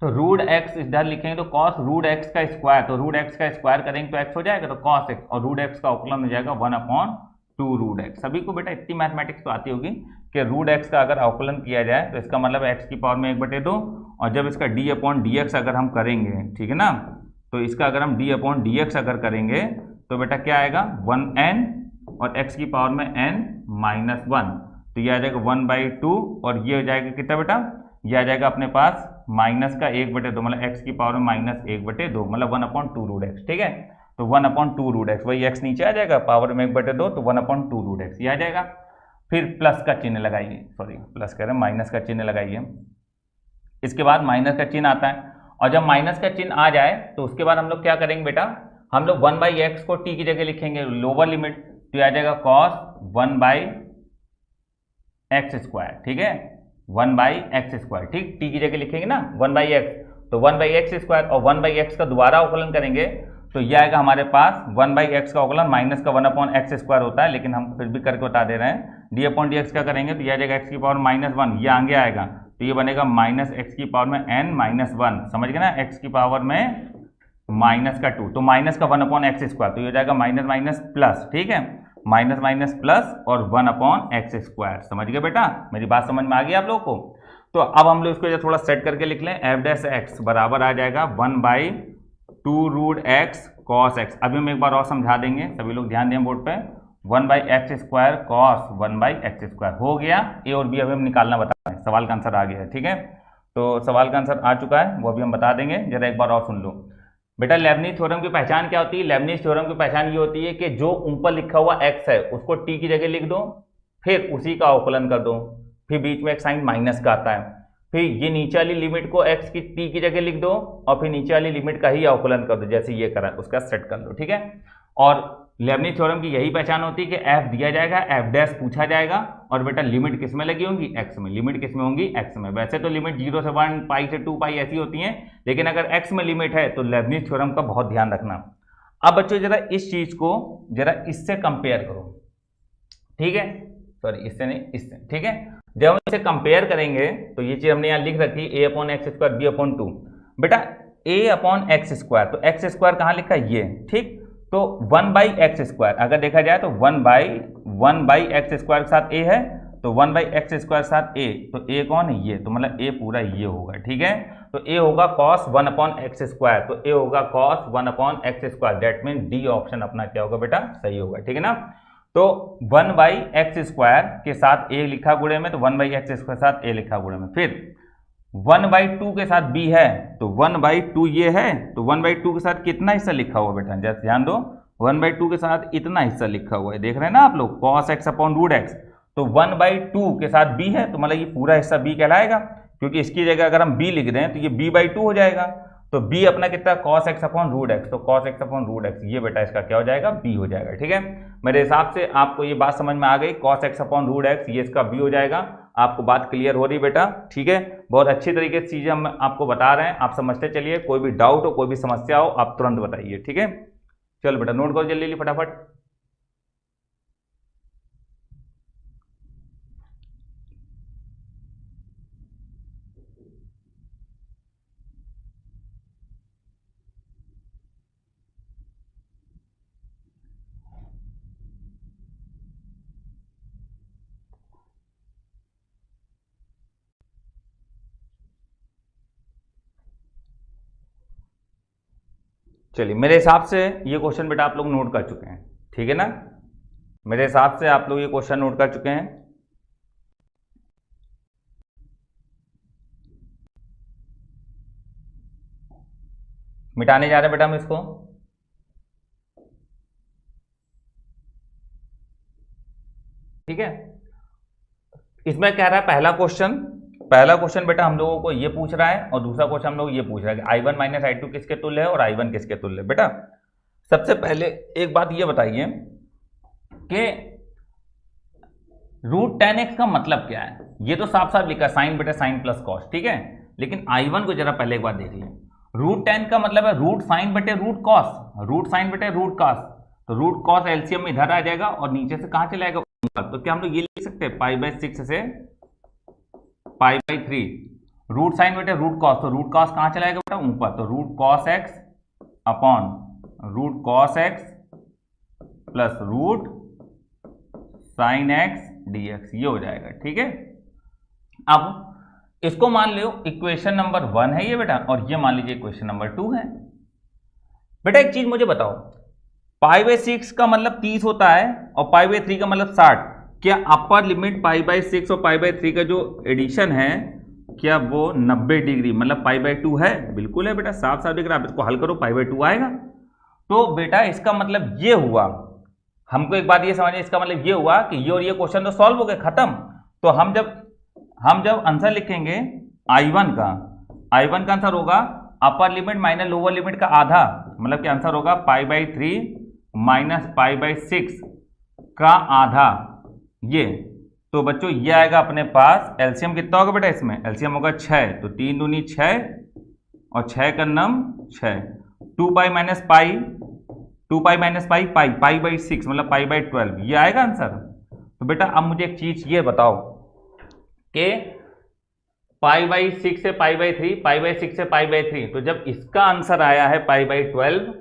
तो रूट एक्स इधर लिखेंगे तो कॉस रूट एक्स का स्क्वायर, तो रूट एक्स का स्क्वायर करेंगे तो एक्स हो जाएगा, तो कॉस एक्स, और रूट एक्स का अवकलन हो जाएगा 1/2 रूट एक्स। सभी को बेटा इतनी मैथमेटिक्स तो आती होगी कि रूट एक्स का अगर अवकलन किया जाए तो इसका मतलब एक्स की पावर में 1/2, और जब इसका d/dx अगर हम करेंगे, ठीक है ना, तो इसका अगर हम d/dx अगर करेंगे तो बेटा क्या आएगा 1n, और x की पावर में n-1, तो ये आ जाएगा 1/2, और ये हो जाएगा कितना बेटा, ये आ जाएगा अपने पास माइनस का 1/2, मतलब x की पावर में -1/2, मतलब 1/2 रूट एक्स, ठीक है। तो 1/2 रूट एक्स, वही x नीचे आ जाएगा, पावर में 1/2, तो 1/2 रूट एक्स ये आ जाएगा। फिर प्लस का चिन्ह लगाइए, सॉरी प्लस कह रहे हैं, माइनस का चिन्ह लगाइए। इसके बाद माइनस का चिन्ह आता है, और जब माइनस का चिन्ह आ जाए तो उसके बाद हम लोग क्या करेंगे बेटा, हम लोग 1/x को t की जगह लिखेंगे, लोअर लिमिट, तो आ जाएगा cos 1/x², ठीक है, 1/x², ठीक, t की जगह लिखेंगे ना 1/x, तो 1/x², और 1/x का दोबारा अवकलन करेंगे तो यह आएगा हमारे पास 1/x का अवकलन माइनस का 1/x² होता है, लेकिन हम फिर भी करके बता दे रहे हैं। d/dx क्या करेंगे तो यह आ जाएगा x की पावर -1, ये आगे आएगा तो ये बनेगा -x की पावर में n-1, समझ गए ना, x की पावर में -2, तो माइनस का 1/x², तो ये हो जाएगा माइनस माइनस प्लस, ठीक है, माइनस माइनस प्लस और 1/x², समझ गए बेटा, मेरी बात समझ में आ गई आप लोगों को। तो अब हम लोग इसको थोड़ा सेट करके लिख लें, एफ डैश एक्स बराबर आ जाएगा 1/2 रूट एक्स कॉस एक्स। अभी हम एक बार और समझा देंगे, सभी लोग ध्यान दें बोर्ड पे, 1/x² कॉस 1/x² हो गया। ए और बी अभी हम निकालना बता रहे हैं, सवाल का आंसर आ गया है, ठीक है। तो सवाल का आंसर आ चुका है, वो अभी हम बता देंगे, जरा एक बार और सुन लो बेटा। लेबनीज थ्योरम की पहचान क्या होती है, लेबनीज थ्योरम की पहचान ये होती है कि जो ऊपर लिखा हुआ x है उसको t की जगह लिख दो, फिर उसी का अवकलन कर दो, फिर बीच में एक साइन माइनस का आता है, फिर ये नीचे वाली लिमिट को x की t की जगह लिख दो, और फिर नीचे वाली लिमिट का ही अवकलन कर दो, जैसे ये करा उसका सेट कर दो, ठीक है। और लेबनीज थ्योरम की यही पहचान होती है कि f दिया जाएगा, f डैश पूछा जाएगा, और बेटा लिमिट किस में लगी होंगी, x में, लिमिट किस में होंगी, x में। वैसे तो लिमिट 0 से 1, पाई से 2 पाई ऐसी होती हैं, लेकिन अगर x में लिमिट है तो लेबनीज थ्योरम का बहुत ध्यान रखना। अब बच्चों जरा इस चीज को जरा इससे कंपेयर करो, ठीक है, सॉरी इससे नहीं, इससे, ठीक है। जब हम इसे कंपेयर करेंगे तो ये चीज हमने यहाँ लिख रखी a/x², b/2, बेटा a/x², तो x² कहाँ लिखा है, ये, ठीक। तो 1/x², अगर देखा जाए तो 1/x² के साथ a है, तो 1/x² के साथ a, तो a कौन है, ये, तो मतलब a पूरा ये होगा, ठीक है। तो a होगा cos 1/x², तो a होगा cos 1/x², that mean D option अपना क्या होगा बेटा, सही होगा, ठीक है ना। तो 1/x² के साथ a लिखा गुणे में, तो 1/x² के साथ a लिखा गुणे में, फिर 1/2 के साथ b है तो 1/2 ये है, तो 1/2 के साथ कितना हिस्सा लिखा हुआ बेटा, जैसे ध्यान दो 1/2 के साथ इतना हिस्सा लिखा हुआ है, देख रहे हैं ना आप लोग, cos x upon root x. तो 1/2 के साथ b है तो मतलब ये पूरा हिस्सा b कहलाएगा, क्योंकि इसकी जगह अगर हम b लिख रहे हैं तो ये b/2 हो जाएगा। तो b अपना कितना, cos x upon root x, तो cos x upon root x ये बेटा इसका क्या हो जाएगा, b हो जाएगा। ठीक है, मेरे हिसाब से आपको ये बात समझ में आ गई, cos x upon root x ये इसका b हो जाएगा। आपको बात क्लियर हो रही बेटा? ठीक है, बहुत अच्छी तरीके से चीजें हम आपको बता रहे हैं, आप समझते चलिए। कोई भी डाउट हो, कोई भी समस्या हो, आप तुरंत बताइए। ठीक है, चलो बेटा नोट करो जल्दी फटाफट। चलिए, मेरे हिसाब से ये क्वेश्चन बेटा आप लोग नोट कर चुके हैं, ठीक है ना? मेरे हिसाब से आप लोग ये क्वेश्चन नोट कर चुके हैं। मिटाने जा रहे हैं बेटा हम इसको। ठीक है, इसमें कह रहा है पहला क्वेश्चन बेटा हम लोगों को ये पूछ रहा है, और दूसरा क्वेश्चन हम लोग ये पूछ रहा है कि I1 माइनस I2 किसके तुल्य है और I1 किसके तुल्य है। बेटा सबसे पहले एक बात ये बताइए कि √10x का मतलब क्या है। ये तो साफ साफ लिखा है साइन बेटा साइन प्लस कॉस, ठीक है, लेकिन I1 को जरा पहले एक बार देख लें। √10 का मतलब है रूट साइन बटे रूट कॉस, रूट साइन बटे रूट कॉस, तो रूट कॉस एलसीएम में इधर आ जाएगा और नीचे से कहां चला जाएगा, तो क्या हम लोग ये लिख सकते हैं π/6 से π/3, रूट साइन बटे रूट कॉस, तो रूट कॉस कहां चला जाएगा बेटा, ऊपर, तो root cos x upon root cos x plus root sine x dx ये हो जाएगा। ठीक है, अब इसको मान लो इक्वेशन नंबर 1 है ये बेटा, और ये मान लीजिए इक्वेशन नंबर 2 है। बेटा एक चीज मुझे बताओ, π/6 का मतलब 30 होता है और π/3 का मतलब 60। क्या अपर लिमिट π/6 और π/3 का जो एडिशन है क्या वो 90 डिग्री मतलब π/2 है? बिल्कुल है बेटा, साफ साफ दिख रहा है। आप इसको हल करो, π/2 आएगा। तो बेटा इसका मतलब ये हुआ, हमको एक बात ये समझिए, इसका मतलब ये हुआ कि ये और ये क्वेश्चन तो सॉल्व हो गए, खत्म। तो हम जब आंसर लिखेंगे I1 का आंसर होगा अपर लिमिट माइनस लोअर लिमिट का आधा, मतलब कि आंसर होगा π/3 माइनस π/6 का आधा ये। तो बच्चों ये आएगा अपने पास, एलसीएम कितना होगा बेटा इसमें, एलसीएम होगा 6, तो 3 दूनी 6 और 6 का नम 6, 2π माइनस पाई, 2π माइनस पाई π/6 मतलब π/12 ये आएगा आंसर। तो बेटा अब मुझे एक चीज ये बताओ कि π/6 से π/3, π/6 से π/3, तो जब इसका आंसर आया है π/12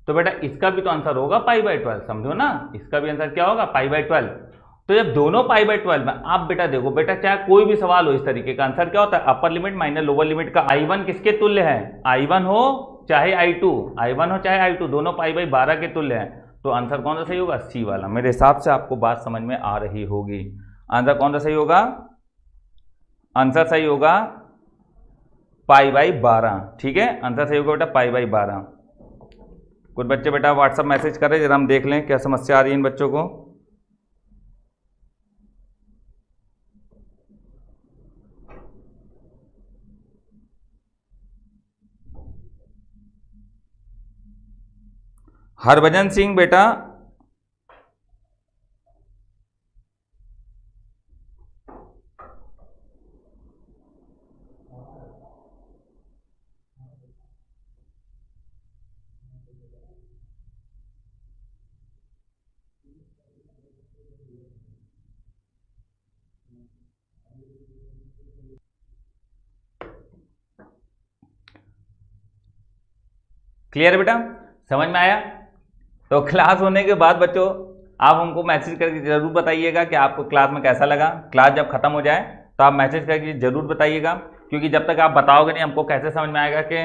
तो बेटा इसका भी तो आंसर होगा π/12, समझो ना, इसका भी आंसर क्या होगा π/12। तो जब दोनों π/12 में, आप बेटा देखो बेटा, चाहे कोई भी सवाल हो इस तरीके का, आंसर क्या होता है, अपर लिमिट माइनस लोअर लिमिट का I1 किसके तुल्य है, I1 हो चाहे I2, दोनों π/12 के तुल्य है। तो आंसर कौन सा सही होगा, सी वाला। मेरे हिसाब से आपको बात समझ में आ रही होगी। आंसर कौन सा सही होगा, आंसर सही होगा π/12। ठीक है, आंसर सही होगा बेटा π/12। कुछ बच्चे बेटा व्हाट्सएप मैसेज कर रहे हैं, जरा हम देख लें क्या समस्या आ रही है इन बच्चों को। हरभजन सिंह बेटा क्लियर है बेटा, समझ में आया? तो क्लास होने के बाद बच्चों आप हमको मैसेज करके जरूर बताइएगा कि आपको क्लास में कैसा लगा। क्लास जब खत्म हो जाए तो आप मैसेज करके जरूर बताइएगा, क्योंकि जब तक आप बताओगे नहीं हमको कैसे समझ में आएगा कि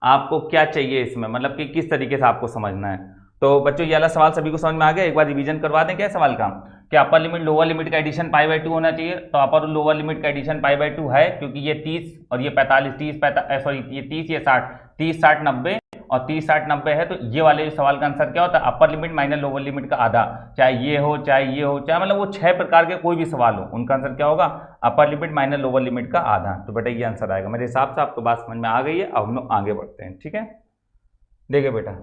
आपको क्या चाहिए इसमें, मतलब कि किस तरीके से आपको समझना है। तो बच्चों ये वाला सवाल सभी को समझ में आ गया? एक बार रिवीजन करवा दें क्या सवाल का, कि अपर लिमिट लोअर लिमिट का एडिशन पाई बाई 2 होना चाहिए, तो अपर और लोअर लिमिट का एडिशन पाई बाई 2 है, क्योंकि ये 30 और ये 45, 30 सॉरी ये 30 ये 60, 30 60 90 और 30 60 90 है। तो ये वाले सवाल का आंसर क्या होता है, अपर लिमिट माइनस लोअर लिमिट का आधा, चाहे ये हो चाहे ये हो, चाहे मतलब वो 6 प्रकार के कोई भी सवाल हो, उनका आंसर क्या होगा, अपर लिमिट माइनस लोअर लिमिट का आधा। तो बेटा ये आंसर आएगा। मेरे हिसाब से आपको बात समझ में आ गई है। अब हम लोग आगे बढ़ते हैं, ठीक है। देखिए बेटा,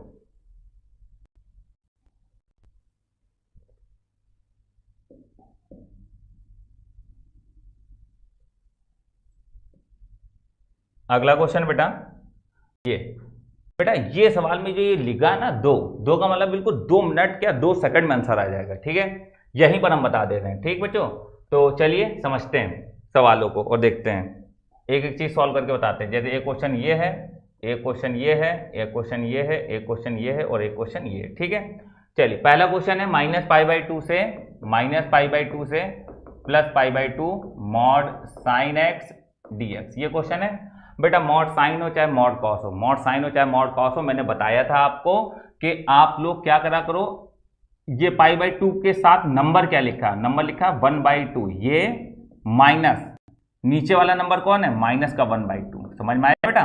अगला क्वेश्चन बेटा ये सवाल में जो ये लिखा है ना, दो का मतलब बिल्कुल 2 मिनट क्या 2 सेकंड में आंसर आ जाएगा, ठीक है। यहीं पर हम बता दे रहे हैं, ठीक बच्चों। तो चलिए समझते हैं सवालों को और देखते हैं, एक एक चीज सॉल्व करके बताते हैं। जैसे एक क्वेश्चन ये है, एक क्वेश्चन ये है, एक क्वेश्चन ये है, एक क्वेश्चन ये है और एक क्वेश्चन ये है, ठीक है। चलिए पहला क्वेश्चन है माइनस पाई बाई टू से plus pi by 2 mod sine x D x. ये क्वेश्चन है बेटा। मॉड साइन हो चाहे मॉड कॉस हो, मॉड साइन हो चाहे मॉड कॉस हो, मैंने बताया था आपको कि आप लोग क्या करा करो, ये पाई बाई 2 के साथ नंबर क्या लिखा, नंबर लिखा 1/2, ये माइनस नीचे वाला नंबर कौन है, माइनस का 1/2। समझ में आया बेटा।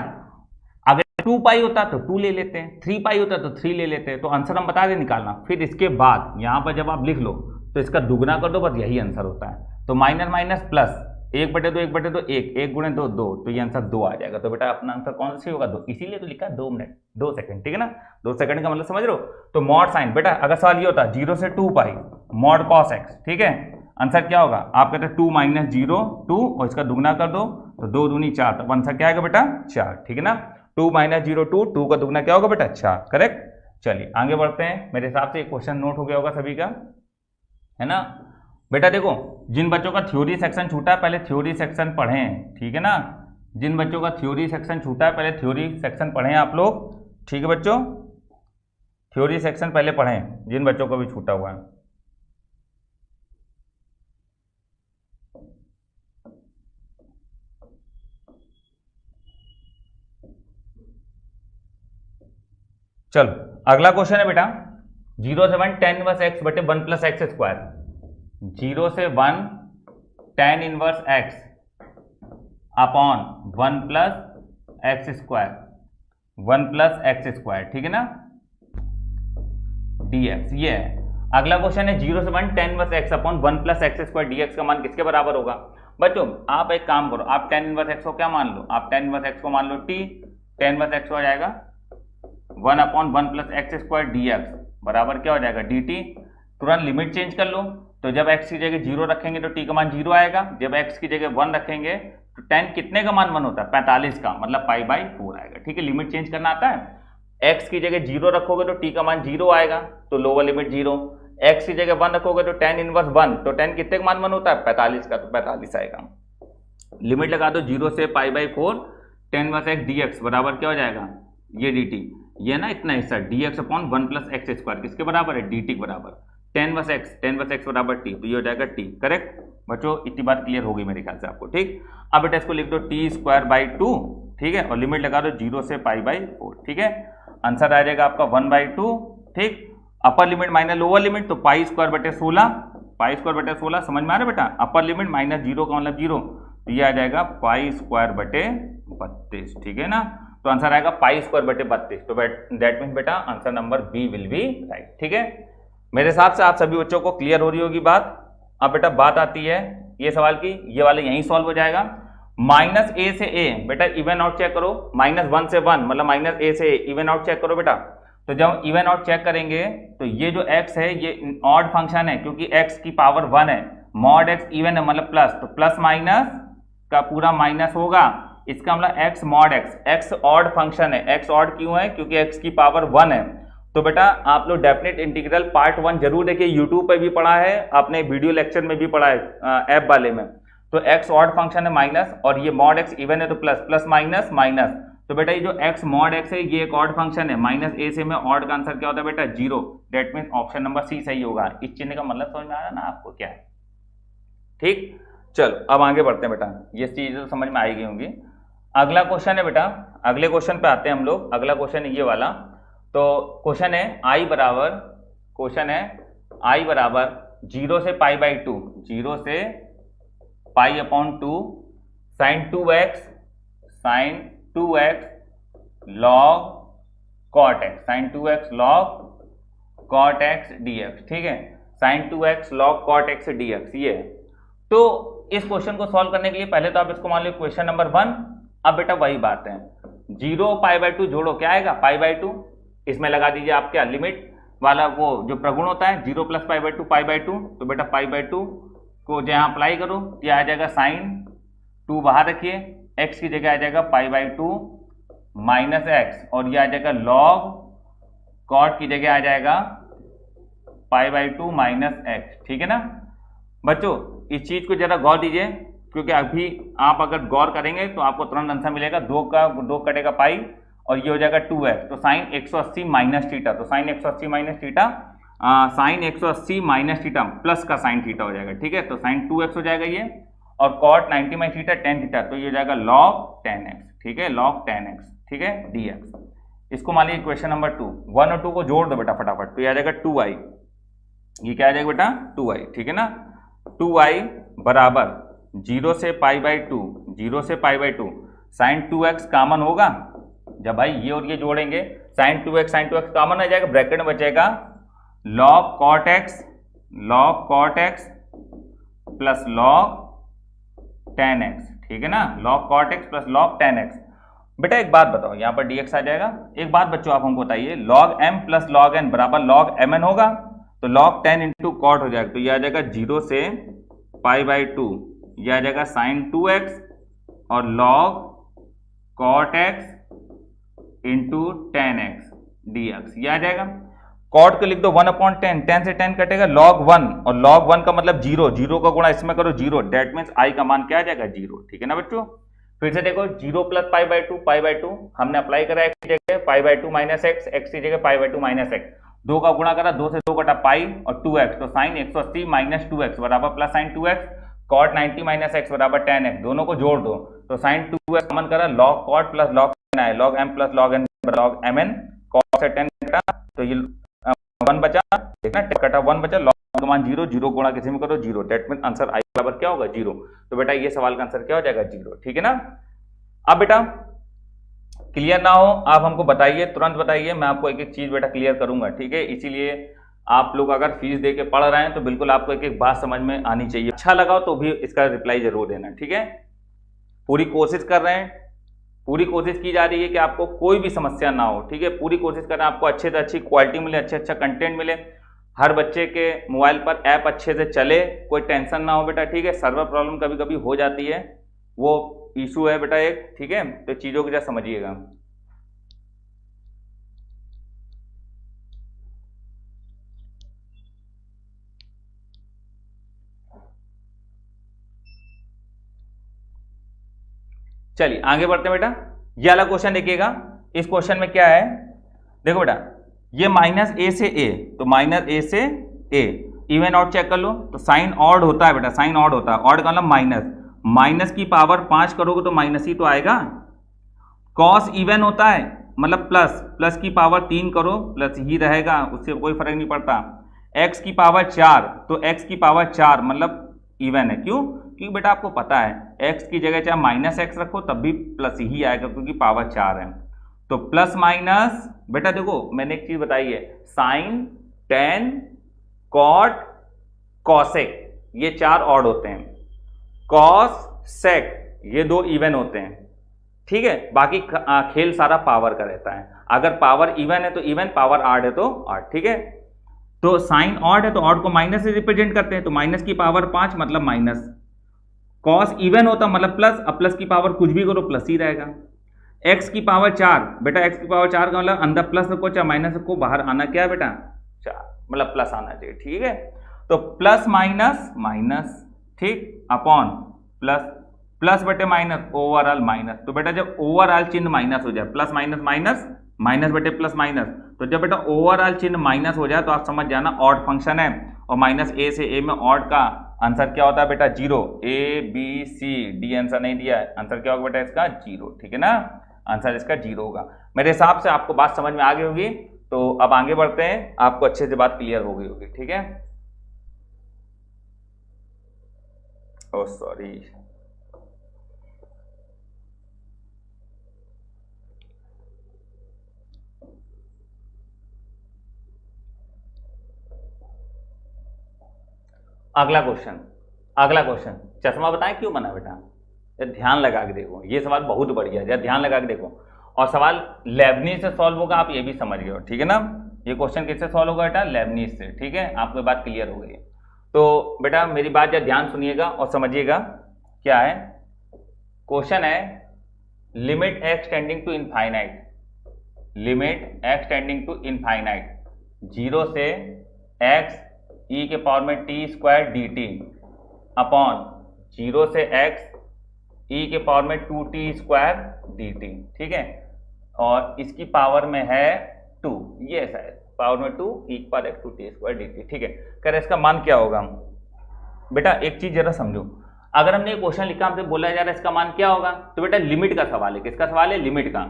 अगर 2 पाई होता तो 2 ले लेते हैं, 3 पाई होता तो 3 ले लेते हैं। तो आंसर हम बता दें निकालना। फिर इसके बाद यहां पर जब आप लिख लो तो इसका दुगना कर दो, बस यही आंसर होता है। तो माइनस माइनस प्लस 1/2 1/2 1 1 गुणे 2 2, तो ये आंसर 2 आ जाएगा। तो बेटा अपना आंसर कौन सा होगा, 2। इसीलिए तो लिखा 2 मिनट 2 सेकंड, ठीक है ना। 2 सेकंड का मतलब समझ रहे हो। तो मॉड साइन बेटा, अगर सवाल ये होता 0 से 2 पाई मॉड कॉस एक्स, ठीक है, आंसर क्या होगा, आप कहते हैं 2 माइनस 0 2 और इसका दुगना कर दो तो 2 दूनी 4, तो आंसर क्या आएगा बेटा 4, ठीक है ना। 2 माइनस 0 2, 2 का दुगना क्या होगा बेटा 4, करेक्ट। चलिए आगे बढ़ते हैं। मेरे हिसाब से एक क्वेश्चन नोट हो गया होगा सभी का, है ना बेटा। देखो जिन बच्चों का थ्योरी सेक्शन छूटा है पहले थ्योरी सेक्शन पढ़ें, ठीक है ना। जिन बच्चों का थ्योरी सेक्शन छूटा है पहले थ्योरी सेक्शन पढ़ें आप लोग, ठीक है बच्चों। थ्योरी सेक्शन पहले पढ़ें जिन बच्चों को भी छूटा हुआ है। चलो अगला क्वेश्चन है बेटा 0 से 1 tan इनवर्स x बटे 1 प्लस एक्स स्क्वायर। 0 से 1 tan inverse x upon 1 plus x square, 1 plus x square, ठीक है ना, dx ये है। अगला क्वेश्चन है 0 से 1 tan inverse x upon 1 plus x square dx का मान किसके बराबर होगा। बच्चों आप एक काम करो, आप tan इनवर्स x को क्या मान लो, आप tan इनवर्स x को मान लो t, tan इनवर्स x हो जाएगा 1 upon 1 plus x square dx बराबर क्या हो जाएगा dt। तुरंत लिमिट चेंज कर लो, तो जब x की जगह 0 रखेंगे तो t का मान 0 आएगा, जब x की जगह 1 रखेंगे तो tan कितने का मान 1 होता है 45 का, मतलब पाई बाई 4 आएगा, ठीक है। लिमिट चेंज करना आता है। x की जगह 0 रखोगे तो t का मान 0 आएगा, तो लोअर लिमिट 0। x की जगह 1 रखोगे तो tan इनवर्स 1, तो tan कितने का मान 1 होता है 45 का, तो 45 आएगा। लिमिट लगा दो 0 से pi by 4 tan inverse x dx बराबर क्या हो जाएगा, ये dt, ये ना इतना हिस्सा dx upon 1 plus x square किसके बराबर है, dt के बराबर। tan इनवर्स x बराबर t, तो ये हो जाएगा t, करेक्ट। बच्चों इतनी बात क्लियर हो गई मेरे ख्याल से आपको, ठीक। अब बेटा इसको लिख दो t स्क्वायर बाई 2, ठीक है, और लिमिट लगा दो 0 से पाई बाई 4, ठीक है। आंसर आ जाएगा आपका 1/2, ठीक। अपर लिमिट माइनस लोअर लिमिट, तो पाई स्क्वायर बटे 16, पाई स्क्वायर बटे 16 समझ में आ रहा है बेटा। अपर लिमिट माइनस 0 का मतलब 0, तो ये आ जाएगा पाई स्क्वायर बटे 32, ठीक है ना। तो आंसर आएगा पाई स्क्वायर बटे 32, तो दैट मीन्स बेटा answer number B will be right, ठीक है। मेरे हिसाब से आप सभी बच्चों को क्लियर हो रही होगी बात। अब बेटा बात आती है ये सवाल की, ये वाले यहीं सॉल्व हो जाएगा। माइनस ए से ए, बेटा इवन आउट चेक करो, -1 से 1 मतलब माइनस ए से ए, इवन आउट चेक करो बेटा। तो जब इवन आउट चेक करेंगे तो ये जो x है ये ऑड फंक्शन है, क्योंकि x की पावर 1 है, मॉड x इवन है मतलब प्लस, तो प्लस माइनस का पूरा माइनस होगा, इसका मतलब x mod x odd function है। x ऑड क्यों है, क्योंकि x की पावर 1 है। तो बेटा आप लोग डेफिनेट इंटीग्रल पार्ट 1 जरूर देखिए, यूट्यूब पे भी पढ़ा है आपने, वीडियो लेक्चर में भी पढ़ा है ऐप वाले में। तो x ऑड फंक्शन है माइनस, और ये मॉड x इवन है तो प्लस, प्लस माइनस माइनस। तो बेटा ये जो x मॉड x है ये एक ऑड फंक्शन है, माइनस ए से में ऑड का आंसर क्या होता है बेटा 0, that means option number C सही होगा। इस चिन्ह का मतलब समझ में आ रहा है ना आपको क्या है, ठीक। चलो अब आगे बढ़ते हैं बेटा, ये चीजें तो समझ में आई गई होंगी। अगला क्वेश्चन है बेटा, अगले क्वेश्चन पे आते हैं हम लोग। अगला क्वेश्चन है ये वाला। तो क्वेश्चन है i बराबर 0 से पाई बाई 2, 0 से pi upon 2 sine 2x log cot x, sine 2x log cot x dx, ठीक है, sine 2x log cot x dx ये है। तो इस क्वेश्चन को सॉल्व करने के लिए पहले तो आप इसको मान लो क्वेश्चन नंबर 1। अब बेटा वही बात है, 0 पाई बाई 2 जोड़ो, क्या आएगा पाई बाई 2, इसमें लगा दीजिए आप क्या लिमिट वाला वो जो प्रगुण होता है 0 plus pi by 2 pi by 2, तो बेटा पाई बाई 2 को जहाँ अप्लाई करो ये आ जाएगा साइन 2 बाहर रखिए, x की जगह आ जाएगा पाई बाई 2 माइनस एक्स, और ये आ जाएगा लॉग कॉट की जगह आ जाएगा पाई बाई 2 माइनस एक्स, ठीक है ना बच्चों। इस चीज को जरा गौर दीजिए, क्योंकि अभी आप अगर गौर करेंगे तो आपको तुरंत आंसर मिलेगा, 2 कटेगा पाई और ये हो जाएगा 2x, तो साइन 180 माइनस थीटा, तो sine 180 minus theta, sine 180 minus theta plus का साइन थीटा हो जाएगा, ठीक है, तो साइन 2x हो जाएगा ये, और cot 90 minus theta tan theta, तो ये हो जाएगा लॉग 10x, ठीक है, लॉग 10x, ठीक है dx। इसको मान लीजिए क्वेश्चन नंबर 2, 1 और 2 को जोड़ दो बेटा फटाफट, तो ये आ जाएगा 2i, ये क्या आ जाएगा बेटा 2i, ठीक है ना, 2i बराबर 0 से पाई बाई 2, 0 से pi by 2 sine 2x common होगा, जब भाई ये और ये जोड़ेंगे साइन 2x कॉमन आ जाएगा, ब्रैकेट में बचेगा log cot x plus log 10x, ठीक है ना, log cot x plus log 10x। बेटा एक बात बताओ, यहां पर dx आ जाएगा, एक बात बच्चों आप हमको बताइए, log m plus log n बराबर लॉग mn होगा, तो log 10 इंटू कॉट हो जाएगा, तो यह आ जाएगा 0 से पाई बाई 2, यह आ जाएगा साइन 2x और log cot x into 10x dx, यह आ जाएगा। कॉट को लिख दो 1/10, 10 से 10 कटेगा log 1, और log 1 का मतलब 0, 0 का गुणा इसमें करो 0, डेट मीन्स i का मान क्या आ जाएगा 0, ठीक है ना बच्चों। फिर से देखो 0 प्लस पाई बाई 2 हमने अप्लाई करा x की जगह pi by 2 minus x, x की जगह पाई बाई 2 माइनस एक्स, 2 का गुणा करा, 2 से 2 कटा पाई और 2x, तो साइन 180 माइनस 2x बराबर plus sine 2x, cot 90 minus x बराबर 10x, दोनों को जोड़ दो, तो साइन 2x कॉमन करा, लॉग कॉट प्लस लॉग है, log m plus log n log mn, cot से 10 कटा तो ये 1 बचा, देखना कटा 1 बचा, लॉग का मान 0, 0 गुणा किसी में करो 0, डेट मीन आंसर i बराबर क्या होगा 0, तो बेटा ये सवाल का आंसर क्या हो जाएगा 0, ठीक है ना। अब बेटा क्लियर ना हो आप हमको बताइए, तुरंत बताइए, मैं आपको एक एक चीज बेटा क्लियर करूंगा, ठीक है। इसीलिए आप लोग अगर फीस दे के पढ़ रहे हैं तो बिल्कुल आपको एक एक बात समझ में आनी चाहिए, अच्छा लगा तो भी इसका रिप्लाई जरूर देना, ठीक है। पूरी कोशिश कर रहे हैं, पूरी कोशिश की जा रही है कि आपको कोई भी समस्या ना हो, ठीक है, पूरी कोशिश कर रहे हैं आपको अच्छे से अच्छी क्वालिटी मिले, अच्छा कंटेंट मिले, हर बच्चे के मोबाइल पर ऐप अच्छे से चले, कोई टेंशन ना हो बेटा, ठीक है। सर्वर प्रॉब्लम कभी कभी हो जाती है, वो इशू है बेटा एक, ठीक है, तो चीजों को जरा समझिएगा। चलिए आगे बढ़ते हैं बेटा, ये वाला क्वेश्चन देखिएगा। इस क्वेश्चन में क्या है, देखो बेटा, ये माइनस ए से ए, तो माइनस ए से ए, इवन ऑड चेक कर लो, तो साइन ऑड होता है बेटा, साइन ऑड होता है, ऑड का मतलब माइनस, माइनस की पावर 5 करोगे तो माइनस ही तो आएगा। कॉस इवन होता है मतलब प्लस, प्लस की पावर 3 करो प्लस ही रहेगा, उससे कोई फर्क नहीं पड़ता। एक्स की पावर 4, तो एक्स की पावर 4 मतलब इवन है, क्यों, क्योंकि बेटा आपको पता है एक्स की जगह चाहे माइनस एक्स रखो तब भी प्लस ही आएगा, क्योंकि पावर 4 है। तो प्लस माइनस बेटा देखो मैंने एक चीज बताई है, साइन, टेन, कॉट, कॉसेक ये 4 ऑड होते हैं, कॉस, सेक ये 2 इवन होते हैं, ठीक है। बाकी खेल सारा पावर का रहता है, अगर पावर इवन है तो इवन, पावर ऑड है तो ऑड, ठीक है। तो साइन ऑड है तो ऑड को माइनस से रिप्रेजेंट करते हैं, तो माइनस की पावर 5 मतलब माइनस, कॉस इवन होता मतलब प्लस, अब प्लस की पावर कुछ भी करो प्लस ही रहेगा। एक्स की पावर 4, बेटा एक्स की पावर 4 का मतलब अंदर प्लस रखो चाहे माइनस रखो, बाहर आना क्या है बेटा 4, मतलब प्लस आना चाहिए, ठीक है। तो प्लस माइनस माइनस, ठीक, अपॉन प्लस, प्लस बटे माइनस, ओवरऑल माइनस। तो बेटा जब ओवरऑल चिन्ह माइनस हो जाए, प्लस माइनस माइनस, माइनस बटे प्लस माइनस, तो जब बेटा ओवरऑल चिन्ह माइनस हो जाए तो आप समझ जाना ऑड फंक्शन है, और माइनस ए से ए में ऑड का आंसर क्या होता है बेटा 0, A B C D answer नहीं दिया है, आंसर क्या होगा बेटा इसका 0, ठीक है ना, आंसर इसका 0 होगा। मेरे हिसाब से आपको बात समझ में आ गई होगी, तो अब आगे बढ़ते हैं, आपको अच्छे से बात क्लियर हो गई होगी, ठीक है। ओ सॉरी, अगला क्वेश्चन, अगला क्वेश्चन, चश्मा बताएं क्यों बना बेटा? ध्यान लगा के देखो, ये सवाल बहुत बढ़िया है, ध्यान लगा के देखो। और सवाल लेबनीज से सॉल्व होगा, आप ये भी समझ गए हो, ठीक है ना। ये क्वेश्चन किससे सॉल्व होगा बेटा? लेबनीज से, ठीक है। आपको बात क्लियर हो गई है। तो बेटा मेरी बात जरा ध्यान सुनिएगा और समझिएगा क्या है। क्वेश्चन है limit x tending to infinite, limit x tending to infinite 0 से एक्स ई के पावर में t square d t upon 0 से एक्स ई के पावर में 2t स्क्वायर डी टी, ठीक है। और इसकी पावर में है 2, ये ऐसा है, पावर में 2 ई के power x 2t square d T, ठीक है। कर इसका मान क्या होगा? बेटा एक चीज जरा समझो, अगर हमने ये क्वेश्चन लिखा, हमसे बोला जा रहा है इसका मान क्या होगा, तो बेटा लिमिट का सवाल है। किसका सवाल है? लिमिट का।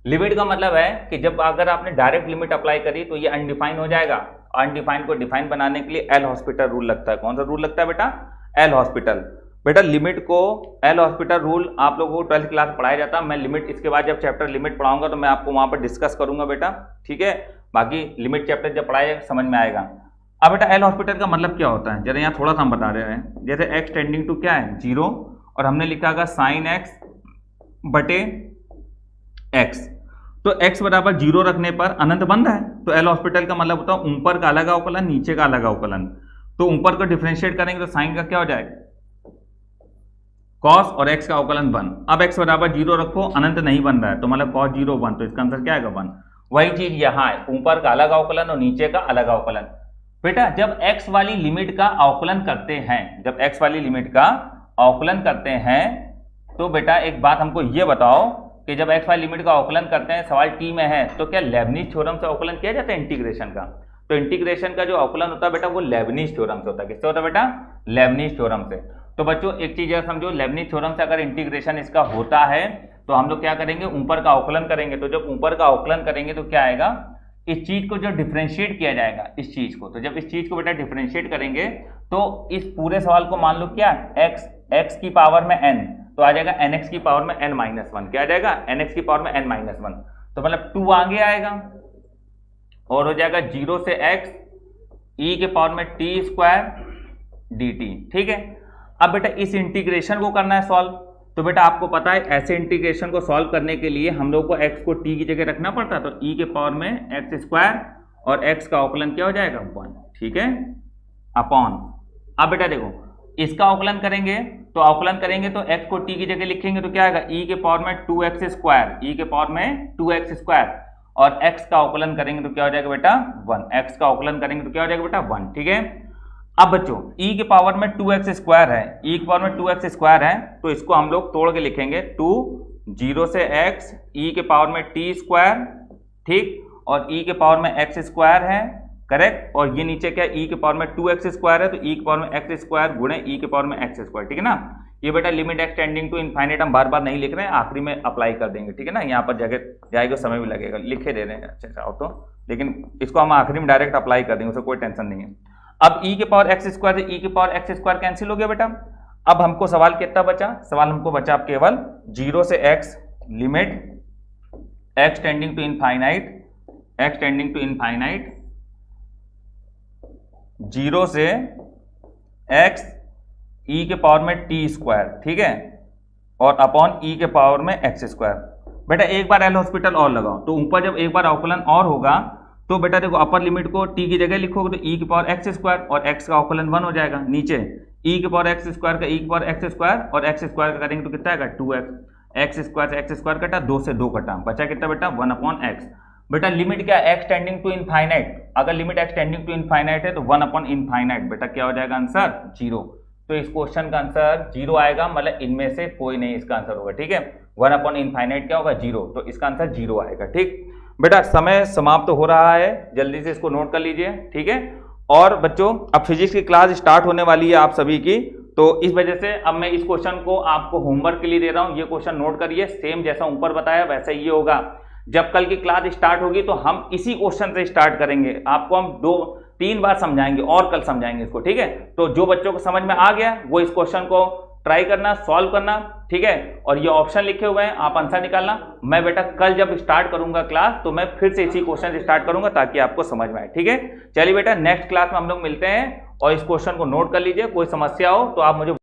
लिमिट का मतलब है कि जब अगर आपने डायरेक्ट लिमिट अप्लाई करी तो ये अनडिफाइन हो जाएगा। अनडिफाइंड को डिफाइन बनाने के लिए एल हॉस्पिटल रूल लगता है। कौन सा रूल लगता है बेटा? L hospital. बेटा लिमिट को एल हॉस्पिटल रूल आप लोगों को 12th क्लास पढ़ाया जाता है। मैं लिमिट इसके बाद जब चैप्टर लिमिट पढ़ाऊंगा तो मैं आपको वहां पर डिस्कस करूंगा बेटा, ठीक है। बाकी लिमिट चैप्टर जब पढ़ाएगा समझ में आएगा। अब बेटा एल हॉस्पिटल का मतलब क्या होता है, जरा यहाँ थोड़ा सा हम बता रहे हैं। जैसे एक्स टेंडिंग टू क्या है? 0, और हमने लिखा होगा साइन एक्स बटे एक्स, तो x बराबर 0 रखने पर अनंत बंद है। तो एल हॉस्पिटल का मतलब होता है ऊपर का अलग अवकलन, नीचे का अलग अवकलन। तो ऊपर को डिफरेंशिएट करेंगे तो साइन का क्या हो जाएगा? कॉस, और x का अवकलन 1। अब x बराबर 0 रखो, अनंत नहीं बन रहा है, तो मतलब cos 0 1, तो इसका आंसर क्या आएगा? 1। वही चीज यहाँ है, ऊपर का अलग अवकलन और नीचे का अलग अवकलन। बेटा जब x वाली लिमिट का अवकलन करते हैं, जब x वाली लिमिट का अवकलन करते हैं, तो बेटा एक बात हमको ये बताओ कि जब x वाली लिमिट का अवकलन करते हैं, सवाल टी में है, तो क्या लेबनीज थ्योरम से अवकलन किया जाता है इंटीग्रेशन का? तो इंटीग्रेशन का जो अवकलन होता है बेटा वो लेबनीज थ्योरम से होता है। किससे होता है बेटा? लेबनीज थ्योरम से। तो बच्चों एक चीज समझो, लेबनीज थ्योरम से अगर इंटीग्रेशन इसका होता है तो हम लोग क्या करेंगे? ऊपर का अवकलन करेंगे। तो जब ऊपर का अवकलन करेंगे तो क्या आएगा? इस चीज को जो डिफरेंशिएट किया जाएगा, इस चीज को, तो जब इस चीज को बेटा डिफरेंशिएट करेंगे तो इस पूरे सवाल को मान लो क्या? x की पावर में n, तो आ जाएगा nx की पावर में n-1। क्या आ जाएगा? nx की पावर में n-1, तो मतलब 2 आगे आएगा और हो जाएगा 0 से x e के पावर में t स्क्वायर dt, ठीक है। अब बेटा इस इंटीग्रेशन को करना है सॉल्व। तो बेटा आपको पता है ऐसे इंटीग्रेशन को सॉल्व करने के लिए हम लोग को x को t की जगह रखना पड़ता है, तो e के पावर में x स्क्वायर और x का अवकलन क्या हो जाएगा? 1, ठीक है, अपॉन। अब बेटा देखो इसका अवकलन करेंगे, तो अवकलन करेंगे तो x को t की जगह लिखेंगे तो क्या आएगा? e के पावर में 2x स्क्वायर, e के पावर में 2x स्क्वायर, और x का अवकलन करेंगे तो क्या हो जाएगा बेटा? 1। x का अवकलन करेंगे तो क्या हो जाएगा बेटा? 1, ठीक है। अब बच्चों e के पावर में 2x स्क्वायर है, e के पावर में 2x स्क्वायर है, तो इसको हम लोग तोड़ के लिखेंगे 2, 0 से x e के पावर में t स्क्वायर, ठीक, और e के पावर में x स्क्वायर है, करेक्ट। और ये नीचे क्या? e के पावर में 2x स्क्वायर है, तो e के पावर में x स्क्वायर गुणे e के पावर में x स्क्वायर, ठीक है ना। ये बेटा limit x tending to infinite हम बार बार नहीं लिख रहे हैं, आखिरी में अप्लाई कर देंगे, ठीक है ना। यहाँ पर जगह जाएगा, समय भी लगेगा, लिखे दे रहे हैं अच्छा चाहो तो, लेकिन इसको हम आखिरी में डायरेक्ट अप्लाई कर देंगे, उससे कोई टेंशन नहीं है। अब e के पावर x स्क्वायर से e के पावर x स्क्वायर कैंसिल हो गया बेटा। अब हमको सवाल कितना बचा? सवाल हमको बचा केवल 0 से x limit x tending to infinite, x tending to infinite 0 से x e के पावर में t स्क्वायर, ठीक है, और अपॉन e के पावर में x स्क्वायर। बेटा एक बार एल हॉस्पिटल और लगाओ, तो ऊपर जब एक बार अवकलन और होगा तो बेटा देखो अपर लिमिट को t की जगह लिखोगे तो e की पावर x स्क्वायर और x का अवकलन 1 हो जाएगा। नीचे e की पावर x स्क्वायर का e की पावर x स्क्वायर और x स्क्वायर का करेंगे तो कितना आएगा? 2x। x स्क्वायर से x स्क्वायर कटा, 2 से 2 कटा, बचा कितना बेटा? 1/x। बेटा लिमिट क्या? x tending to infinite. अगर limit x tending to infinite है तो 1/इनफाइनाइट, बेटा क्या हो जाएगा आंसर? 0। तो इस क्वेश्चन का आंसर 0 आएगा, मतलब इनमें से कोई नहीं इसका आंसर होगा, ठीक है। 1/इनफाइनाइट क्या होगा? 0, तो इसका आंसर 0 आएगा, ठीक। बेटा समय समाप्त हो रहा है, जल्दी से इसको नोट कर लीजिए, ठीक है। और बच्चों अब फिजिक्स की क्लास स्टार्ट होने वाली है आप सभी की, तो इस वजह से अब मैं इस क्वेश्चन को आपको होमवर्क के लिए दे रहा हूं। ये क्वेश्चन नोट करिए, सेम जैसा ऊपर बताया वैसा ये होगा। जब कल की क्लास स्टार्ट होगी तो हम इसी क्वेश्चन से स्टार्ट करेंगे, आपको हम 2-3 बार समझाएंगे और कल समझाएंगे इसको, ठीक है। तो जो बच्चों को समझ में आ गया वो इस क्वेश्चन को ट्राई करना, सॉल्व करना, ठीक है। और ये ऑप्शन लिखे हुए हैं, आप आंसर निकालना। मैं बेटा कल जब स्टार्ट करूंगा क्लास तो मैं फिर से इसी क्वेश्चन स्टार्ट करूंगा ताकि आपको समझ में आए, ठीक है। चलिए बेटा नेक्स्ट क्लास में हम लोग मिलते हैं और इस क्वेश्चन को नोट कर लीजिए। कोई समस्या हो तो आप मुझे